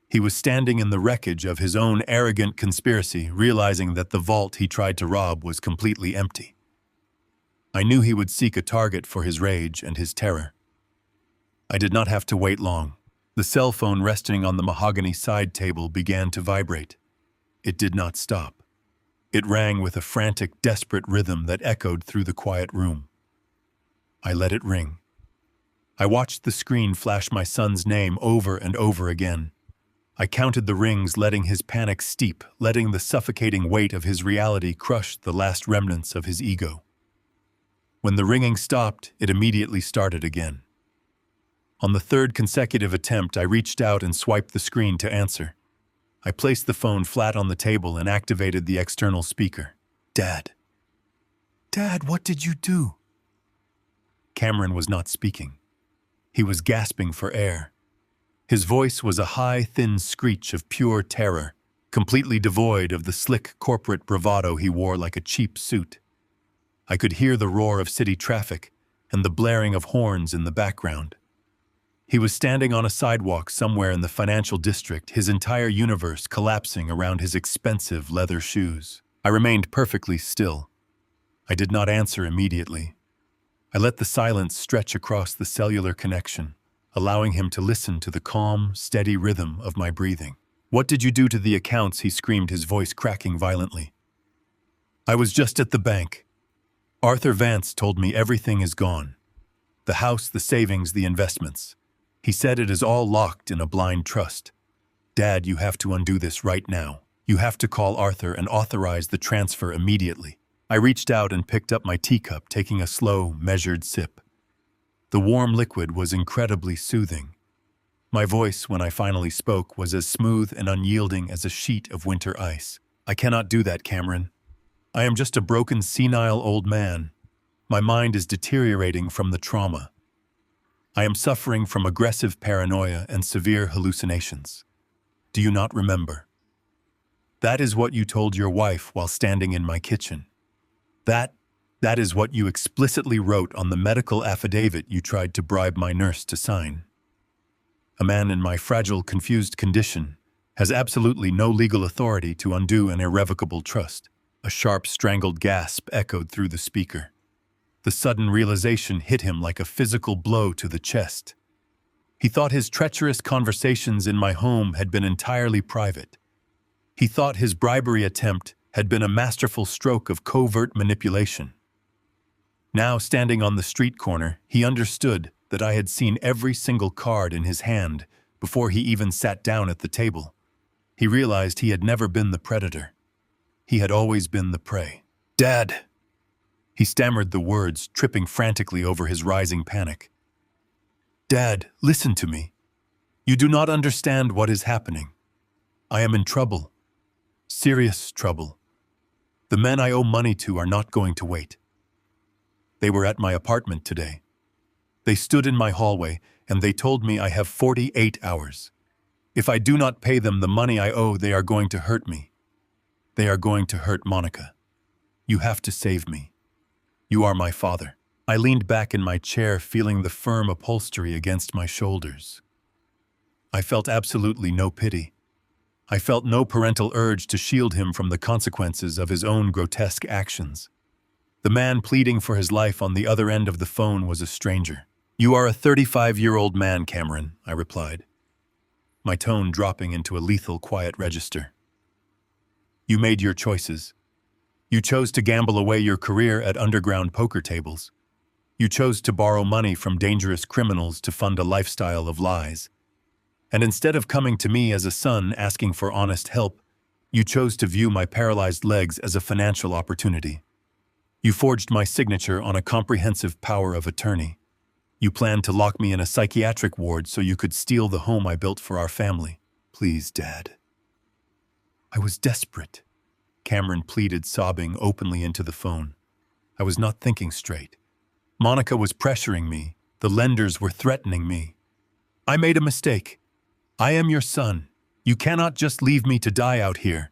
A: He was standing in the wreckage of his own arrogant conspiracy, realizing that the vault he tried to rob was completely empty. I knew he would seek a target for his rage and his terror. I did not have to wait long. The cell phone resting on the mahogany side table began to vibrate. It did not stop. It rang with a frantic, desperate rhythm that echoed through the quiet room. I let it ring. I watched the screen flash my son's name over and over again. I counted the rings, letting his panic steep, letting the suffocating weight of his reality crush the last remnants of his ego. When the ringing stopped, it immediately started again. On the third consecutive attempt, I reached out and swiped the screen to answer. I placed the phone flat on the table and activated the external speaker. Dad. Dad, what did you do? Cameron was not speaking. He was gasping for air. His voice was a high, thin screech of pure terror, completely devoid of the slick corporate bravado he wore like a cheap suit. I could hear the roar of city traffic and the blaring of horns in the background. He was standing on a sidewalk somewhere in the financial district, his entire universe collapsing around his expensive leather shoes. I remained perfectly still. I did not answer immediately. I let the silence stretch across the cellular connection, allowing him to listen to the calm, steady rhythm of my breathing. What did you do to the accounts? He screamed, his voice cracking violently. I was just at the bank. Arthur Vance told me everything is gone. The house, the savings, the investments. He said it is all locked in a blind trust. Dad, you have to undo this right now. You have to call Arthur and authorize the transfer immediately. I reached out and picked up my teacup, taking a slow, measured sip. The warm liquid was incredibly soothing. My voice, when I finally spoke, was as smooth and unyielding as a sheet of winter ice. I cannot do that, Cameron. I am just a broken, senile old man. My mind is deteriorating from the trauma. I am suffering from aggressive paranoia and severe hallucinations. Do you not remember? That is what you told your wife while standing in my kitchen. That is what you explicitly wrote on the medical affidavit you tried to bribe my nurse to sign. A man in my fragile, confused condition has absolutely no legal authority to undo an irrevocable trust. A sharp, strangled gasp echoed through the speaker. The sudden realization hit him like a physical blow to the chest. He thought his treacherous conversations in my home had been entirely private. He thought his bribery attempt had been a masterful stroke of covert manipulation. Now, standing on the street corner, he understood that I had seen every single card in his hand before he even sat down at the table. He realized he had never been the predator. He had always been the prey. "Dad!" He stammered the words, tripping frantically over his rising panic. "Dad, listen to me. You do not understand what is happening. I am in trouble. Serious trouble. The men I owe money to are not going to wait. They were at my apartment today. They stood in my hallway and they told me I have 48 hours. If I do not pay them the money I owe, they are going to hurt me. They are going to hurt Monica. You have to save me. You are my father." I leaned back in my chair, feeling the firm upholstery against my shoulders. I felt absolutely no pity. I felt no parental urge to shield him from the consequences of his own grotesque actions. The man pleading for his life on the other end of the phone was a stranger. "You are a 35-year-old man, Cameron," I replied, my tone dropping into a lethal quiet register. "You made your choices. You chose to gamble away your career at underground poker tables. You chose to borrow money from dangerous criminals to fund a lifestyle of lies. And instead of coming to me as a son asking for honest help, you chose to view my paralyzed legs as a financial opportunity. You forged my signature on a comprehensive power of attorney. You planned to lock me in a psychiatric ward so you could steal the home I built for our family. Please, Dad." I was desperate. Cameron pleaded, sobbing openly into the phone. I was not thinking straight. Monica was pressuring me. The lenders were threatening me. "I made a mistake. I am your son. You cannot just leave me to die out here.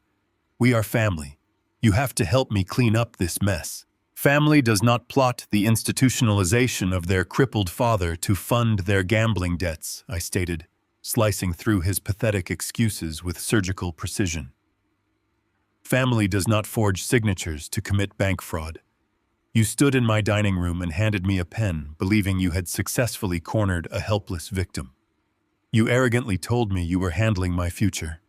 A: We are family. You have to help me clean up this mess." Family does not plot the institutionalization of their crippled father to fund their gambling debts, I stated, slicing through his pathetic excuses with surgical precision. Family does not forge signatures to commit bank fraud. You stood in my dining room and handed me a pen, believing you had successfully cornered a helpless victim. You arrogantly told me you were handling my future.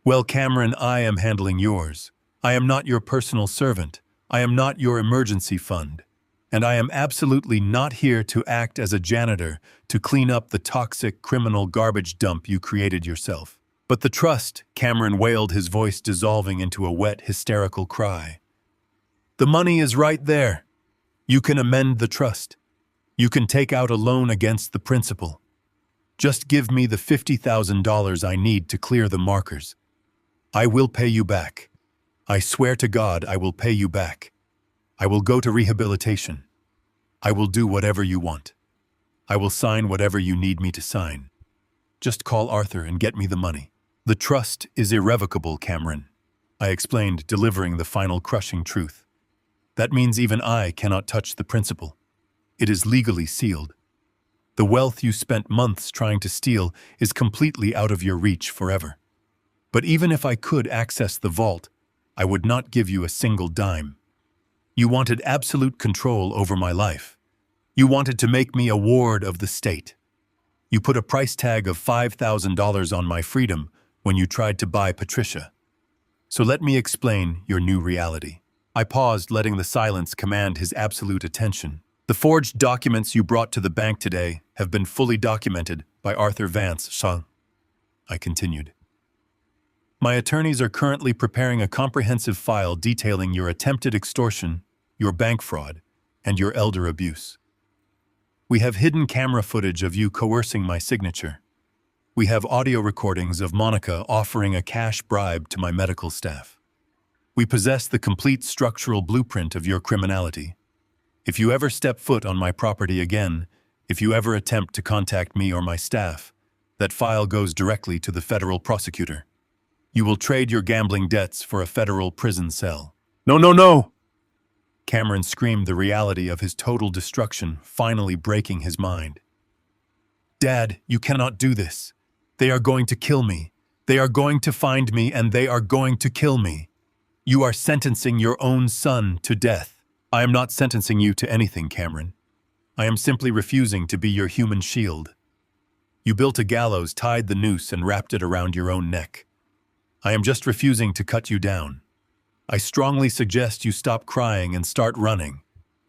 A: Well, Cameron, I am handling yours. I am not your personal servant. I am not your emergency fund. And I am absolutely not here to act as a janitor to clean up the toxic criminal garbage dump you created yourself. But the trust, Cameron wailed, his voice dissolving into a wet, hysterical cry. The money is right there. You can amend the trust. You can take out a loan against the principal. Just give me the $50,000 I need to clear the markers. I will pay you back. I swear to God I will pay you back. I will go to rehabilitation. I will do whatever you want. I will sign whatever you need me to sign. Just call Arthur and get me the money. The trust is irrevocable, Cameron, I explained, delivering the final crushing truth. That means even I cannot touch the principal. It is legally sealed. The wealth you spent months trying to steal is completely out of your reach forever. But even if I could access the vault, I would not give you a single dime. You wanted absolute control over my life. You wanted to make me a ward of the state. You put a price tag of $5,000 on my freedom when you tried to buy Patricia. So let me explain your new reality. I paused, letting the silence command his absolute attention. The forged documents you brought to the bank today have been fully documented by Arthur Vance, son, I continued. My attorneys are currently preparing a comprehensive file detailing your attempted extortion, your bank fraud, and your elder abuse. We have hidden camera footage of you coercing my signature. We have audio recordings of Monica offering a cash bribe to my medical staff. We possess the complete structural blueprint of your criminality. If you ever step foot on my property again, if you ever attempt to contact me or my staff, that file goes directly to the federal prosecutor. You will trade your gambling debts for a federal prison cell. No, no, no! Cameron screamed the reality of his total destruction, finally breaking his mind. Dad, you cannot do this. They are going to kill me. They are going to find me and they are going to kill me. You are sentencing your own son to death. I am not sentencing you to anything, Cameron. I am simply refusing to be your human shield. You built a gallows, tied the noose, and wrapped it around your own neck. I am just refusing to cut you down. I strongly suggest you stop crying and start running,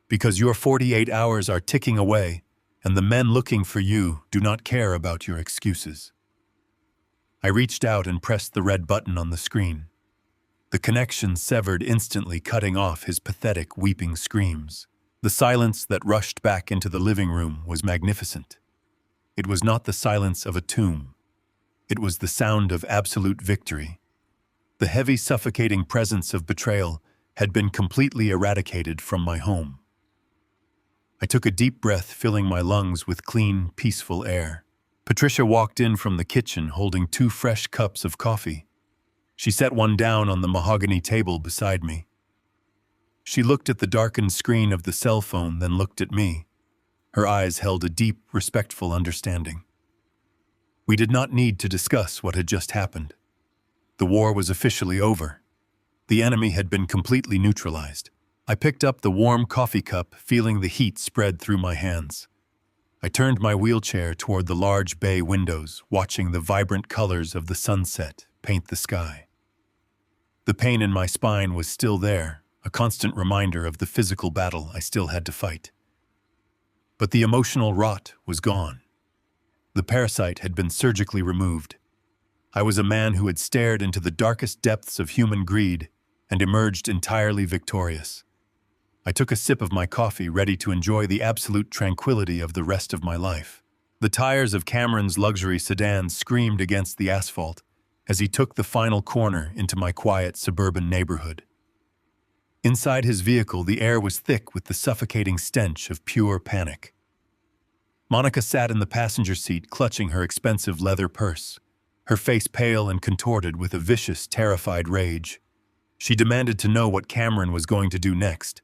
A: because your 48 hours are ticking away, and the men looking for you do not care about your excuses. I reached out and pressed the red button on the screen. The connection severed instantly, cutting off his pathetic, weeping screams. The silence that rushed back into the living room was magnificent. It was not the silence of a tomb. It was the sound of absolute victory. The heavy, suffocating presence of betrayal had been completely eradicated from my home. I took a deep breath, filling my lungs with clean, peaceful air. Patricia walked in from the kitchen holding 2 fresh cups of coffee. She set one down on the mahogany table beside me. She looked at the darkened screen of the cell phone, then looked at me. Her eyes held a deep, respectful understanding. We did not need to discuss what had just happened. The war was officially over. The enemy had been completely neutralized. I picked up the warm coffee cup, feeling the heat spread through my hands. I turned my wheelchair toward the large bay windows, watching the vibrant colors of the sunset paint the sky. The pain in my spine was still there, a constant reminder of the physical battle I still had to fight. But the emotional rot was gone. The parasite had been surgically removed. I was a man who had stared into the darkest depths of human greed and emerged entirely victorious. I took a sip of my coffee, ready to enjoy the absolute tranquility of the rest of my life. The tires of Cameron's luxury sedan screamed against the asphalt as he took the final corner into my quiet suburban neighborhood. Inside his vehicle, the air was thick with the suffocating stench of pure panic. Monica sat in the passenger seat, clutching her expensive leather purse, her face pale and contorted with a vicious, terrified rage. She demanded to know what Cameron was going to do next.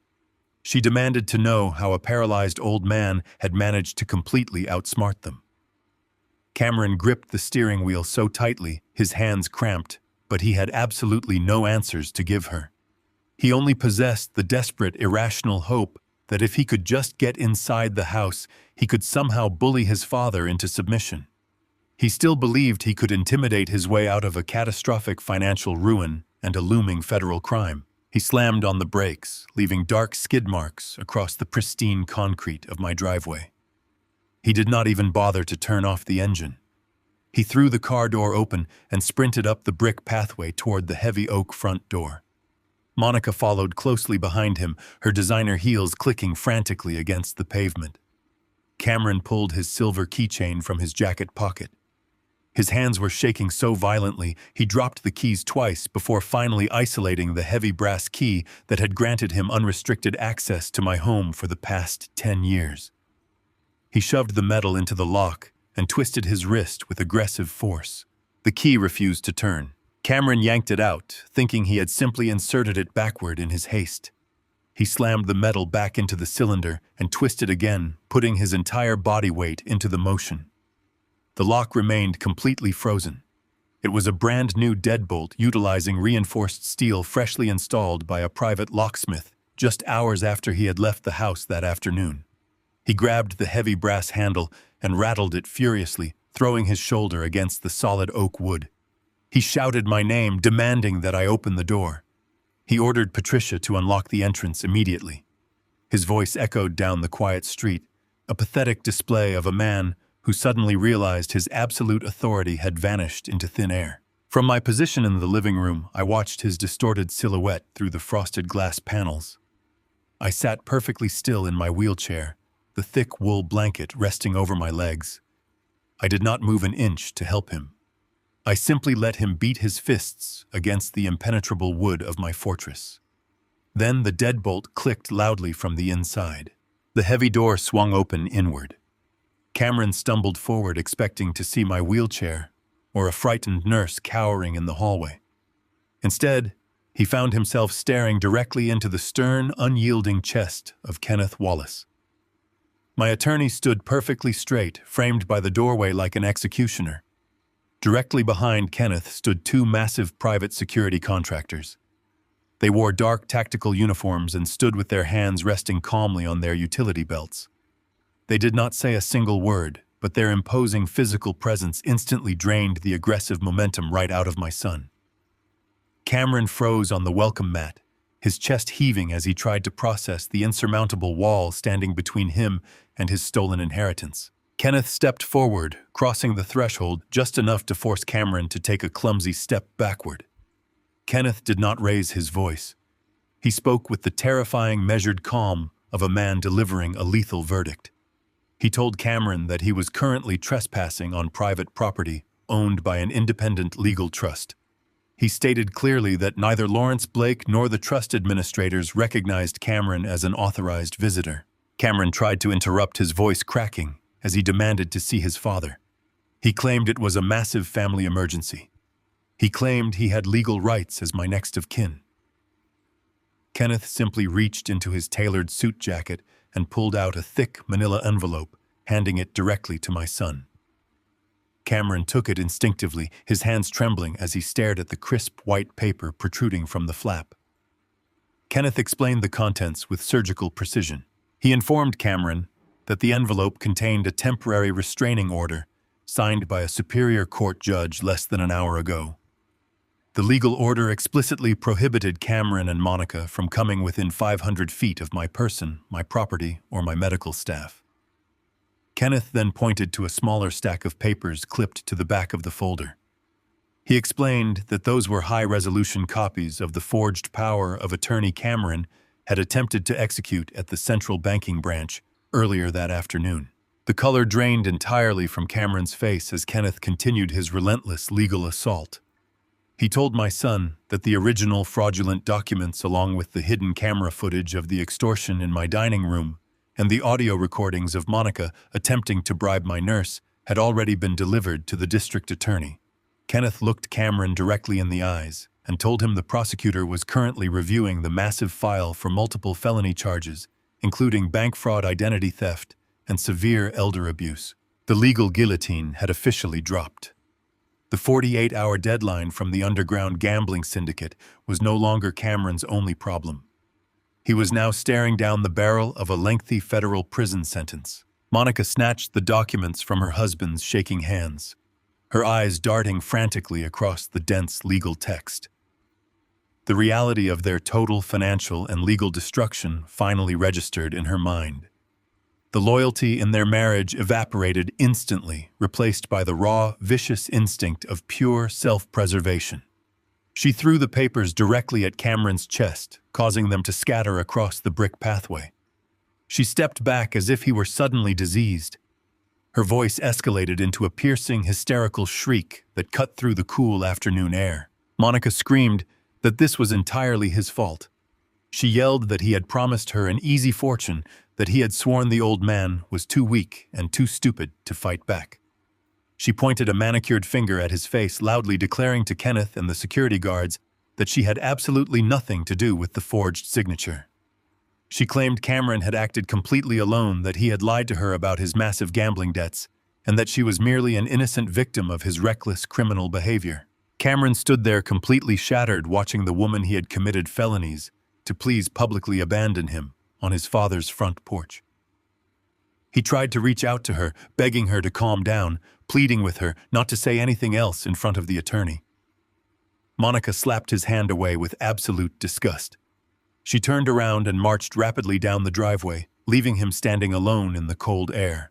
A: She demanded to know how a paralyzed old man had managed to completely outsmart them. Cameron gripped the steering wheel so tightly, his hands cramped, but he had absolutely no answers to give her. He only possessed the desperate, irrational hope that if he could just get inside the house, he could somehow bully his father into submission. He still believed he could intimidate his way out of a catastrophic financial ruin and a looming federal crime. He slammed on the brakes, leaving dark skid marks across the pristine concrete of my driveway. He did not even bother to turn off the engine. He threw the car door open and sprinted up the brick pathway toward the heavy oak front door. Monica followed closely behind him, her designer heels clicking frantically against the pavement. Cameron pulled his silver keychain from his jacket pocket. His hands were shaking so violently, he dropped the keys twice before finally isolating the heavy brass key that had granted him unrestricted access to my home for the past 10 years. He shoved the metal into the lock and twisted his wrist with aggressive force. The key refused to turn. Cameron yanked it out, thinking he had simply inserted it backward in his haste. He slammed the metal back into the cylinder and twisted again, putting his entire body weight into the motion. The lock remained completely frozen. It was a brand new deadbolt utilizing reinforced steel freshly installed by a private locksmith just hours after he had left the house that afternoon. He grabbed the heavy brass handle and rattled it furiously, throwing his shoulder against the solid oak wood. He shouted my name, demanding that I open the door. He ordered Patricia to unlock the entrance immediately. His voice echoed down the quiet street, a pathetic display of a man who suddenly realized his absolute authority had vanished into thin air. From my position in the living room, I watched his distorted silhouette through the frosted glass panels. I sat perfectly still in my wheelchair, the thick wool blanket resting over my legs. I did not move an inch to help him. I simply let him beat his fists against the impenetrable wood of my fortress. Then the deadbolt clicked loudly from the inside. The heavy door swung open inward. Cameron stumbled forward, expecting to see my wheelchair or a frightened nurse cowering in the hallway. Instead, he found himself staring directly into the stern, unyielding chest of Kenneth Wallace. My attorney stood perfectly straight, framed by the doorway like an executioner. Directly behind Kenneth stood two massive private security contractors. They wore dark tactical uniforms and stood with their hands resting calmly on their utility belts. They did not say a single word, but their imposing physical presence instantly drained the aggressive momentum right out of my son. Cameron froze on the welcome mat, his chest heaving as he tried to process the insurmountable wall standing between him and his stolen inheritance. Kenneth stepped forward, crossing the threshold just enough to force Cameron to take a clumsy step backward. Kenneth did not raise his voice. He spoke with the terrifying, measured calm of a man delivering a lethal verdict. He told Cameron that he was currently trespassing on private property owned by an independent legal trust. He stated clearly that neither Lawrence Blake nor the trust administrators recognized Cameron as an authorized visitor. Cameron tried to interrupt, his voice cracking, as he demanded to see his father. He claimed it was a massive family emergency. He claimed he had legal rights as my next of kin. Kenneth simply reached into his tailored suit jacket and pulled out a thick manila envelope, handing it directly to my son. Cameron took it instinctively, his hands trembling as he stared at the crisp white paper protruding from the flap. Kenneth explained the contents with surgical precision. He informed Cameron that the envelope contained a temporary restraining order signed by a superior court judge less than an hour ago. The legal order explicitly prohibited Cameron and Monica from coming within 500 feet of my person, my property, or my medical staff. Kenneth then pointed to a smaller stack of papers clipped to the back of the folder. He explained that those were high-resolution copies of the forged power of attorney Cameron had attempted to execute at the central banking branch earlier that afternoon. The color drained entirely from Cameron's face as Kenneth continued his relentless legal assault. He told my son that the original fraudulent documents, along with the hidden camera footage of the extortion in my dining room and the audio recordings of Monica attempting to bribe my nurse, had already been delivered to the district attorney. Kenneth looked Cameron directly in the eyes and told him the prosecutor was currently reviewing the massive file for multiple felony charges, including bank fraud, identity theft, and severe elder abuse. The legal guillotine had officially dropped. The 48-hour deadline from the underground gambling syndicate was no longer Cameron's only problem. He was now staring down the barrel of a lengthy federal prison sentence. Monica snatched the documents from her husband's shaking hands, her eyes darting frantically across the dense legal text. The reality of their total financial and legal destruction finally registered in her mind. The loyalty in their marriage evaporated instantly, replaced by the raw, vicious instinct of pure self-preservation. She threw the papers directly at Cameron's chest, causing them to scatter across the brick pathway. She stepped back as if he were suddenly diseased. Her voice escalated into a piercing, hysterical shriek that cut through the cool afternoon air. Monica screamed that this was entirely his fault. She yelled that he had promised her an easy fortune, that he had sworn the old man was too weak and too stupid to fight back. She pointed a manicured finger at his face, loudly declaring to Kenneth and the security guards that she had absolutely nothing to do with the forged signature. She claimed Cameron had acted completely alone, that he had lied to her about his massive gambling debts, and that she was merely an innocent victim of his reckless criminal behavior. Cameron stood there completely shattered, watching the woman he had committed felonies to please publicly abandon him on his father's front porch. He tried to reach out to her, begging her to calm down, pleading with her not to say anything else in front of the attorney. Monica slapped his hand away with absolute disgust. She turned around and marched rapidly down the driveway, leaving him standing alone in the cold air.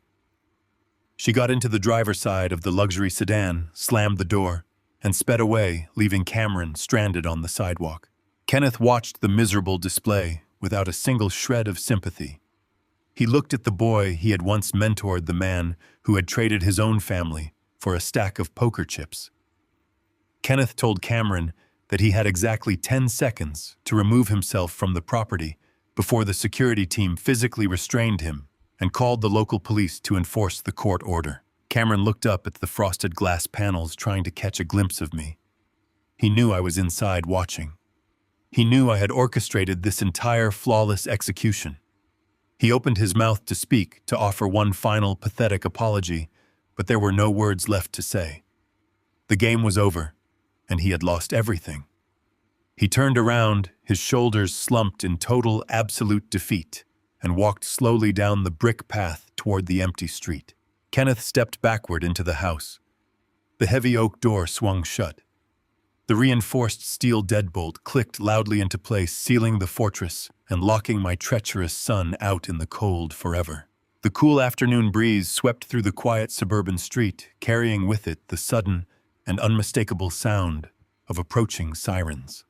A: She got into the driver's side of the luxury sedan, slammed the door, and sped away, leaving Cameron stranded on the sidewalk. Kenneth watched the miserable display without a single shred of sympathy. He looked at the boy he had once mentored, the man who had traded his own family for a stack of poker chips. Kenneth told Cameron that he had exactly 10 seconds to remove himself from the property before the security team physically restrained him and called the local police to enforce the court order. Cameron looked up at the frosted glass panels, trying to catch a glimpse of me. He knew I was inside watching. He knew I had orchestrated this entire flawless execution. He opened his mouth to speak, to offer one final pathetic apology, but there were no words left to say. The game was over, and he had lost everything. He turned around, his shoulders slumped in total, absolute defeat, and walked slowly down the brick path toward the empty street. Kenneth stepped backward into the house. The heavy oak door swung shut. The reinforced steel deadbolt clicked loudly into place, sealing the fortress and locking my treacherous son out in the cold forever. The cool afternoon breeze swept through the quiet suburban street, carrying with it the sudden and unmistakable sound of approaching sirens.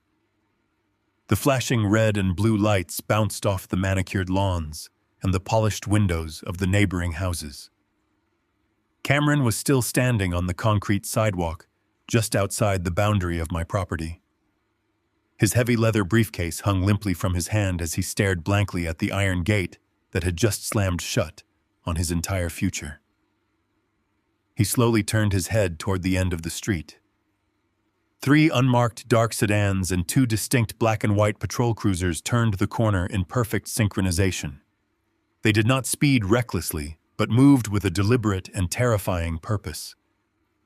A: The flashing red and blue lights bounced off the manicured lawns and the polished windows of the neighboring houses. Cameron was still standing on the concrete sidewalk, just outside the boundary of my property. His heavy leather briefcase hung limply from his hand as he stared blankly at the iron gate that had just slammed shut on his entire future. He slowly turned his head toward the end of the street. 3 unmarked dark sedans and 2 distinct black and white patrol cruisers turned the corner in perfect synchronization. They did not speed recklessly, but moved with a deliberate and terrifying purpose.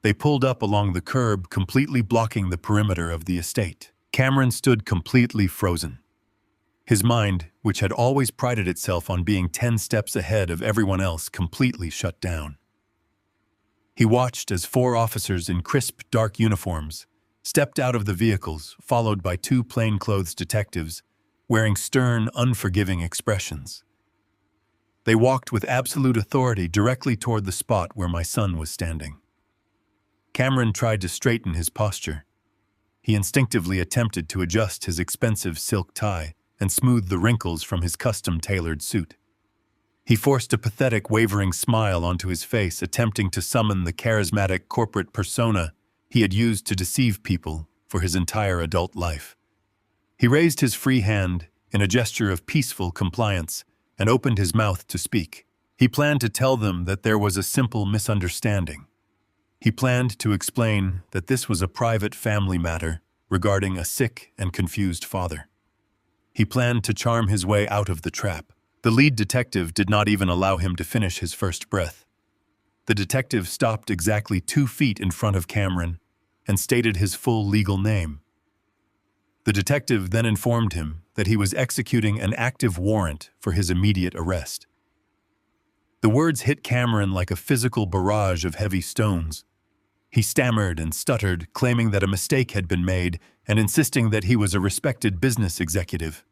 A: They pulled up along the curb, completely blocking the perimeter of the estate. Cameron stood completely frozen. His mind, which had always prided itself on being 10 steps ahead of everyone else, completely shut down. He watched as 4 officers in crisp, dark uniforms stepped out of the vehicles, followed by 2 plainclothes detectives wearing stern, unforgiving expressions. They walked with absolute authority directly toward the spot where my son was standing. Cameron tried to straighten his posture. He instinctively attempted to adjust his expensive silk tie and smooth the wrinkles from his custom-tailored suit. He forced a pathetic, wavering smile onto his face, attempting to summon the charismatic corporate persona he had used to deceive people for his entire adult life. He raised his free hand in a gesture of peaceful compliance and opened his mouth to speak. He planned to tell them that there was a simple misunderstanding. He planned to explain that this was a private family matter regarding a sick and confused father. He planned to charm his way out of the trap. The lead detective did not even allow him to finish his first breath. The detective stopped exactly 2 feet in front of Cameron and stated his full legal name. The detective then informed him that he was executing an active warrant for his immediate arrest. The words hit Cameron like a physical barrage of heavy stones. He stammered and stuttered, claiming that a mistake had been made and insisting that he was a respected business executive.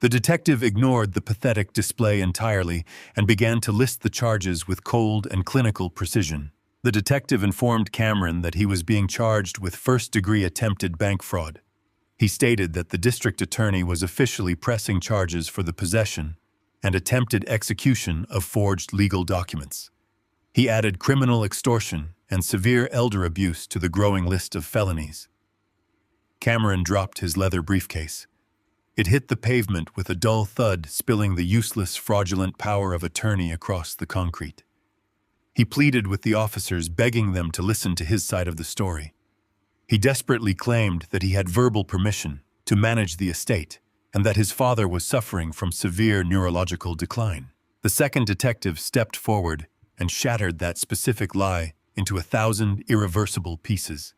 A: The detective ignored the pathetic display entirely and began to list the charges with cold and clinical precision. The detective informed Cameron that he was being charged with first-degree attempted bank fraud. He stated that the district attorney was officially pressing charges for the possession and attempted execution of forged legal documents. He added criminal extortion and severe elder abuse to the growing list of felonies. Cameron dropped his leather briefcase. It hit the pavement with a dull thud, spilling the useless, fraudulent power of attorney across the concrete. He pleaded with the officers, begging them to listen to his side of the story. He desperately claimed that he had verbal permission to manage the estate and that his father was suffering from severe neurological decline. The second detective stepped forward and shattered that specific lie into 1,000 irreversible pieces.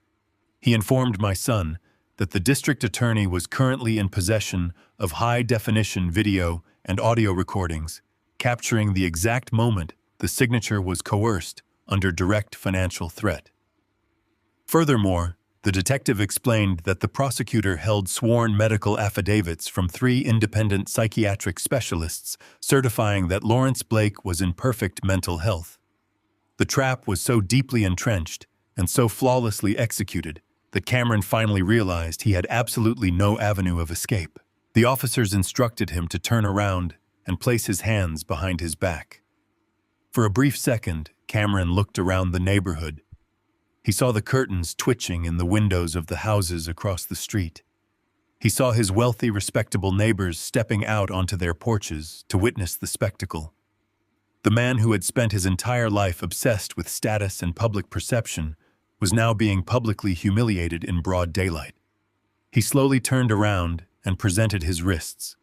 A: He informed my son that the district attorney was currently in possession of high-definition video and audio recordings, capturing the exact moment the signature was coerced under direct financial threat. Furthermore, the detective explained that the prosecutor held sworn medical affidavits from 3 independent psychiatric specialists certifying that Lawrence Blake was in perfect mental health. The trap was so deeply entrenched and so flawlessly executed that Cameron finally realized he had absolutely no avenue of escape. The officers instructed him to turn around and place his hands behind his back. For a brief second, Cameron looked around the neighborhood. He saw the curtains twitching in the windows of the houses across the street. He saw his wealthy, respectable neighbors stepping out onto their porches to witness the spectacle. The man who had spent his entire life obsessed with status and public perception was now being publicly humiliated in broad daylight. He slowly turned around and presented his wrists.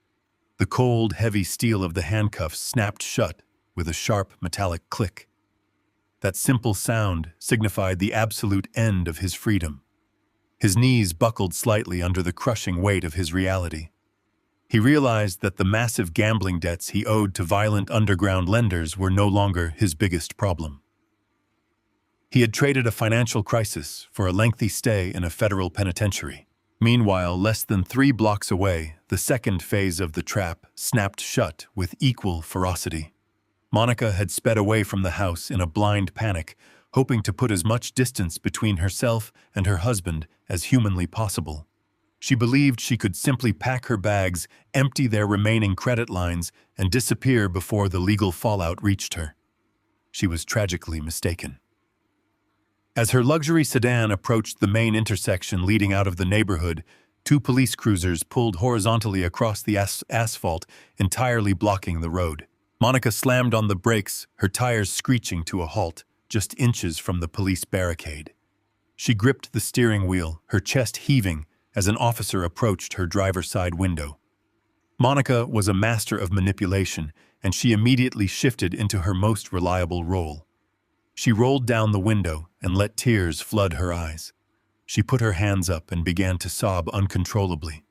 A: The cold, heavy steel of the handcuffs snapped shut with a sharp, metallic click. That simple sound signified the absolute end of his freedom. His knees buckled slightly under the crushing weight of his reality. He realized that the massive gambling debts he owed to violent underground lenders were no longer his biggest problem. He had traded a financial crisis for a lengthy stay in a federal penitentiary. Meanwhile, less than 3 blocks away, the second phase of the trap snapped shut with equal ferocity. Monica had sped away from the house in a blind panic, hoping to put as much distance between herself and her husband as humanly possible. She believed she could simply pack her bags, empty their remaining credit lines, and disappear before the legal fallout reached her. She was tragically mistaken. As her luxury sedan approached the main intersection leading out of the neighborhood, 2 police cruisers pulled horizontally across the asphalt, entirely blocking the road. Monica slammed on the brakes, her tires screeching to a halt, just inches from the police barricade. She gripped the steering wheel, her chest heaving, as an officer approached her driver's side window. Monica was a master of manipulation, and she immediately shifted into her most reliable role. She rolled down the window and let tears flood her eyes. She put her hands up and began to sob uncontrollably.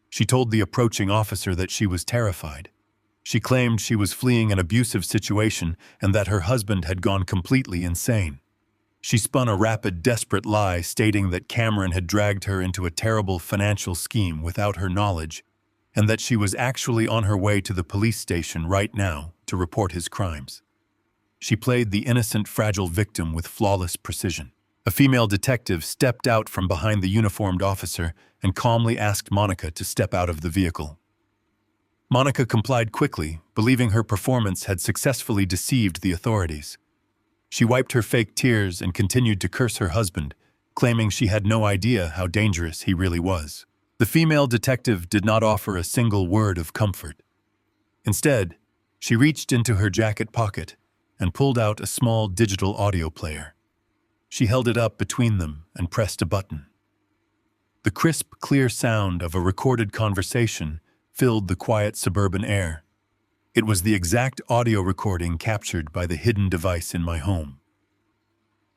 A: She told the approaching officer that she was terrified. She claimed she was fleeing an abusive situation and that her husband had gone completely insane. She spun a rapid, desperate lie stating that Cameron had dragged her into a terrible financial scheme without her knowledge, and that she was actually on her way to the police station right now to report his crimes. She played the innocent, fragile victim with flawless precision. A female detective stepped out from behind the uniformed officer and calmly asked Monica to step out of the vehicle. Monica complied quickly, believing her performance had successfully deceived the authorities. She wiped her fake tears and continued to curse her husband, claiming she had no idea how dangerous he really was. The female detective did not offer a single word of comfort. Instead, she reached into her jacket pocket and pulled out a small digital audio player. She held it up between them and pressed a button. The crisp, clear sound of a recorded conversation filled the quiet suburban air. It was the exact audio recording captured by the hidden device in my home.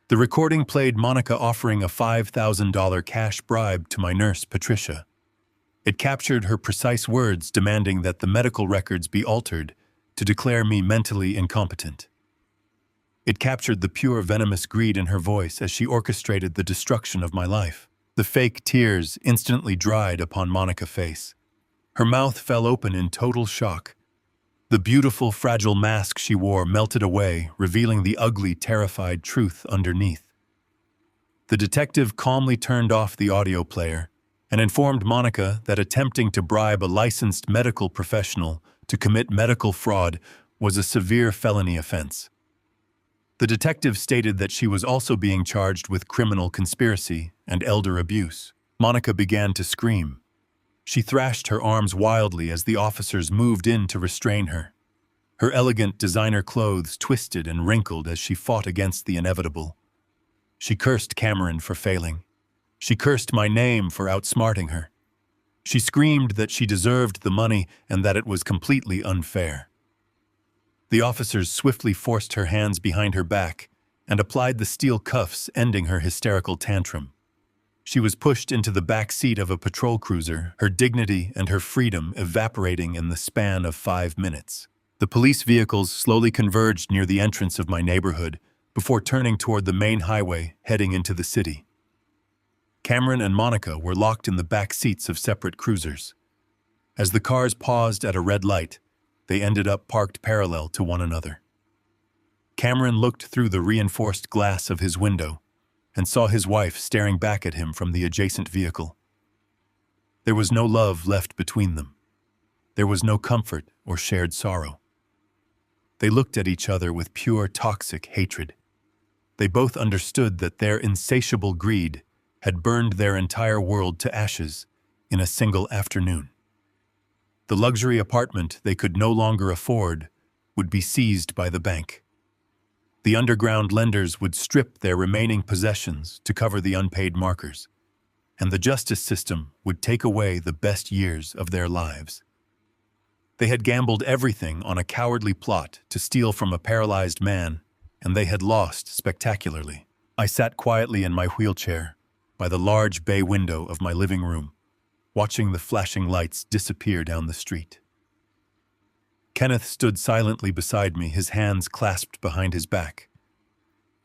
A: The recording played Monica offering a $5,000 cash bribe to my nurse, Patricia. It captured her precise words demanding that the medical records be altered to declare me mentally incompetent. It captured the pure, venomous greed in her voice as she orchestrated the destruction of my life. The fake tears instantly dried upon Monica's face. Her mouth fell open in total shock. The beautiful, fragile mask she wore melted away, revealing the ugly, terrified truth underneath. The detective calmly turned off the audio player and informed Monica that attempting to bribe a licensed medical professional to commit medical fraud was a severe felony offense. The detective stated that she was also being charged with criminal conspiracy and elder abuse. Monica began to scream. She thrashed her arms wildly as the officers moved in to restrain her. Her elegant designer clothes twisted and wrinkled as she fought against the inevitable. She cursed Cameron for failing. She cursed my name for outsmarting her. She screamed that she deserved the money and that it was completely unfair. The officers swiftly forced her hands behind her back and applied the steel cuffs, ending her hysterical tantrum. She was pushed into the back seat of a patrol cruiser, her dignity and her freedom evaporating in the span of 5 minutes. The police vehicles slowly converged near the entrance of my neighborhood before turning toward the main highway heading into the city. Cameron and Monica were locked in the back seats of separate cruisers. As the cars paused at a red light, they ended up parked parallel to one another. Cameron looked through the reinforced glass of his window and saw his wife staring back at him from the adjacent vehicle. There was no love left between them. There was no comfort or shared sorrow. They looked at each other with pure toxic hatred. They both understood that their insatiable greed had burned their entire world to ashes in a single afternoon. The luxury apartment they could no longer afford would be seized by the bank. The underground lenders would strip their remaining possessions to cover the unpaid markers, and the justice system would take away the best years of their lives. They had gambled everything on a cowardly plot to steal from a paralyzed man, and they had lost spectacularly. I sat quietly in my wheelchair by the large bay window of my living room, watching the flashing lights disappear down the street. Kenneth stood silently beside me, his hands clasped behind his back.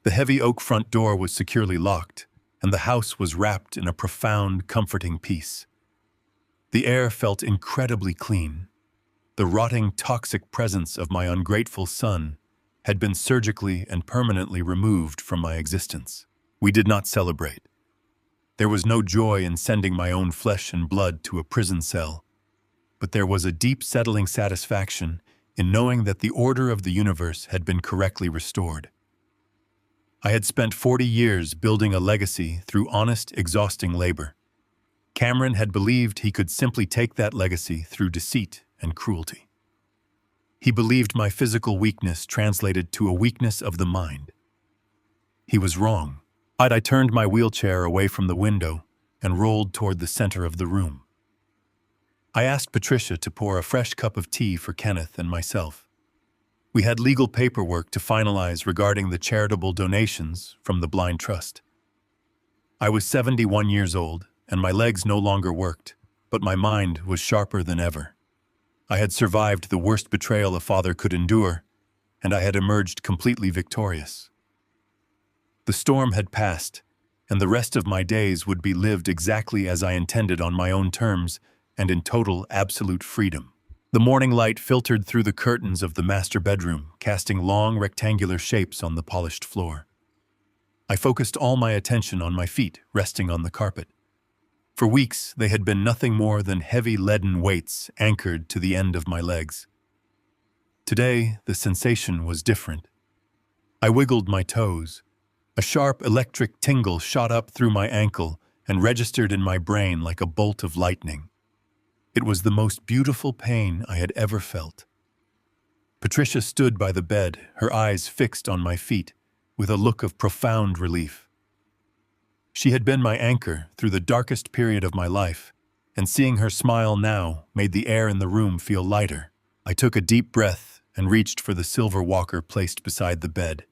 A: The heavy oak front door was securely locked, and the house was wrapped in a profound, comforting peace. The air felt incredibly clean. The rotting, toxic presence of my ungrateful son had been surgically and permanently removed from my existence. We did not celebrate. There was no joy in sending my own flesh and blood to a prison cell, but there was a deep settling satisfaction in knowing that the order of the universe had been correctly restored. I had spent 40 years building a legacy through honest, exhausting labor. Cameron had believed he could simply take that legacy through deceit and cruelty. He believed my physical weakness translated to a weakness of the mind. He was wrong. I turned my wheelchair away from the window and rolled toward the center of the room. I asked Patricia to pour a fresh cup of tea for Kenneth and myself. We had legal paperwork to finalize regarding the charitable donations from the Blind Trust. I was 71 years old, and my legs no longer worked, but my mind was sharper than ever. I had survived the worst betrayal a father could endure, and I had emerged completely victorious. The storm had passed, and the rest of my days would be lived exactly as I intended, on my own terms and in total, absolute freedom. The morning light filtered through the curtains of the master bedroom, casting long, rectangular shapes on the polished floor. I focused all my attention on my feet, resting on the carpet. For weeks, they had been nothing more than heavy leaden weights anchored to the end of my legs. Today, the sensation was different. I wiggled my toes. A sharp electric tingle shot up through my ankle and registered in my brain like a bolt of lightning. It was the most beautiful pain I had ever felt. Patricia stood by the bed, her eyes fixed on my feet, with a look of profound relief. She had been my anchor through the darkest period of my life, and seeing her smile now made the air in the room feel lighter. I took a deep breath and reached for the silver walker placed beside the bed.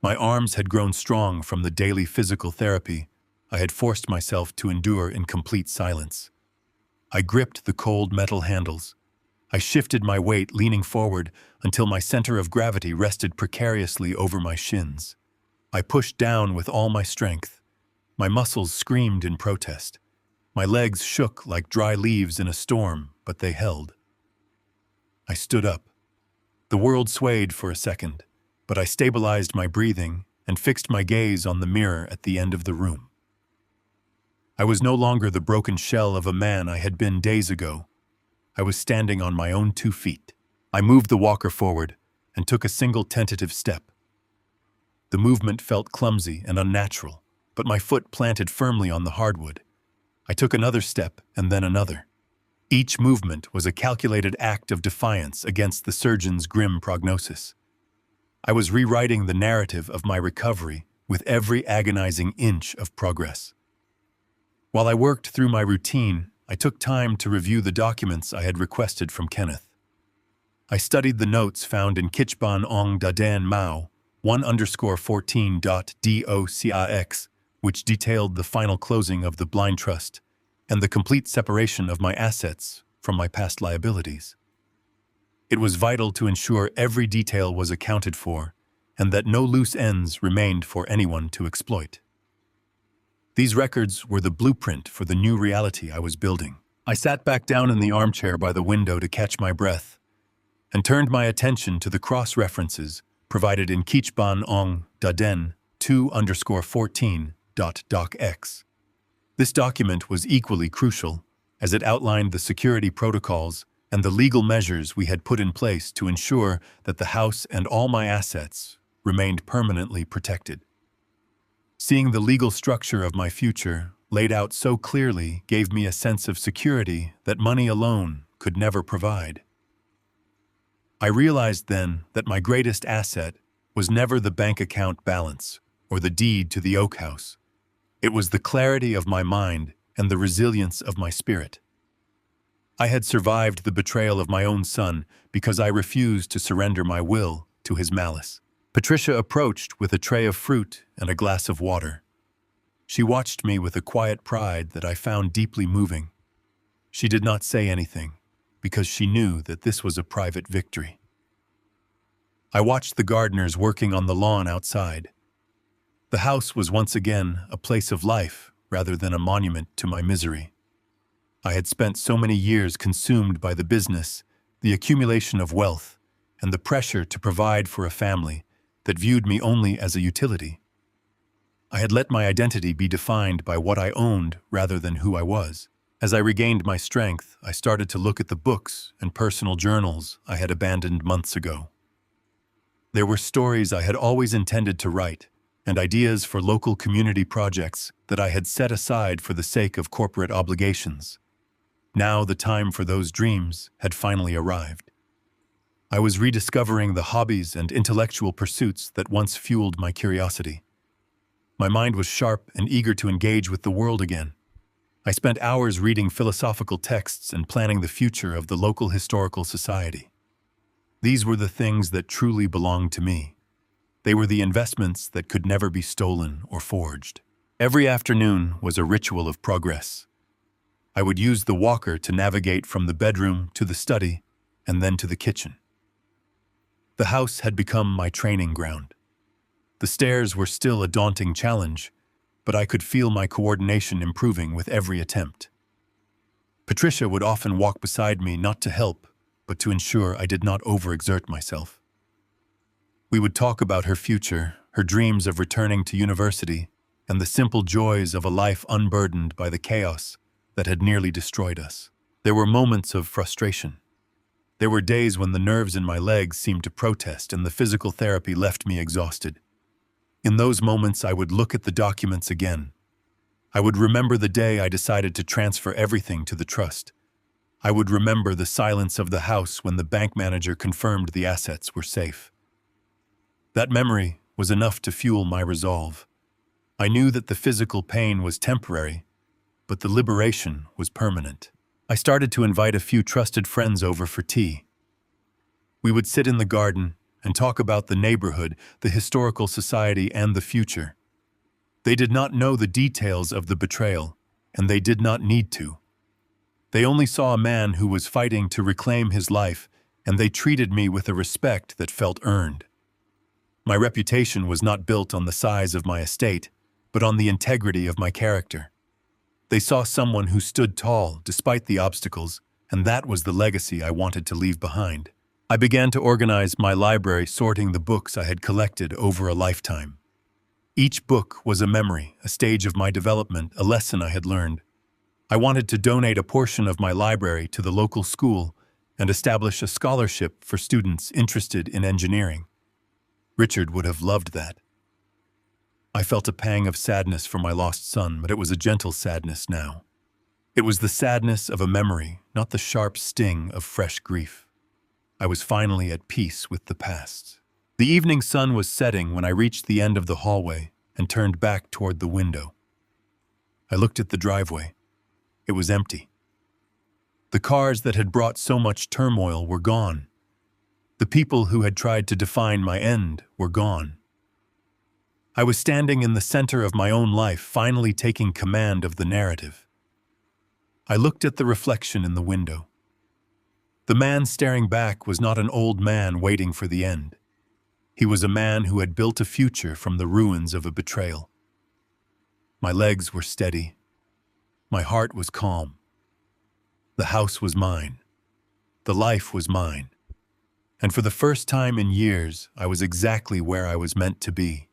A: My arms had grown strong from the daily physical therapy I had forced myself to endure in complete silence. I gripped the cold metal handles. I shifted my weight, leaning forward until my center of gravity rested precariously over my shins. I pushed down with all my strength. My muscles screamed in protest. My legs shook like dry leaves in a storm, but they held. I stood up. The world swayed for a second, but I stabilized my breathing and fixed my gaze on the mirror at the end of the room. I was no longer the broken shell of a man I had been days ago. I was standing on my own 2 feet. I moved the walker forward and took a single tentative step. The movement felt clumsy and unnatural, but my foot planted firmly on the hardwood. I took another step and then another. Each movement was a calculated act of defiance against the surgeon's grim prognosis. I was rewriting the narrative of my recovery with every agonizing inch of progress. While I worked through my routine, I took time to review the documents I had requested from Kenneth. I studied the notes found in Kichban Ong Dadan Mao 1_14.docx, which detailed the final closing of the Blind Trust and the complete separation of my assets from my past liabilities. It was vital to ensure every detail was accounted for and that no loose ends remained for anyone to exploit. These records were the blueprint for the new reality I was building. I sat back down in the armchair by the window to catch my breath and turned my attention to the cross-references provided in Kichban Ong Daden 2_14.docx. This document was equally crucial, as it outlined the security protocols and the legal measures we had put in place to ensure that the house and all my assets remained permanently protected. Seeing the legal structure of my future laid out so clearly gave me a sense of security that money alone could never provide. I realized then that my greatest asset was never the bank account balance or the deed to the Oak House. It was the clarity of my mind and the resilience of my spirit. I had survived the betrayal of my own son because I refused to surrender my will to his malice. Patricia approached with a tray of fruit and a glass of water. She watched me with a quiet pride that I found deeply moving. She did not say anything, because she knew that this was a private victory. I watched the gardeners working on the lawn outside. The house was once again a place of life rather than a monument to my misery. I had spent so many years consumed by the business, the accumulation of wealth, and the pressure to provide for a family that viewed me only as a utility. I had let my identity be defined by what I owned rather than who I was. As I regained my strength, I started to look at the books and personal journals I had abandoned months ago. There were stories I had always intended to write, and ideas for local community projects that I had set aside for the sake of corporate obligations. Now the time for those dreams had finally arrived. I was rediscovering the hobbies and intellectual pursuits that once fueled my curiosity. My mind was sharp and eager to engage with the world again. I spent hours reading philosophical texts and planning the future of the local historical society. These were the things that truly belonged to me. They were the investments that could never be stolen or forged. Every afternoon was a ritual of progress. I would use the walker to navigate from the bedroom to the study and then to the kitchen. The house had become my training ground. The stairs were still a daunting challenge, but I could feel my coordination improving with every attempt. Patricia would often walk beside me not to help, but to ensure I did not overexert myself. We would talk about her future, her dreams of returning to university, and the simple joys of a life unburdened by the chaos that had nearly destroyed us. There were moments of frustration. There were days when the nerves in my legs seemed to protest and the physical therapy left me exhausted. In those moments, I would look at the documents again. I would remember the day I decided to transfer everything to the trust. I would remember the silence of the house when the bank manager confirmed the assets were safe. That memory was enough to fuel my resolve. I knew that the physical pain was temporary, but the liberation was permanent. I started to invite a few trusted friends over for tea. We would sit in the garden and talk about the neighborhood, the historical society, and the future. They did not know the details of the betrayal, and they did not need to. They only saw a man who was fighting to reclaim his life, and they treated me with a respect that felt earned. My reputation was not built on the size of my estate, but on the integrity of my character. They saw someone who stood tall despite the obstacles, and that was the legacy I wanted to leave behind. I began to organize my library, sorting the books I had collected over a lifetime. Each book was a memory, a stage of my development, a lesson I had learned. I wanted to donate a portion of my library to the local school and establish a scholarship for students interested in engineering. Richard would have loved that. I felt a pang of sadness for my lost son, but it was a gentle sadness now. It was the sadness of a memory, not the sharp sting of fresh grief. I was finally at peace with the past. The evening sun was setting when I reached the end of the hallway and turned back toward the window. I looked at the driveway. It was empty. The cars that had brought so much turmoil were gone. The people who had tried to define my end were gone. I was standing in the center of my own life, finally taking command of the narrative. I looked at the reflection in the window. The man staring back was not an old man waiting for the end. He was a man who had built a future from the ruins of a betrayal. My legs were steady. My heart was calm. The house was mine. The life was mine. And for the first time in years, I was exactly where I was meant to be.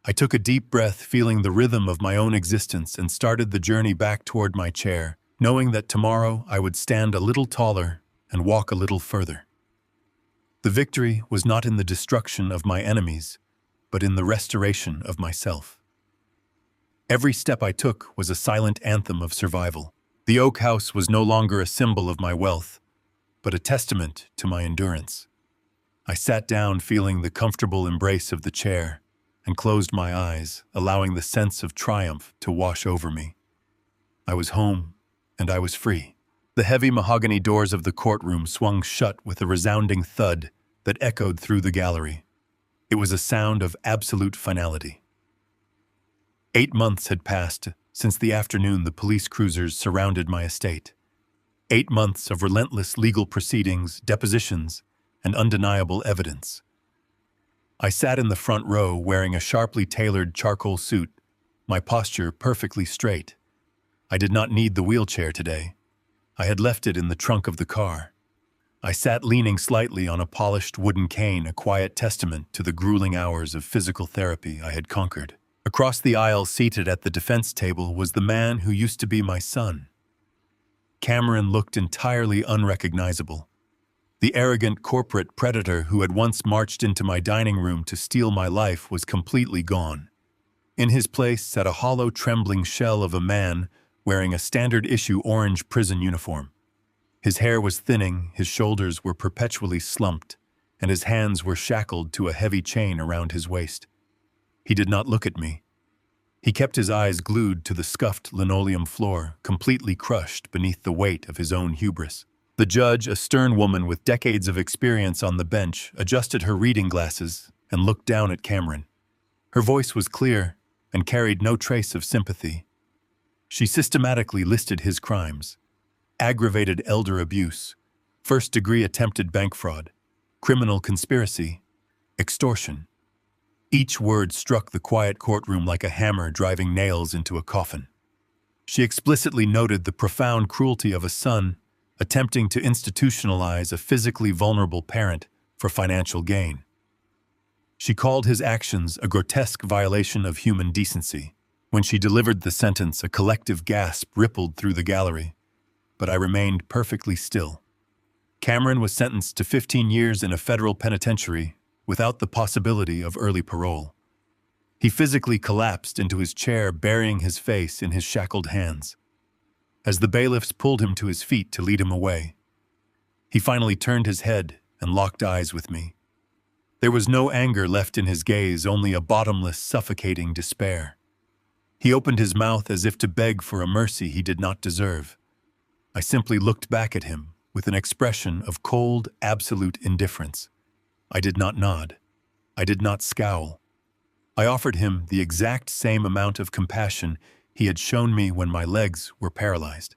A: I took a deep breath, feeling the rhythm of my own existence, and started the journey back toward my chair, knowing that tomorrow I would stand a little taller and walk a little further. The victory was not in the destruction of my enemies, but in the restoration of myself. Every step I took was a silent anthem of survival. The oak house was no longer a symbol of my wealth, but a testament to my endurance. I sat down, feeling the comfortable embrace of the chair, and closed my eyes, allowing the sense of triumph to wash over me. I was home, and I was free. The heavy mahogany doors of the courtroom swung shut with a resounding thud that echoed through the gallery. It was a sound of absolute finality. 8 months had passed since the afternoon the police cruisers surrounded my estate. 8 months of relentless legal proceedings, depositions, and undeniable evidence. I sat in the front row wearing a sharply tailored charcoal suit, my posture perfectly straight. I did not need the wheelchair today. I had left it in the trunk of the car. I sat leaning slightly on a polished wooden cane, a quiet testament to the grueling hours of physical therapy I had conquered. Across the aisle, seated at the defense table, was the man who used to be my son. Cameron looked entirely unrecognizable. The arrogant corporate predator who had once marched into my dining room to steal my life was completely gone. In his place sat a hollow, trembling shell of a man wearing a standard-issue orange prison uniform. His hair was thinning, his shoulders were perpetually slumped, and his hands were shackled to a heavy chain around his waist. He did not look at me. He kept his eyes glued to the scuffed linoleum floor, completely crushed beneath the weight of his own hubris. The judge, a stern woman with decades of experience on the bench, adjusted her reading glasses and looked down at Cameron. Her voice was clear and carried no trace of sympathy. She systematically listed his crimes: aggravated elder abuse, first-degree attempted bank fraud, criminal conspiracy, extortion. Each word struck the quiet courtroom like a hammer driving nails into a coffin. She explicitly noted the profound cruelty of a son attempting to institutionalize a physically vulnerable parent for financial gain. She called his actions a grotesque violation of human decency. When she delivered the sentence, a collective gasp rippled through the gallery, but I remained perfectly still. Cameron was sentenced to 15 years in a federal penitentiary without the possibility of early parole. He physically collapsed into his chair, burying his face in his shackled hands. As the bailiffs pulled him to his feet to lead him away, he finally turned his head and locked eyes with me. There was no anger left in his gaze, only a bottomless, suffocating despair. He opened his mouth as if to beg for a mercy he did not deserve. I simply looked back at him with an expression of cold, absolute indifference. I did not nod. I did not scowl. I offered him the exact same amount of compassion he had shown me when my legs were paralyzed.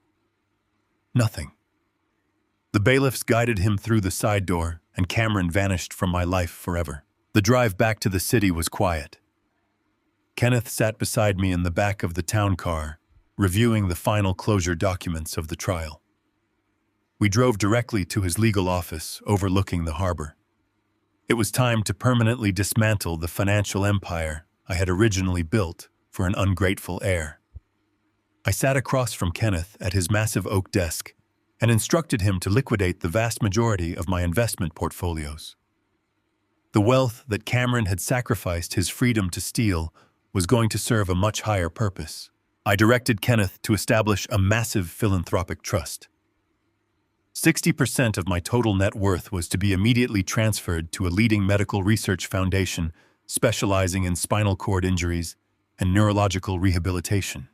A: Nothing. The bailiffs guided him through the side door, and Cameron vanished from my life forever. The drive back to the city was quiet. Kenneth sat beside me in the back of the town car, reviewing the final closure documents of the trial. We drove directly to his legal office overlooking the harbor. It was time to permanently dismantle the financial empire I had originally built for an ungrateful heir. I sat across from Kenneth at his massive oak desk and instructed him to liquidate the vast majority of my investment portfolios. The wealth that Cameron had sacrificed his freedom to steal was going to serve a much higher purpose. I directed Kenneth to establish a massive philanthropic trust. 60% of my total net worth was to be immediately transferred to a leading medical research foundation specializing in spinal cord injuries and neurological rehabilitation.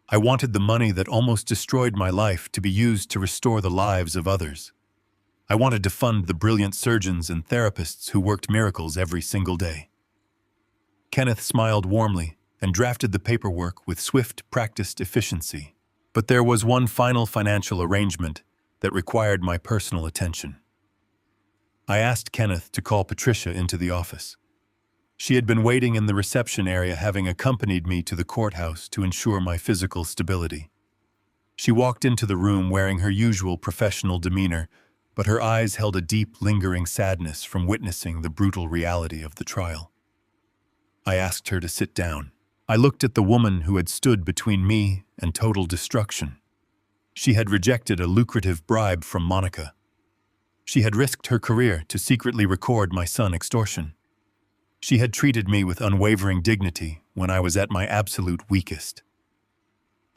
A: I wanted the money that almost destroyed my life to be used to restore the lives of others. I wanted to fund the brilliant surgeons and therapists who worked miracles every single day. Kenneth smiled warmly and drafted the paperwork with swift, practiced efficiency. But there was one final financial arrangement that required my personal attention. I asked Kenneth to call Patricia into the office. She had been waiting in the reception area, having accompanied me to the courthouse to ensure my physical stability. She walked into the room wearing her usual professional demeanor, but her eyes held a deep, lingering sadness from witnessing the brutal reality of the trial. I asked her to sit down. I looked at the woman who had stood between me and total destruction. She had rejected a lucrative bribe from Monica. She had risked her career to secretly record my son's extortion. She had treated me with unwavering dignity when I was at my absolute weakest.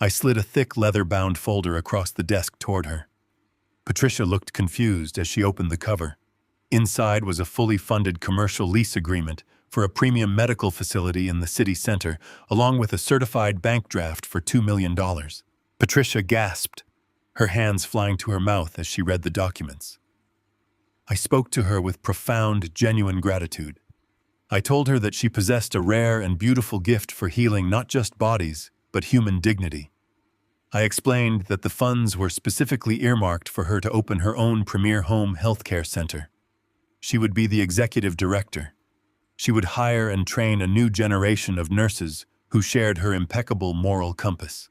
A: I slid a thick leather-bound folder across the desk toward her. Patricia looked confused as she opened the cover. Inside was a fully funded commercial lease agreement for a premium medical facility in the city center, along with a certified bank draft for $2 million. Patricia gasped, her hands flying to her mouth as she read the documents. I spoke to her with profound, genuine gratitude. I told her that she possessed a rare and beautiful gift for healing not just bodies, but human dignity. I explained that the funds were specifically earmarked for her to open her own premier home healthcare center. She would be the executive director. She would hire and train a new generation of nurses who shared her impeccable moral compass.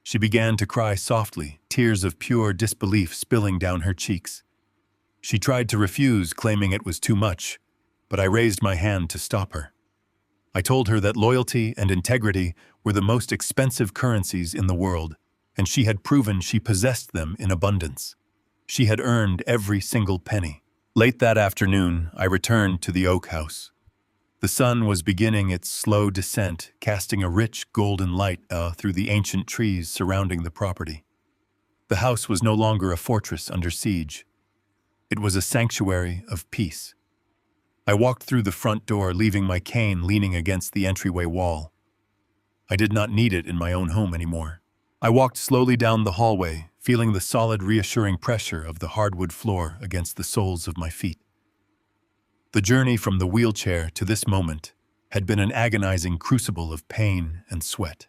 A: She began to cry softly, tears of pure disbelief spilling down her cheeks. She tried to refuse, claiming it was too much, but I raised my hand to stop her. I told her that loyalty and integrity were the most expensive currencies in the world, and she had proven she possessed them in abundance. She had earned every single penny. Late that afternoon, I returned to the Oak House. The sun was beginning its slow descent, casting a rich golden light through the ancient trees surrounding the property. The house was no longer a fortress under siege. It was a sanctuary of peace. I walked through the front door, leaving my cane leaning against the entryway wall. I did not need it in my own home anymore. I walked slowly down the hallway, feeling the solid, reassuring pressure of the hardwood floor against the soles of my feet. The journey from the wheelchair to this moment had been an agonizing crucible of pain and sweat.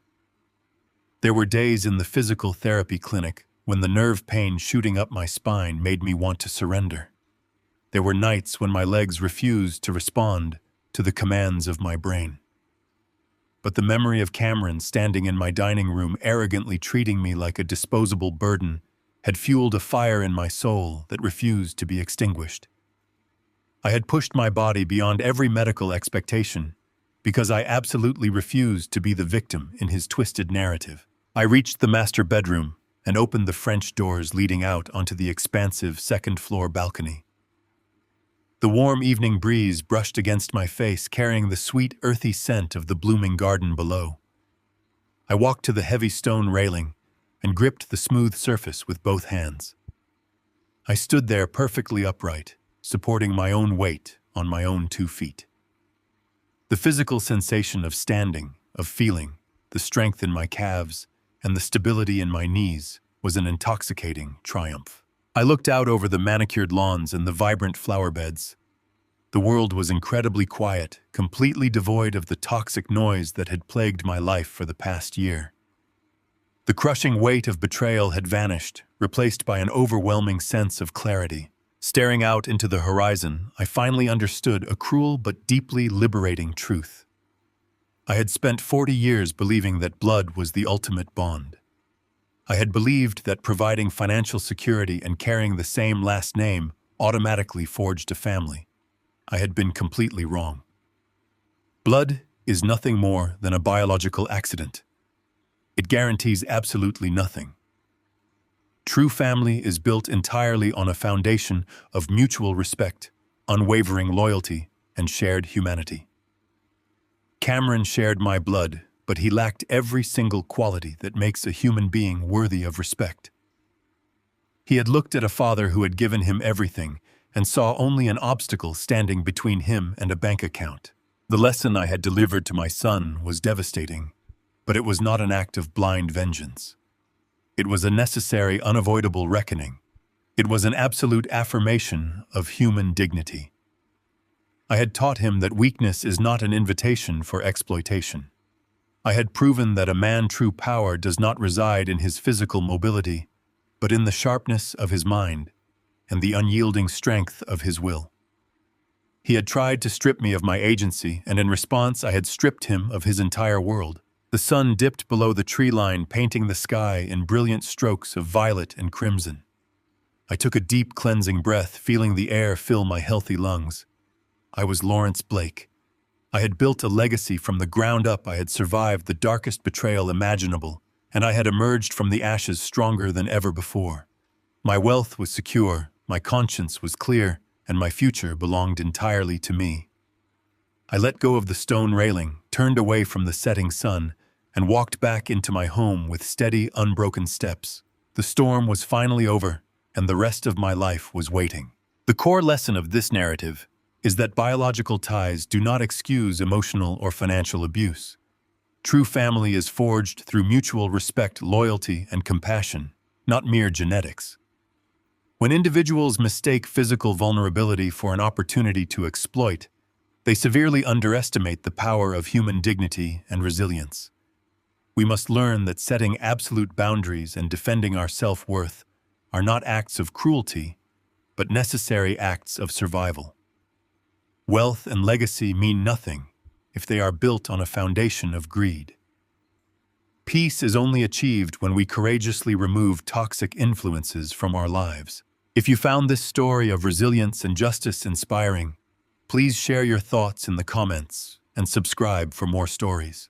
A: There were days in the physical therapy clinic when the nerve pain shooting up my spine made me want to surrender. There were nights when my legs refused to respond to the commands of my brain. But the memory of Cameron standing in my dining room arrogantly treating me like a disposable burden had fueled a fire in my soul that refused to be extinguished. I had pushed my body beyond every medical expectation because I absolutely refused to be the victim in his twisted narrative. I reached the master bedroom and opened the French doors leading out onto the expansive second-floor balcony. The warm evening breeze brushed against my face, carrying the sweet, earthy scent of the blooming garden below. I walked to the heavy stone railing and gripped the smooth surface with both hands. I stood there perfectly upright, supporting my own weight on my own 2 feet. The physical sensation of standing, of feeling, the strength in my calves, and the stability in my knees was an intoxicating triumph. I looked out over the manicured lawns and the vibrant flower beds. The world was incredibly quiet, completely devoid of the toxic noise that had plagued my life for the past year. The crushing weight of betrayal had vanished, replaced by an overwhelming sense of clarity. Staring out into the horizon, I finally understood a cruel but deeply liberating truth. I had spent 40 years believing that blood was the ultimate bond. I had believed that providing financial security and carrying the same last name automatically forged a family. I had been completely wrong. Blood is nothing more than a biological accident. It guarantees absolutely nothing. True family is built entirely on a foundation of mutual respect, unwavering loyalty, and shared humanity. Cameron shared my blood, but he lacked every single quality that makes a human being worthy of respect. He had looked at a father who had given him everything and saw only an obstacle standing between him and a bank account. The lesson I had delivered to my son was devastating, but it was not an act of blind vengeance. It was a necessary, unavoidable reckoning. It was an absolute affirmation of human dignity. I had taught him that weakness is not an invitation for exploitation. I had proven that a man's true power does not reside in his physical mobility, but in the sharpness of his mind and the unyielding strength of his will. He had tried to strip me of my agency, and in response I had stripped him of his entire world. The sun dipped below the tree line, painting the sky in brilliant strokes of violet and crimson. I took a deep, cleansing breath, feeling the air fill my healthy lungs. I was Lawrence Blake, I had built a legacy from the ground up. I had survived the darkest betrayal imaginable, and I had emerged from the ashes stronger than ever before. My wealth was secure, my conscience was clear, and my future belonged entirely to me. I let go of the stone railing, turned away from the setting sun, and walked back into my home with steady, unbroken steps. The storm was finally over, and the rest of my life was waiting. The core lesson of this narrative is that biological ties do not excuse emotional or financial abuse. True family is forged through mutual respect, loyalty, and compassion, not mere genetics. When individuals mistake physical vulnerability for an opportunity to exploit, they severely underestimate the power of human dignity and resilience. We must learn that setting absolute boundaries and defending our self-worth are not acts of cruelty, but necessary acts of survival. Wealth and legacy mean nothing if they are built on a foundation of greed. Peace is only achieved when we courageously remove toxic influences from our lives. If you found this story of resilience and justice inspiring, please share your thoughts in the comments and subscribe for more stories.